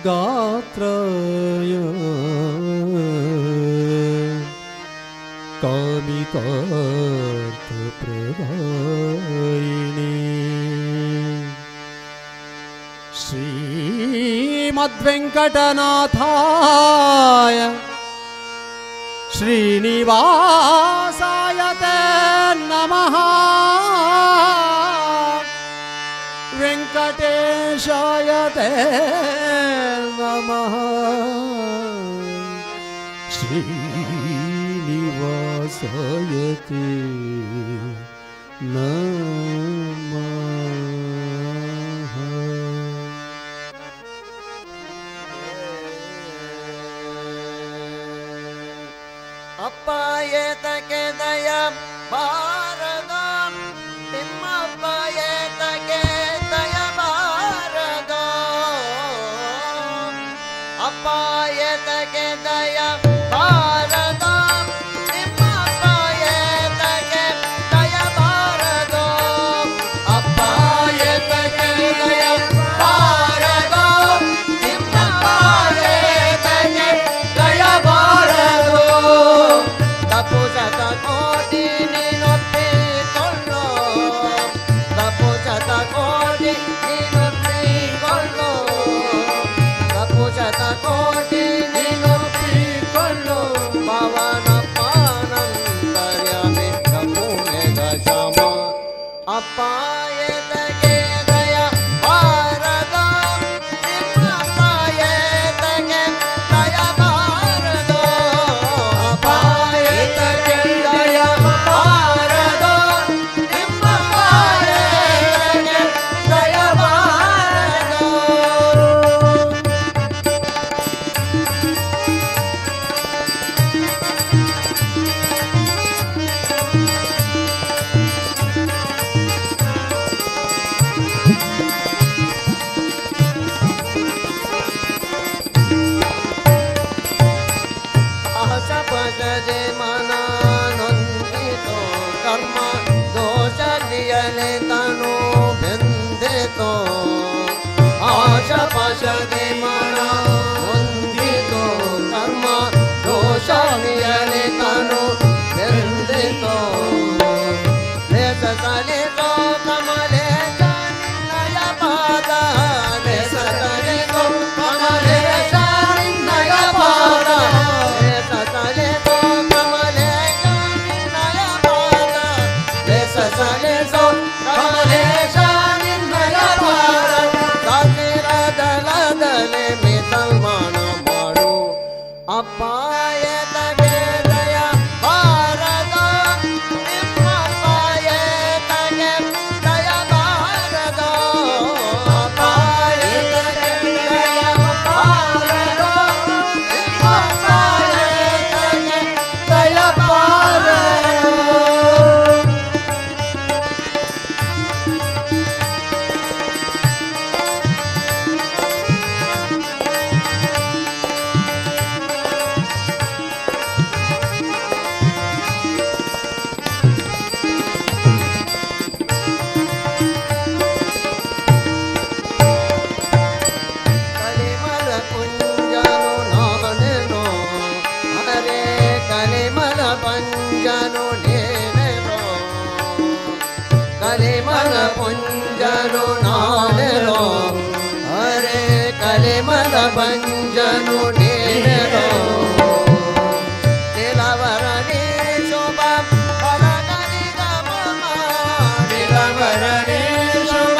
ಗಾತ್ರಾಯ ಕಾಮಿತಾರ್ಥ ಪ್ರದಾಯಿನಿ ಶ್ರೀಮದ್ವೆಂಕಟನಾಥಾಯ ಶ್ರೀನಿವಾಸಾಯ ತೇ ನಮಃ ವೆಂಕಟೇಶಾಯ ತೇ ನಮಃ ಶ್ರೀನಿವಾಸಾಯ ತೇ ನಮಃ. ಅಪ್ಪ ಏತಕ್ಕೆ ದಯ ಬಾರದ ತಿಮ್ಮಪ್ಪ ಏತಕ್ಕೆ ದಯ ಬಾರದ ಅಪ್ಪ ಏತಕ್ಕೆ ದಯ ಬಾರದ ತಿಮ್ಮಪ್ಪ ಏತಕ್ಕೆ ದಯ ಬಾರದ ಅಪ್ಪ ಏತಕ್ಕೆ ದಯ ಬಾರದ ತಿಮ್ಮಪ್ಪ ಏತಕ್ಕೆ ದಯ ಬಾರದ ತಪ್ಪು ಸತ ಕೋಟಿ ನೀನೊಪ್ಪಿಕೊಳ್ಳೋ ತಪ್ಪು ಸತ ಕೋಟಿ ನೀನೊಪ್ಪಿಕೊಳ್ಳೋ ತಪ್ಪು ಸತ ಕೋಟಿ ನೀನೊಪ್ಪಿಕೊಳ್ಳೋ ಪವನಪ್ಪನಂತರ್ಯಾಮಿ ಕಪ್ಪು ಮೇಘ ಶ್ಯಾಮ ಅಪ್ಪ ಏತಕ್ಕೆ ದಯ ಬಾರದ ತಿಮ್ಮಪ್ಪ ಏತಕ್ಕೆ ದಯ ಬಾರದ ಅಪ್ಪ ಏತಕ್ಕೆ ದಯ ಬಾರದ ತಿಮ್ಮಪ್ಪ ಏತಕ್ಕೆ ದಯ ಬಾರದ. ಆಶಪಜೆ ಮನ ನೊಂದಿತೋ ಕರ್ಮ ದೋಷ ನಿಯಲೆ ತನು ಬೆಂದಿತೋ ಆಶಪಜ ಸಂಪಾಸದೆ ಮನ ನೊಂದಿತು ಕರ್ಮ ದೋಷವಿಯಲಿ ತನು ಬೆಂದಿತು ಲೇಸ ಸಲಿಸೋ ಕಮಲೇಶ ನಿನ್ನಯ ಪಾದ ಲೇಸ ಸಲಿಸೋ ಕಮಲೇಶ ನಿನ್ನಯ ಪಾದ ಲೇಸ ಸಲಿಸೋ ಕಮಲೇಶ ನಿನ್ನಯ ಪಾದ ಲೇಸ ಸಲಿಸೋ ಕಮಲೇಶ ನಿನ್ನಯ ಪಾದ ಸಾಸಿರ ದಳದಲೆ ಮುಸಲ್ಮಾನ ಮಾಡು ಅಪ್ಪಾಯತಗೆ ದಯ ಭಾರತ ನಿಮ್ಮ ಅಪ್ಪಾಯತಗೆ ದಯ ಭಾರತ ಅಪ್ಪಾಯತಗೆ ದಯ ಭಾರತ ನಿಮ್ಮ ಅಪ್ಪಾಯತಗೆ ದಯ ಭಾರತ. ಕಲಿಮಲ ಪುಂಜನು ನಾನೆನೋ ಹರೇ ಕಲಿಮಲ ಪಂಜನು ನೇನೆನೋ ಕಲಿಮಲ ಪುಂಜನು ನಾನೆನೋ ಹರೇ ಕಲಿಮಲ ಪಂಜನು ನೇನೆನೋ ನಿಲವರಣಿ ಶೋಭ ಫಲಗಲಿ ಗಮ ನಿಲವರಣಿ ಶೋಭ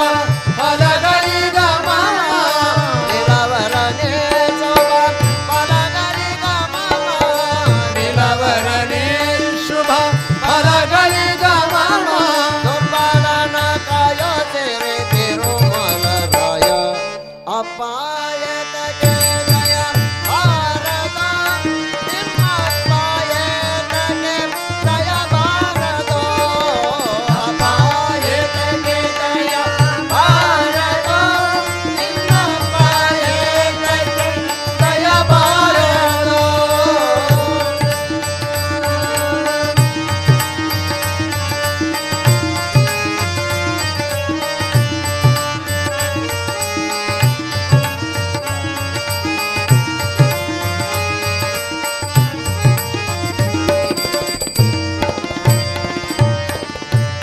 ಫಲಗಲಿ ಗಮ ನಿಲವರಣಿ ಶೋಭ ಫಲಗಲಿ ಗಮ ನಿಲವರಣಿ ಶುಭ ಫಲಗಲಿ ಗಮ ದುಬ್ಬಲನ ಕಾಯೋ ತೆರೆ ತಿರುಮಲ ರಾಯ ಅಪಾಯತಗೆ ದಯ ಭಾರತ ನಿಮ್ಮ ಅಪಾಯತಗೆ ದಯ ಭಾರತ ಅಪಾಯತಗೆ ದಯ ಭಾರತ ನಿಮ್ಮ ಅಪಾಯತಗೆ ದಯ ಭಾರತ.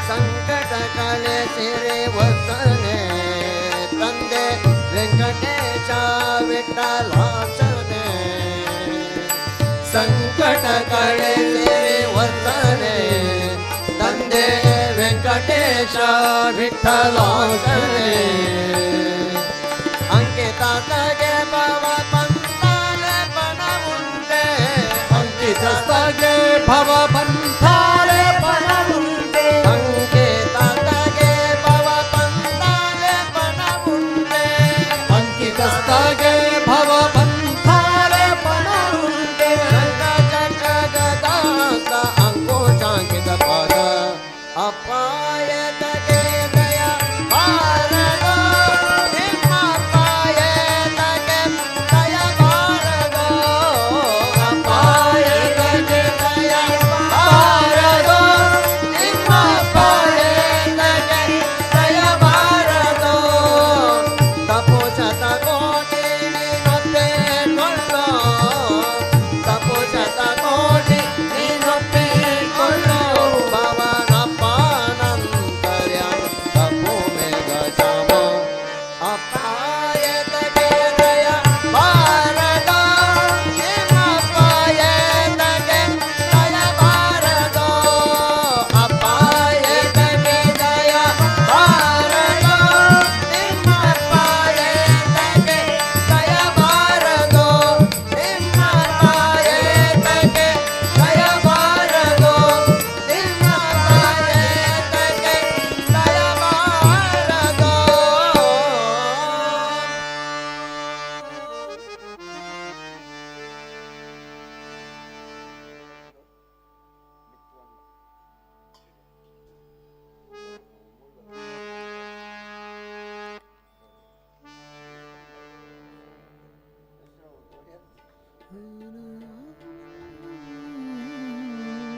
ಸಂಕಟ ಕಲೆ ಸಿರೆ ವಸನೆ ತಂದೆ ವೆಂಕಟೇಶ ವಿಠಲಾಸನೆ ಸಂಕಟ ಕಳೆ ಸಿರೆ ವಸನೆ ತಂದೆ ವೆಂಕಟೇಶ ವಿಠಲಾಸನೆ ಅಂಕಿತಗೆ ಭವ ಪಂಥಾಲೆ ಪಣ ಮುಂದೆ ಅಂಕಿತಗೆ ಭವ ಪಂಥಾಲೆ ಪಣ ಮುಂದೆ ಅಂಕಿತಗೆ ಭವ ಪಂಥಾಲೆ ಪಣ ಮುಂದೆ ಅಂಕಿತಗೆ ಭವ ಪಂಥಾಲೆ ಪಣ ಮುಂದೆ ಗದಾಸ ಅಂಕುಶಾಂಕಿತ ಪಾದ ಅಪಾಯತಗೆ ದಯ ಭಾರತ ನಿಮ್ಮ ಅಪಾಯತಗೆ ದಯ ಭಾರತ ಅಪಾಯತಗೆ ದಯ ಭಾರತ ನಿಮ್ಮ ಅಪಾಯತಗೆ ದಯ ಭಾರತ ತಪೋಶತ ಕೋಟಿ ನೀನೊಬ್ಬೆ ಕೊಳ್ಳೋ ತಪೋಶತ ಕೋಟಿ ನೀನೊಬ್ಬೆ ಕೊಳ್ಳೋ ಭವನಪ್ಪಾನಂತರ್ಯ ತಪೋ ಮೇಘ ಶ್ಯಾಮ ಅಪಾಯತಗೆ ದಯ ಭಾರತ ನಿಮ್ಮ ಅಪಾಯತಗೆ ದಯ ಭಾರತ ಅಪಾಯತಗೆ ದಯ ಭಾರತ ನಿಮ್ಮ ಅಪಾಯತಗೆ ದಯ ಭಾರತ ನಿಮ್ಮ ಅಪಾಯತಗೆ ದಯ ಭಾರತ ನಿಮ್ಮ ಅಪಾಯತಗೆ ದಯ ಭಾರತ.